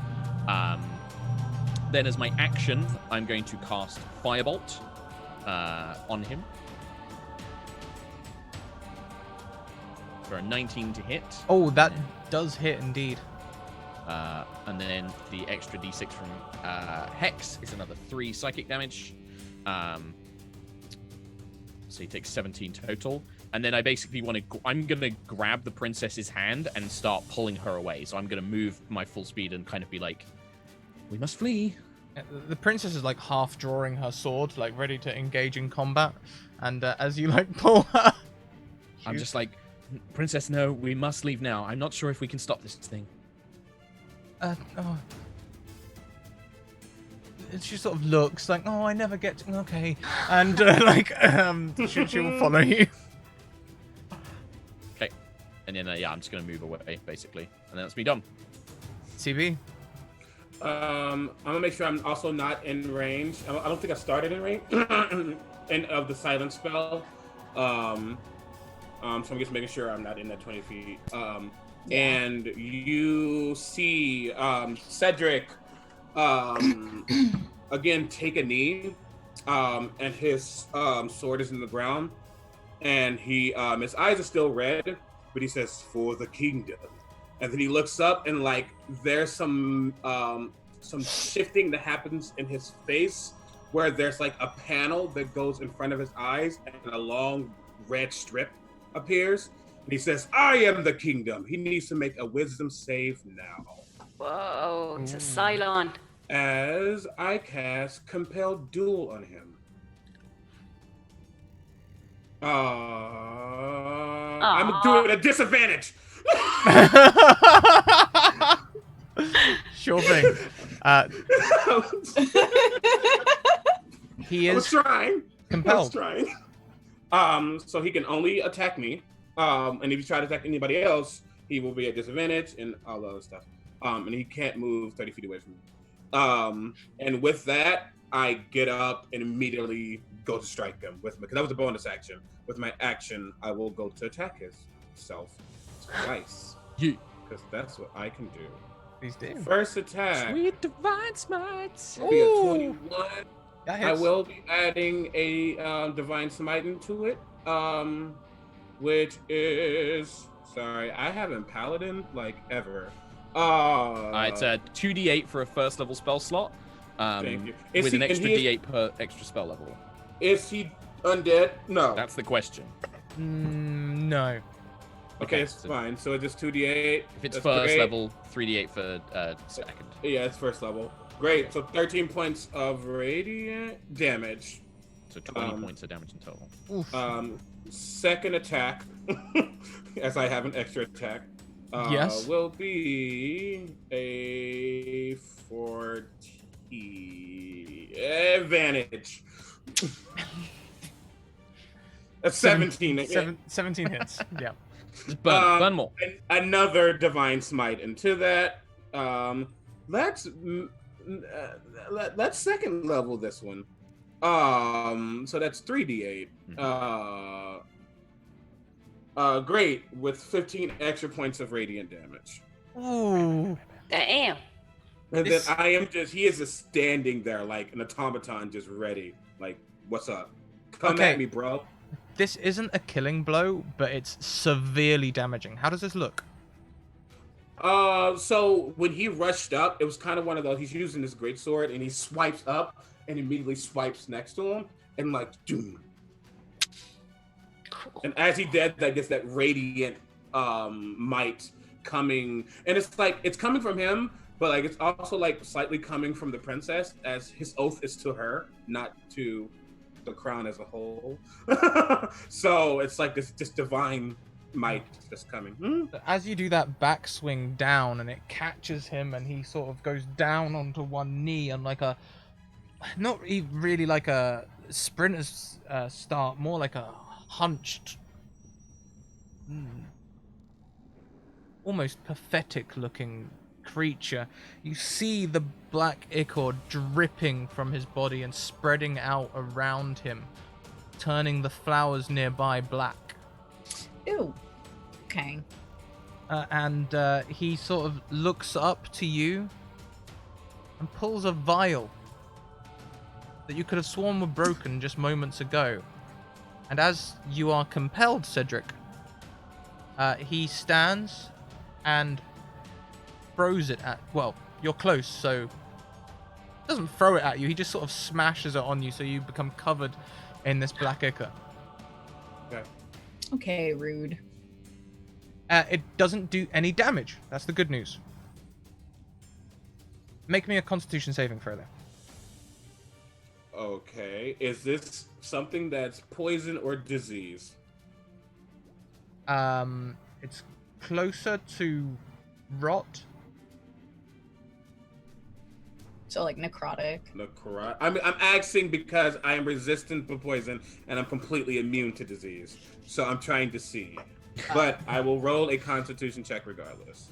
Then as my action, I'm going to cast Firebolt on him for a 19 to hit. Oh, that does hit indeed. And then the extra d6 from Hex is another 3 psychic damage. So he takes 17 total. And then I basically I'm going to grab the princess's hand and start pulling her away. So I'm going to move my full speed and kind of be like, we must flee. The princess is like half drawing her sword, like ready to engage in combat. And as you like pull her, I'm just like, Princess, no, we must leave now. I'm not sure if we can stop this thing. Oh. She sort of looks like, oh, I never get to... Okay. And, she will follow you. Okay. And then, I'm just going to move away, basically. And then that's me done. CB? I'm going to make sure I'm also not in range. I don't think I started in range of the silence spell. So I'm just making sure I'm not in that 20 feet. And you see Cedric again take a knee, and his sword is in the ground, and he his eyes are still red, but he says, "For the kingdom." And then he looks up, and like there's some shifting that happens in his face, where there's like a panel that goes in front of his eyes, and a long red strip appears. And he says, "I am the kingdom." He needs to make a wisdom save now. Whoa, it's a Cylon. As I cast Compel Duel on him. I'm doing a disadvantage. Sure thing. He is compelled. So he can only attack me. And if you try to attack anybody else, he will be at disadvantage and all the other stuff. And he can't move 30 feet away from me. And with that, I get up and immediately go to strike him with because that was a bonus action. With my action, I will go to attack himself twice. Because that's what I can do. Please do. First attack. Sweet divine smites. Will be a 21. That I hits. will be adding a divine smite into it, which is I haven't paladin like ever. It's a 2d8 for a first level spell slot. Thank you. With an extra d8 per extra spell level. Is he undead? No. That's the question. No. Okay, it's so fine. So it's just 2d8. If it's That's first great. level, 3d8 for second. Yeah, it's first level. Great. So 13 points of radiant damage. So 20 points of damage in total. Second attack, as I have an extra attack, Yes. will be a 40 advantage. That's 17. 17 hits. Yeah. Just burn more. Another divine smite into that. Let's second level this one. So that's 3d8. Great, with 15 extra points of radiant damage. Ooh. Damn. And then he is just standing there like an automaton, just ready. Like, what's up? Come at me, bro. This isn't a killing blow, but it's severely damaging. How does this look? So when he rushed up, it was kind of one of those, he's using this greatsword and he swipes up and immediately swipes next to him and like, doom. And as he did, I guess that radiant might coming, and it's like it's coming from him, but like it's also like slightly coming from the princess, as his oath is to her, not to the crown as a whole. So it's like this divine might just coming. As you do that backswing down, and it catches him, and he sort of goes down onto one knee and like a, not really like a sprinter's start, more like a hunched, almost pathetic looking creature. You see the black ichor dripping from his body and spreading out around him, turning the flowers nearby black. Ew. Okay. And he sort of looks up to you and pulls a vial that you could have sworn were broken just moments ago. And as you are compelled, Cedric, he stands and throws it at... Well, you're close, so... doesn't throw it at you, he just sort of smashes it on you, so you become covered in this black ichor. Okay, rude. It doesn't do any damage. That's the good news. Make me a Constitution saving throw there. Okay, is this something that's poison or disease? It's closer to rot. So like necrotic. I'm asking because I am resistant to poison and I'm completely immune to disease. So I'm trying to see. But I will roll a Constitution check regardless.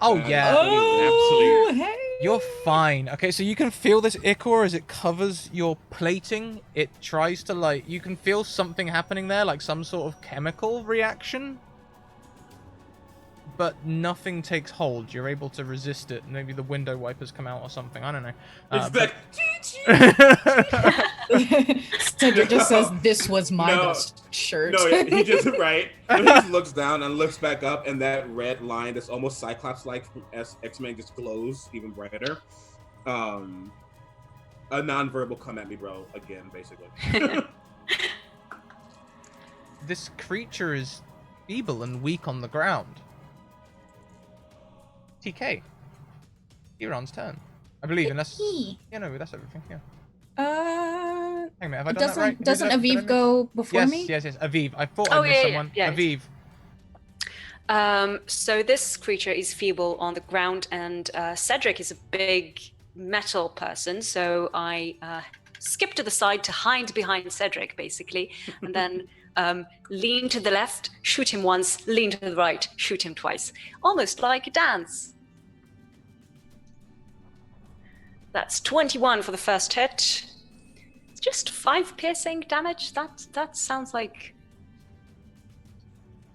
Oh yeah. Oh, hey. You're fine. Okay, so you can feel this ichor as it covers your plating. It tries to, like, you can feel something happening there, like some sort of chemical reaction. But nothing takes hold. You're able to resist it. Maybe the window wipers come out or something. I don't know. It's Cedric just says, "This was my best shirt." No, he just He just looks down and looks back up, and that red line that's almost Cyclops-like from X-Men just glows even brighter. A non-verbal "come at me, bro" again, basically. This creature is feeble and weak on the ground. TK. Kieran's turn. I believe, unless... Yeah, no, that's everything, yeah. Hang on a minute, have I done that right? Doesn't Aviv go before me? Yes, Aviv. I thought I missed someone. Yeah. Aviv. So this creature is feeble on the ground, and Cedric is a big metal person, so I skip to the side to hide behind Cedric, basically, and then lean to the left, shoot him once, lean to the right, shoot him twice. Almost like a dance. That's 21 for the first hit. It's just 5 piercing damage. That sounds like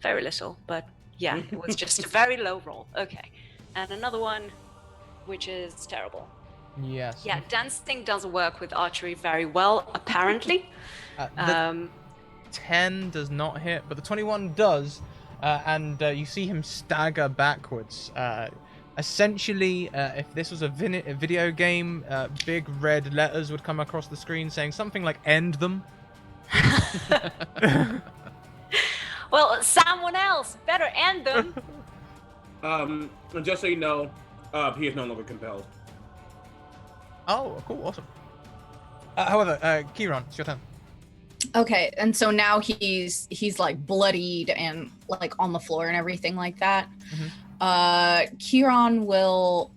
very little, but yeah, it was just a very low roll. Okay. And another one, which is terrible. Yes. Yeah, dancing doesn't work with archery very well, apparently. The 10 does not hit, but the 21 does, and you see him stagger backwards. Essentially, if this was a video game, big red letters would come across the screen saying something like "End them." Well, someone else better end them. Just so you know, he is no longer compelled. Oh, cool, awesome. However, Kieran, it's your turn. Okay, and so now he's like bloodied and like on the floor and everything like that. Mm-hmm. Kieran will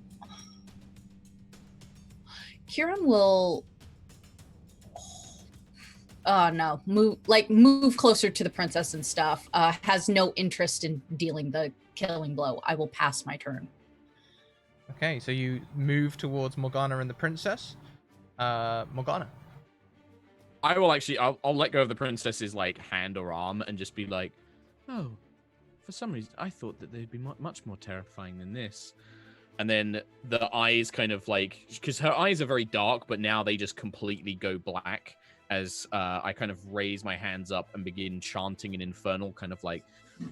move closer to the princess and stuff. Has no interest in dealing the killing blow. I will pass my turn. Okay, so you move towards Morgana and the princess. Morgana. I will actually, I'll let go of the princess's like hand or arm and just be like, oh, for some reason I thought that they'd be much more terrifying than this. And then the eyes kind of like, because her eyes are very dark, but now they just completely go black as I kind of raise my hands up and begin chanting an infernal kind of like,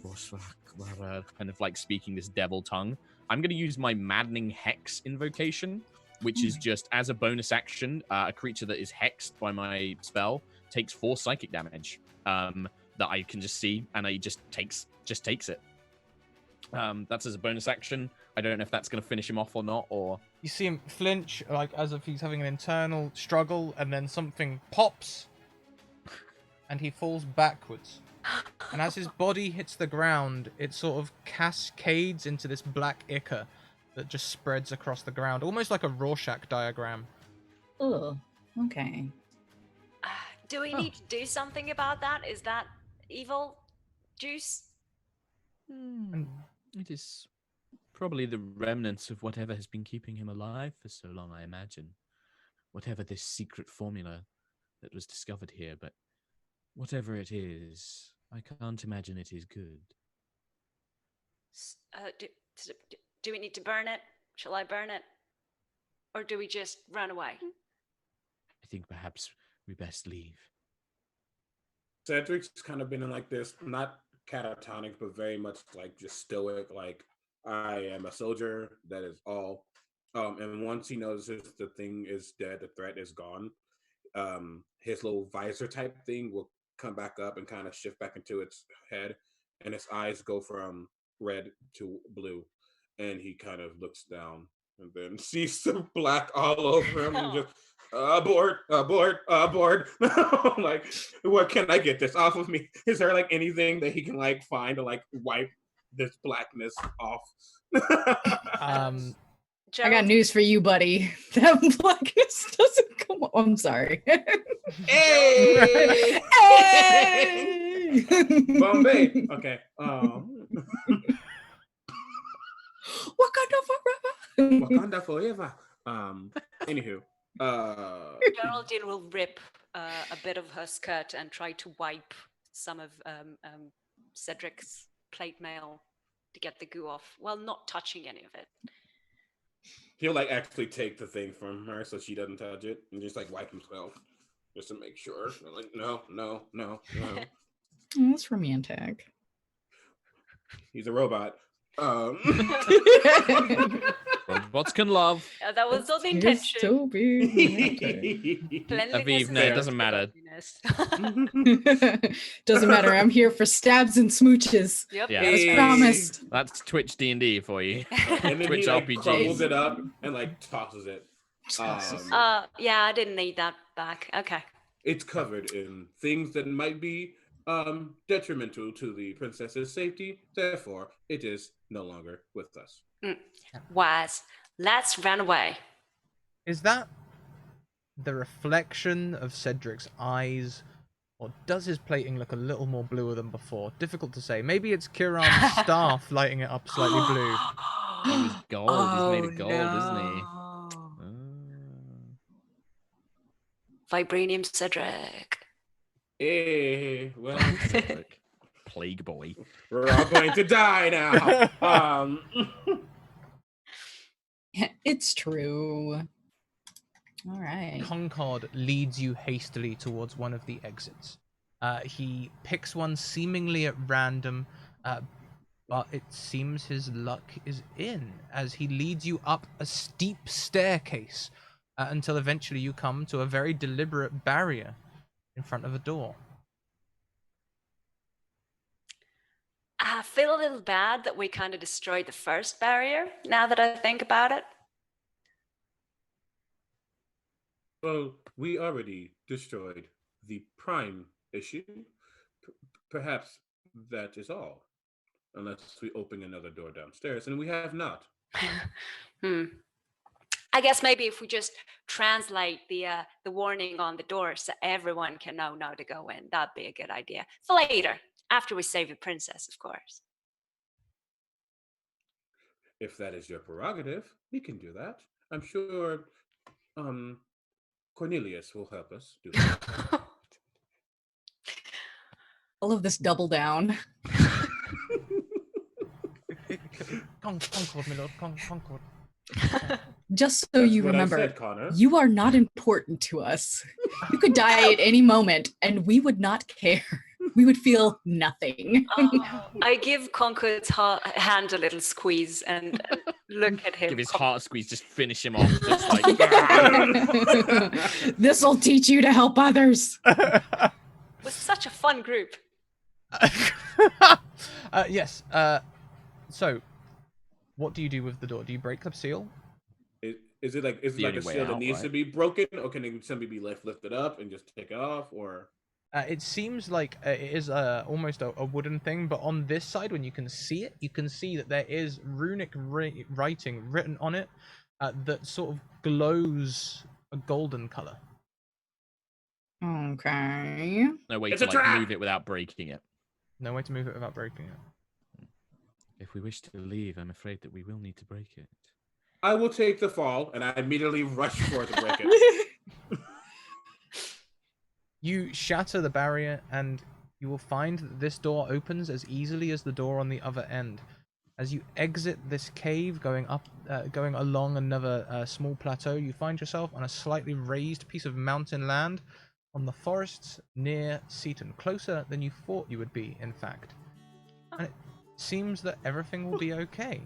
kind of like speaking this devil tongue. I'm going to use my maddening hex invocation, which is just as a bonus action, a creature that is hexed by my spell takes 4 psychic damage that I can just see, and he just takes it. That's as a bonus action. I don't know if that's going to finish him off or not, or... You see him flinch, like as if he's having an internal struggle, and then something pops, and he falls backwards. And as his body hits the ground, it sort of cascades into this black ichor that just spreads across the ground, almost like a Rorschach diagram. Oh, okay. Do we need to do something about that? Is that evil juice? It is probably the remnants of whatever has been keeping him alive for so long, I imagine. Whatever this secret formula that was discovered here, but whatever it is, I can't imagine it is good. Do we need to burn it? Shall I burn it? Or do we just run away? I think perhaps we best leave. Cedric's kind of been in like this, not catatonic, but very much like just stoic, like, I am a soldier, that is all. And once he notices the thing is dead, the threat is gone, his little visor type thing will come back up and kind of shift back into its head, and its eyes go from red to blue, and he kind of looks down and then sees some black all over him and just abort. Like, what can I get this off of me? Is there like anything that he can like find to like wipe this blackness off? I got news for you, buddy. That blackness doesn't come off. I'm sorry. Hey! Hey! Bombay. Okay. Wakanda forever. Wakanda forever. Anywho. Geraldine will rip a bit of her skirt and try to wipe some of Cedric's plate mail to get the goo off while not touching any of it. He'll like actually take the thing from her so she doesn't touch it and just like wipe himself just to make sure. Like, no. Oh, that's romantic. He's a robot. Robots can love. That was not the intention. Aviv, no, it doesn't matter. Doesn't matter. I'm here for stabs and smooches. Yep. Yeah. As promised. That's Twitch D&D for you. And then Twitch he like RPGs. crumbles it up and like tosses it. Yeah, I didn't need that back. Okay. It's covered in things that might be detrimental to the princess's safety. Therefore, it is no longer with us. Wise. Let's run away. Is that the reflection of Cedric's eyes, or does his plating look a little more bluer than before? Difficult to say. Maybe it's Kieran's staff lighting it up slightly blue. He was gold. He's made of gold, isn't he? Vibranium Cedric. Hey, well, Cedric. Plague boy. we're all going to die now. It's true. All right. Concord leads you hastily towards one of the exits. He picks one seemingly at random, but it seems his luck is in, as he leads you up a steep staircase until eventually you come to a very deliberate barrier in front of a door. I feel a little bad that we kind of destroyed the first barrier, now that I think about it. Well, we already destroyed the prime issue. Perhaps that is all. Unless we open another door downstairs, and we have not. I guess maybe if we just translate the warning on the door so everyone can know now to go in, that'd be a good idea. For later, after we save the princess, of course. If that is your prerogative, we can do that. I'm sure Cornelius will help us do that. I love this double down. Concord, my lord, Concord. Just so That's you what I remember, said, Connor. you are not important to us. You could die at any moment, and we would not care. We would feel nothing. I give Concord's hand a little squeeze and look at him. Give his heart a squeeze, just finish him off. Just like, This'll teach you to help others. It was such a fun group. Yes. So, what do you do with the door? Do you break the seal? Is it like a seal that needs to be broken, or can it simply be lifted up and just take it off? Or it seems like it is almost a wooden thing, but on this side, when you can see it, you can see that there is runic writing written on it that sort of glows a golden color. Okay. no way to like move it without breaking it. No way to move it without breaking it. If we wish to leave, I'm afraid that we will need to break it. I will take the fall, and I immediately rush for it to break it. You shatter the barrier, and you will find that this door opens as easily as the door on the other end. As you exit this cave, going along another small plateau, you find yourself on a slightly raised piece of mountain land on the forests near Seaton, closer than you thought you would be, in fact. And it seems that everything will be okay.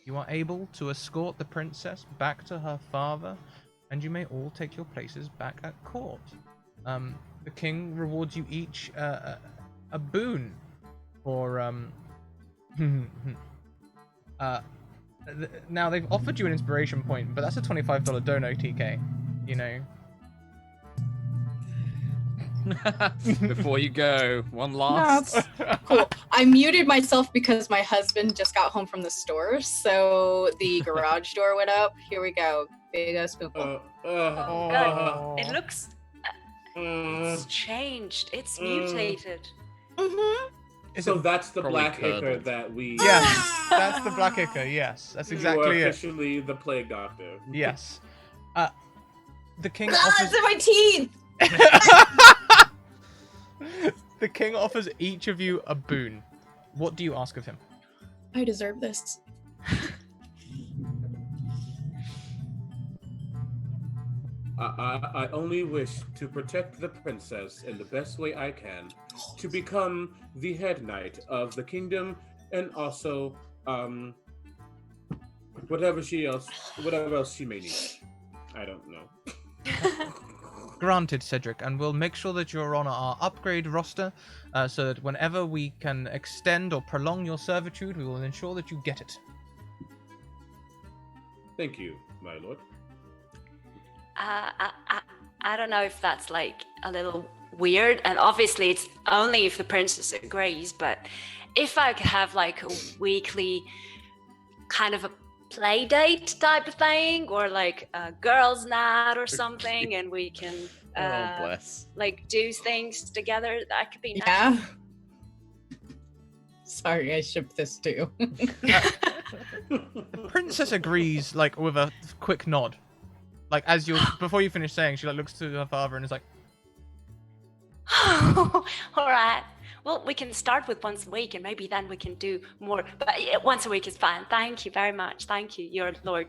You are able to escort the princess back to her father, and you may all take your places back at court. The king rewards you each a boon for Now, they've offered you an inspiration point, but that's a $25 dono, TK. You know. Before you go, one last. Cool. I muted myself because my husband just got home from the store, so the garage door went up. Here we go. Big spoonful. God, it looks. It's changed. It's mutated. So that's the Probably black ichor curdled. that we. Yes, that's the black ichor. Yes, that's You are exactly it. officially the plague doctor. Yes. The king Ah, offers. it's in my teeth! The king offers each of you a boon. What do you ask of him? I deserve this. I only wish to protect the princess in the best way I can, to become the head knight of the kingdom, and also whatever else she may need. I don't know. Granted, Cedric, and we'll make sure that you're on our upgrade roster, so that whenever we can extend or prolong your servitude, we will ensure that you get it. Thank you, my lord. I don't know if that's like a little weird, and obviously it's only if the princess agrees, but if I could have like a weekly kind of a play date type of thing, or like a girls' night or something, and we can Oh, bless. like do things together, that could be nice. Yeah. Sorry, I shipped this too. The princess agrees, like, with a quick nod. Like, before you finish saying, she like looks to her father and is like, All right. Well, we can start with once a week, and maybe then we can do more. But once a week is fine. Thank you very much. Thank you, your lord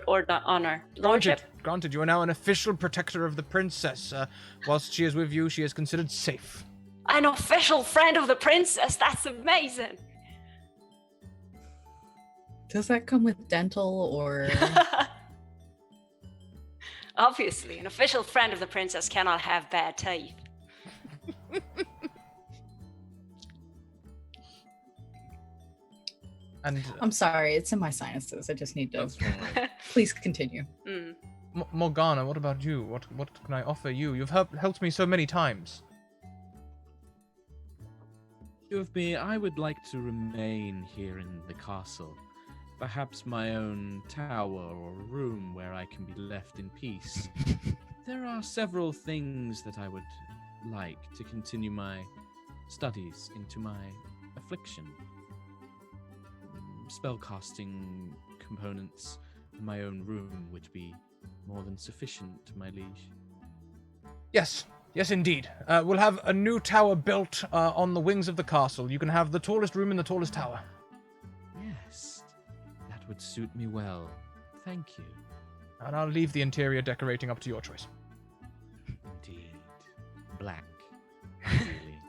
or honor, lordship. Granted, you are now an official protector of the princess. Whilst she is with you, she is considered safe. An official friend of the princess. That's amazing. Does that come with dental or? Obviously, an official friend of the princess cannot have bad teeth. And I'm sorry, it's in my sinuses. I just need to. That's fine. Please continue. Morgana, what about you? What can I offer you? You've helped me so many times. With me, I would like to remain here in the castle. Perhaps my own tower or room where I can be left in peace. There are several things that I would like to continue my studies into my affliction. Spellcasting components in my own room would be more than sufficient, my liege. Yes, indeed. We'll have a new tower built on the wings of the castle. You can have the tallest room in the tallest tower. Yes, that would suit me well. Thank you. And I'll leave the interior decorating up to your choice. Indeed. Black. Really.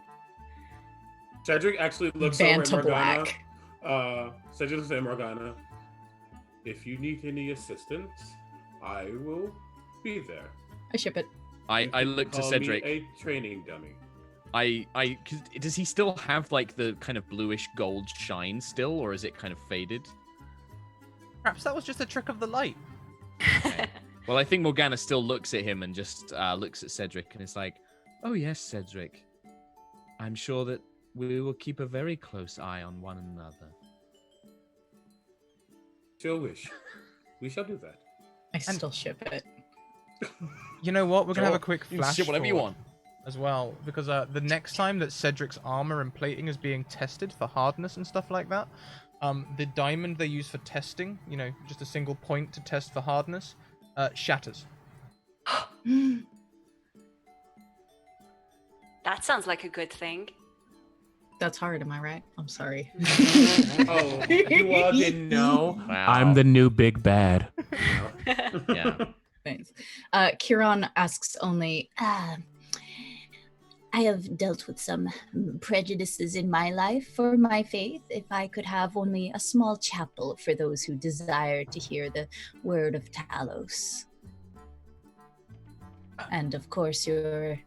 Cedric actually looks over at Vanta Morgana. Black. Cedric looks at Morgana. If you need any assistance, I will be there. I ship it. I look to Call Cedric. me a training dummy. Does he still have like the kind of bluish gold shine still, or is it kind of faded? Perhaps that was just a trick of the light. Okay. Well, I think Morgana still looks at him and just looks at Cedric and is like, "Oh yes, Cedric. I'm sure that we will keep a very close eye on one another." Your wish. We shall do that. I still ship it. You know what? We're going to have a quick You can flash ship whatever you forward want. as well, because the next time that Cedric's armor and plating is being tested for hardness and stuff like that, the diamond they use for testing, you know, just a single point to test for hardness, shatters. That sounds like a good thing. That's hard, am I right? I'm sorry. Oh, you all didn't know. Wow. I'm the new big bad. Yeah. Thanks. Kieran asks only, I have dealt with some prejudices in my life for my faith. If I could have only a small chapel for those who desire to hear the word of Talos. And of course, your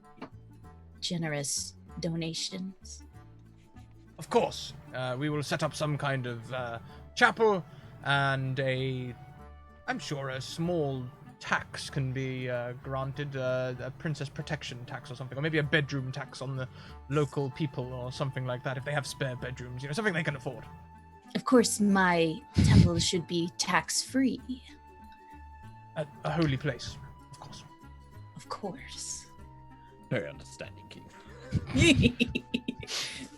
generous donations. Of course, we will set up some kind of chapel and I'm sure a small tax can be granted, a princess protection tax or something, or maybe a bedroom tax on the local people or something like that if they have spare bedrooms, something they can afford. Of course, my temple should be tax-free. A holy place, of course. Of course. Very understanding, King.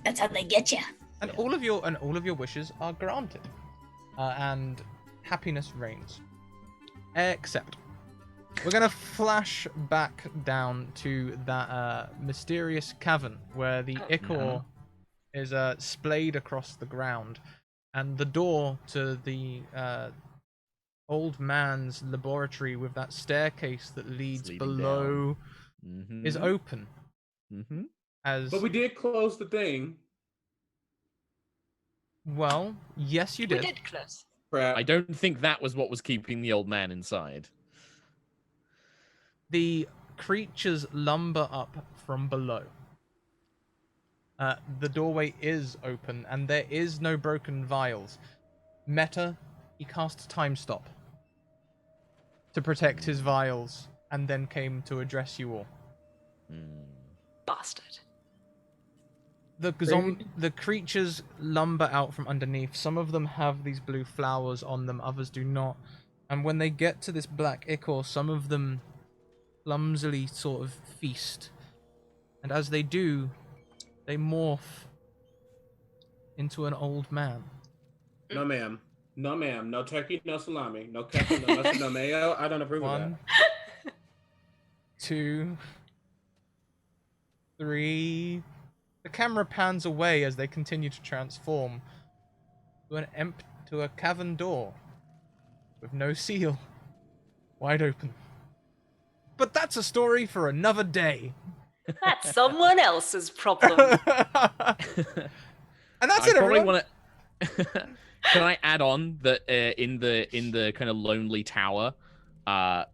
That's how they get you. And all of your wishes are granted, and happiness reigns. Except, we're gonna flash back down to that mysterious cavern where the ichor is splayed across the ground, and the door to the old man's laboratory with that staircase that leads below is open. But we did close the thing. Well, yes, you did. We did close. Crap. I don't think that was what was keeping the old man inside. The creatures lumber up from below. The doorway is open, and there is no broken vials. Meta, he cast Time Stop to protect his vials, and then came to address you all. Bastard. The creatures lumber out from underneath. Some of them have these blue flowers on them, others do not. And when they get to this black ichor, some of them clumsily sort of feast. And as they do, they morph into an old man. No, ma'am. No, ma'am. No turkey, no salami. No ketchup, no mustard, no mayo. I don't approve of that. 1, 2, 3. The camera pans away as they continue to transform to a cavern door with no seal, wide open. But that's a story for another day. That's someone else's problem. And that's it, everyone. Wanna... Can I add on that in the kind of lonely tower,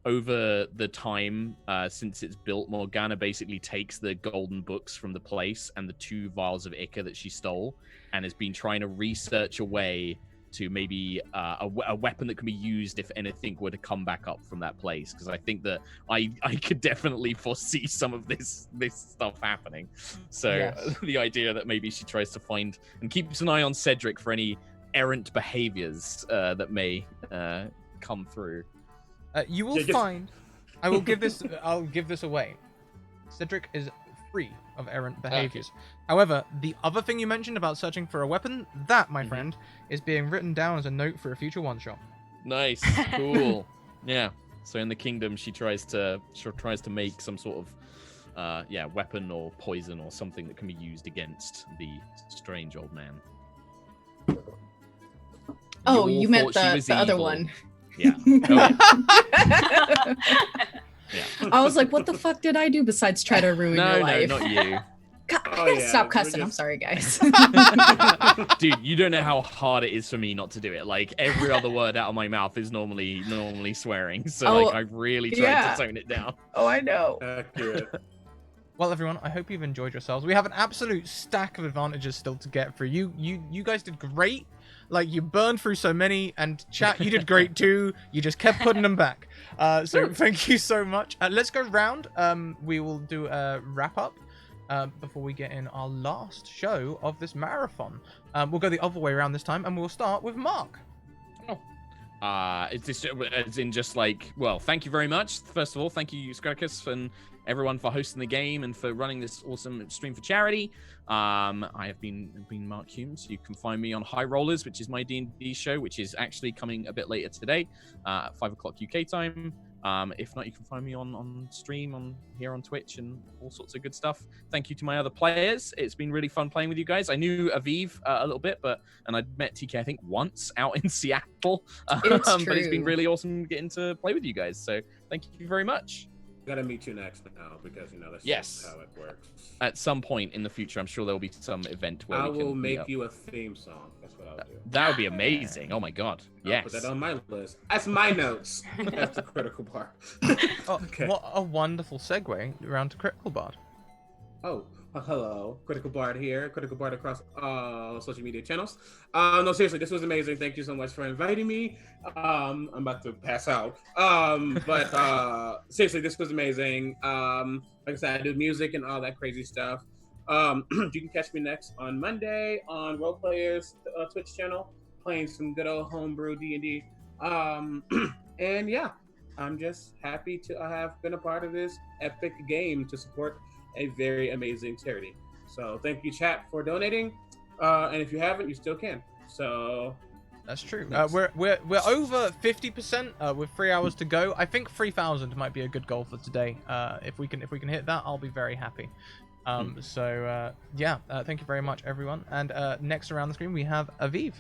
over the time since it's built, Morgana basically takes the golden books from the place and the 2 vials of ichor that she stole, and has been trying to research a way to maybe a weapon that can be used if anything were to come back up from that place. Because I think that I could definitely foresee some of this stuff happening. So yes. The idea that maybe she tries to find and keeps an eye on Cedric for any errant behaviors that may come through. You will find. I'll give this away. Cedric is free of errant behaviors. Okay. However, the other thing you mentioned about searching for a weapon, that, my friend, is being written down as a note for a future one-shot. Nice, cool. Yeah. So in the kingdom, she tries to make some sort of weapon or poison or something that can be used against the strange old man. Oh, you meant the other one. Yeah. Oh, yeah. I was like, what the fuck did I do besides try to ruin your life? No, not you. God, I gotta stop cussing. I'm sorry, guys. Dude, you don't know how hard it is for me not to do it. Like, every other word out of my mouth is normally swearing. So, I really tried to tone it down. Oh, I know. Accurate. Well, everyone, I hope you've enjoyed yourselves. We have an absolute stack of advantages still to get through. You guys did great. Like, you burned through so many, and chat, you did great too. You just kept putting them back. So thank you so much. Let's go round. We will do a wrap up before we get in our last show of this marathon. We'll go the other way around this time, and we'll start with Mark. It's just, as in just like, well, thank you very much. First of all, thank you, Scratticus, and everyone for hosting the game and for running this awesome stream for charity. I have been Mark Humes. You can find me on High Rollers, which is my D&D show, which is actually coming a bit later today, at 5 o'clock UK time. If not, you can find me on stream here on Twitch and all sorts of good stuff. Thank you to my other players. It's been really fun playing with you guys. I knew Aviv a little bit, and I'd met TK I think once out in Seattle. It's true. But it's been really awesome getting to play with you guys. So thank you very much. Gotta meet you next now because that's just how it works. At some point in the future, I'm sure there will be some event where I will make you a theme song. That's what I'll do. That would be amazing. Oh my god. Yes. I'll put that on my list. That's my notes. That's the critical part. Okay. What a wonderful segue around to Critical Bard. Hello, Critical Bard here, Critical Bard across all social media channels. No, seriously, this was amazing. Thank you so much for inviting me. I'm about to pass out. But seriously, this was amazing. Like I said, I do music and all that crazy stuff. You can catch me next on Monday on Role Players Twitch channel, playing some good old homebrew D&D. And yeah, I'm just happy to have been a part of this epic game to support a very amazing charity. So thank you, chat, for donating. And if you haven't, you still can. So that's true. Nice. We're over 50% with 3 hours to go. I think 3,000 might be a good goal for today. If we can hit that, I'll be very happy. So thank you very much, everyone. And next around the screen we have Aviv.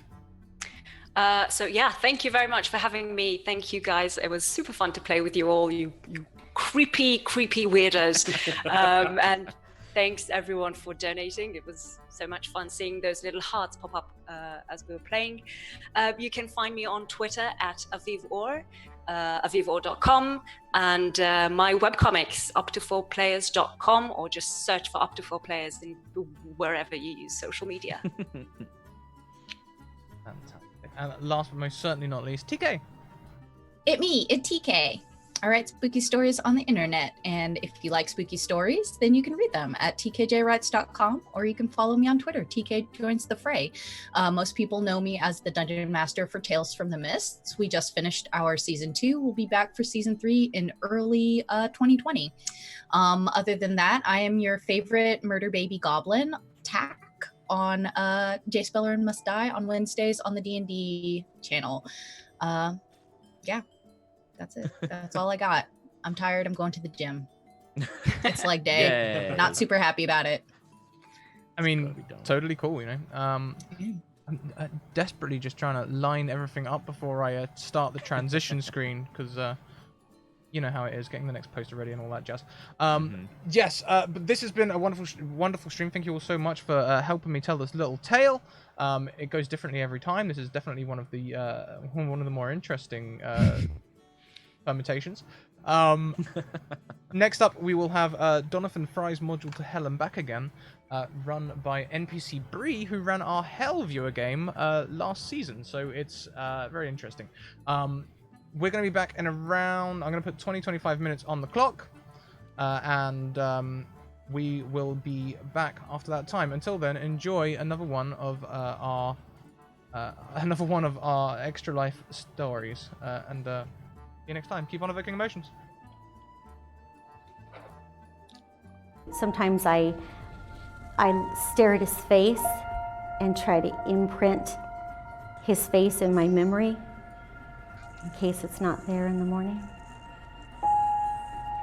So yeah, thank you very much for having me. Thank you guys. It was super fun to play with you all. You creepy weirdos. And thanks everyone for donating. It was so much fun seeing those little hearts pop up as we were playing. You can find me on Twitter at avivor, avivor.com, and my webcomics, up4players.com, or just search for up4players in wherever you use social media. Fantastic. And last but most certainly not least, TK. It TK. I write spooky stories on the internet, and if you like spooky stories, then you can read them at tkjwrites.com, or you can follow me on Twitter. TK joins the fray. Most people know me as the Dungeon Master for Tales from the Mists. We just finished our season 2. We'll be back for season 3 in early 2020. Other than that, I am your favorite murder baby goblin, Tack, on Jay Speller and Must Die on Wednesdays on the D&D channel. Yeah. That's it. That's all I got. I'm tired. I'm going to the gym. It's leg day. Yay. Not super happy about it. I mean, totally cool, you know. I'm desperately just trying to line everything up before I start the transition screen, because you know how it is, getting the next poster ready and all that jazz. Yes, but this has been a wonderful stream. Thank you all so much for helping me tell this little tale. It goes differently every time. This is definitely one of the more interesting permutations. Next up, we will have Donovan Fry's module To Hell and Back Again, run by NPC Bree, who ran our Hell viewer game last season. So it's very interesting. We're going to be back in around, I'm going to put 20-25 minutes on the clock, and we will be back after that time. Until then, enjoy another one of our Extra Life stories, and see you next time. Keep on evoking emotions. Sometimes I stare at his face and try to imprint his face in my memory in case it's not there in the morning.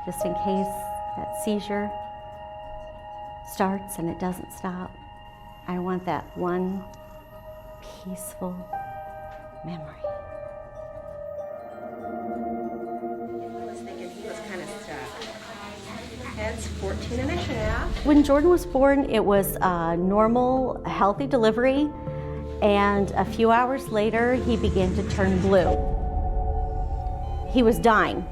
Just in case that seizure starts and it doesn't stop. I want that one peaceful memory. Head's 14 and a half. When Jordan was born, it was a normal, healthy delivery, and a few hours later, he began to turn blue. He was dying.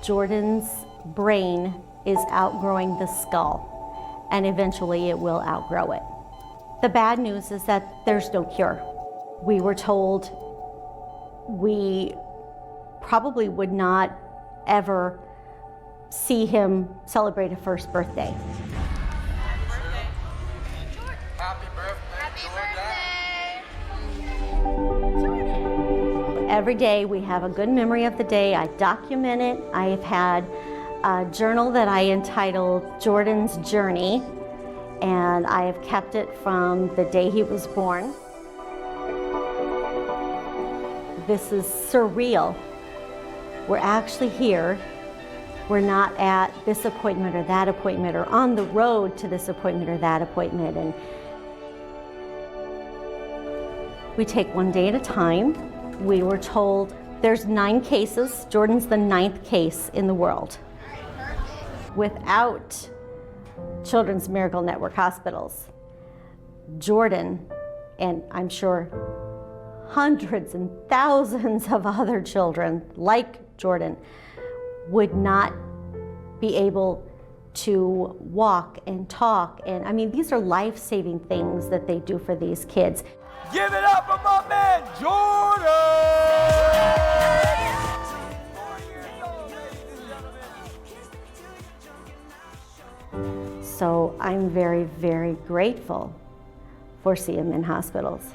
Jordan's brain is outgrowing the skull, and eventually it will outgrow it. The bad news is that there's no cure. We were told we probably would not ever see him celebrate a first birthday. Happy Jordan! Every day we have a good memory of the day. I document it. I have had a journal that I entitled Jordan's Journey, and I have kept it from the day he was born. This is surreal. We're actually here. We're not at this appointment or that appointment, or on the road to this appointment or that appointment. And we take one day at a time. We were told there's 9 cases. Jordan's the 9th case in the world. Without Children's Miracle Network hospitals, Jordan, and I'm sure hundreds and thousands of other children like Jordan, would not be able to walk and talk. And I mean, these are life-saving things that they do for these kids. Give it up for my man, Jordan! So I'm very, very grateful for seeing them in hospitals.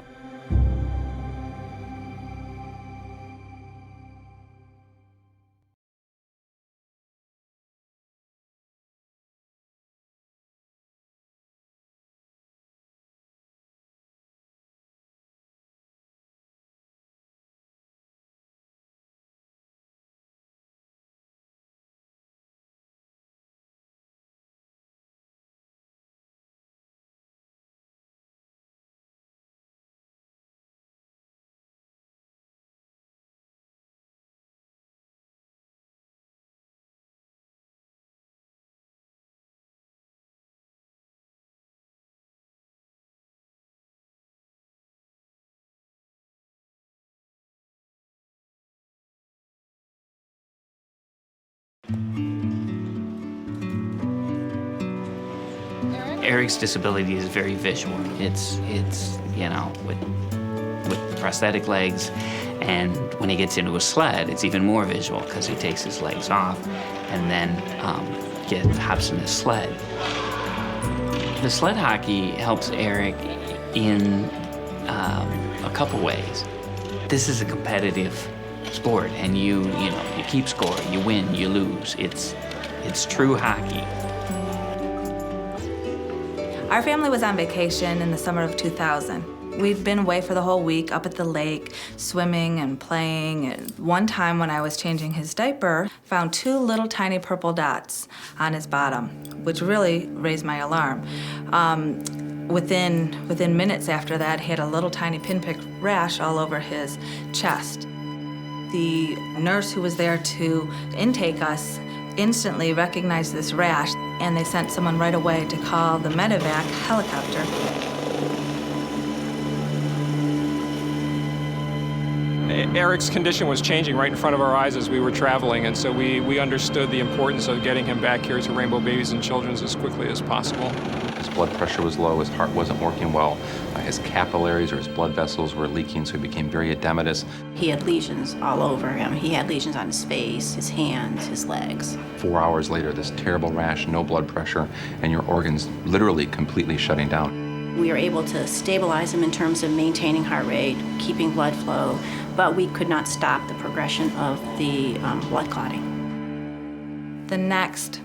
Eric's disability is very visual. It's you know, with prosthetic legs, and when he gets into a sled, it's even more visual because he takes his legs off and then hops in his sled. The sled hockey helps Eric in a couple ways. This is a competitive sport, and you keep score, you win, you lose. It's true hockey. Our family was on vacation in the summer of 2000. We'd been away for the whole week up at the lake, swimming and playing. And one time when I was changing his diaper, found 2 little tiny purple dots on his bottom, which really raised my alarm. Within minutes after that, he had a little tiny pinprick rash all over his chest. The nurse who was there to intake us instantly recognized this rash, and they sent someone right away to call the medevac helicopter. Eric's condition was changing right in front of our eyes as we were traveling, and so we understood the importance of getting him back here to Rainbow Babies and Children's as quickly as possible. His blood pressure was low, his heart wasn't working well, his capillaries or his blood vessels were leaking, so he became very edematous. He had lesions all over him. He had lesions on his face, his hands, his legs. 4 hours later, this terrible rash, no blood pressure, and your organs literally completely shutting down. We were able to stabilize him in terms of maintaining heart rate, keeping blood flow, but we could not stop the progression of the blood clotting. The next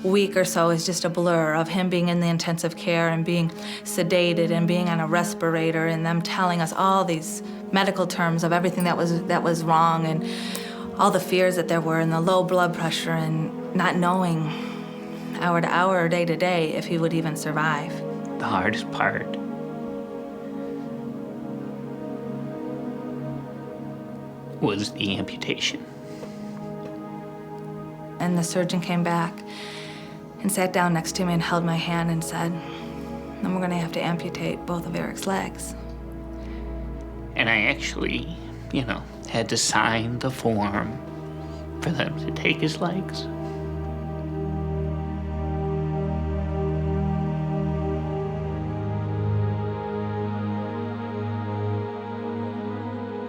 week or so is just a blur of him being in the intensive care and being sedated and being on a respirator, and them telling us all these medical terms of everything that was wrong, and all the fears that there were, and the low blood pressure, and not knowing hour to hour or day to day if he would even survive. The hardest part was the amputation. And the surgeon came back and sat down next to me and held my hand and said, "Then we're gonna have to amputate both of Eric's legs." And I actually, had to sign the form for them to take his legs.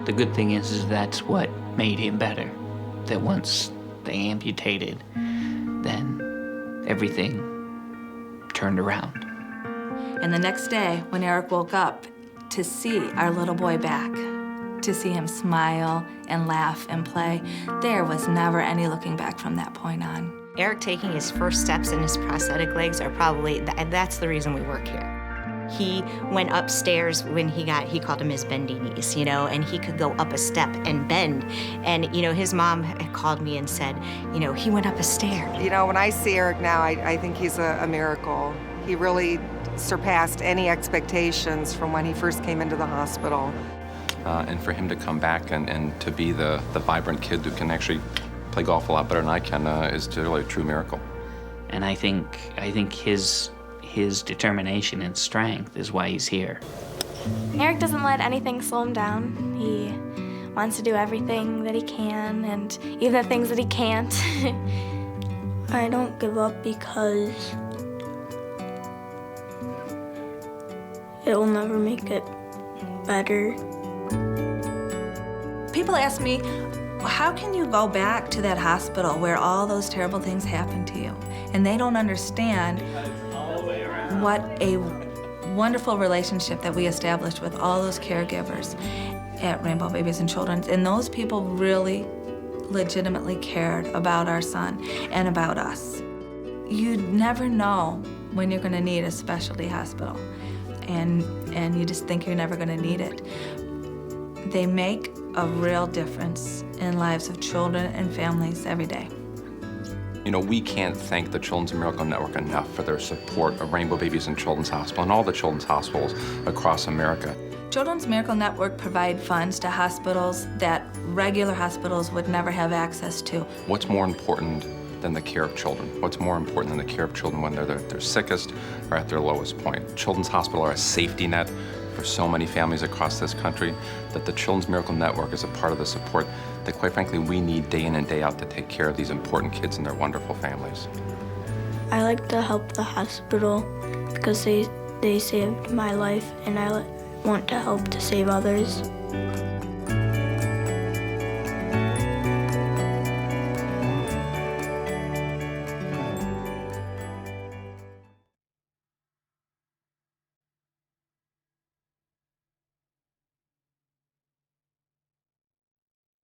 The good thing is that's what made him better. That once they amputated, then everything turned around. And the next day, when Eric woke up, to see our little boy back, to see him smile and laugh and play, there was never any looking back from that point on. Eric taking his first steps in his prosthetic legs are probably, that's the reason we work here. He went upstairs when he called him his bendy knees, and he could go up a step and bend. And, his mom had called me and said, he went up a stair. When I see Eric now, I think he's a miracle. He really surpassed any expectations from when he first came into the hospital. And for him to come back and to be the vibrant kid who can actually play golf a lot better than I can is really a true miracle. And I think his determination and strength is why he's here. Eric doesn't let anything slow him down. He wants to do everything that he can, and even the things that he can't. I don't give up because it will never make it better. People ask me, how can you go back to that hospital where all those terrible things happened to you? And they don't understand what a wonderful relationship that we established with all those caregivers at Rainbow Babies and Children's. And those people really legitimately cared about our son and about us. You never know when you're gonna need a specialty hospital, and you just think you're never gonna need it. They make a real difference in lives of children and families every day. You know, we can't thank the Children's Miracle Network enough for their support of Rainbow Babies and Children's Hospital and all the children's hospitals across America. Children's Miracle Network provide funds to hospitals that regular hospitals would never have access to. What's more important than the care of children? What's more important than the care of children when they're their sickest or at their lowest point? Children's Hospital are a safety net for so many families across this country, that the Children's Miracle Network is a part of the support that, quite frankly, we need day in and day out to take care of these important kids and their wonderful families. I like to help the hospital because they saved my life, and I want to help to save others.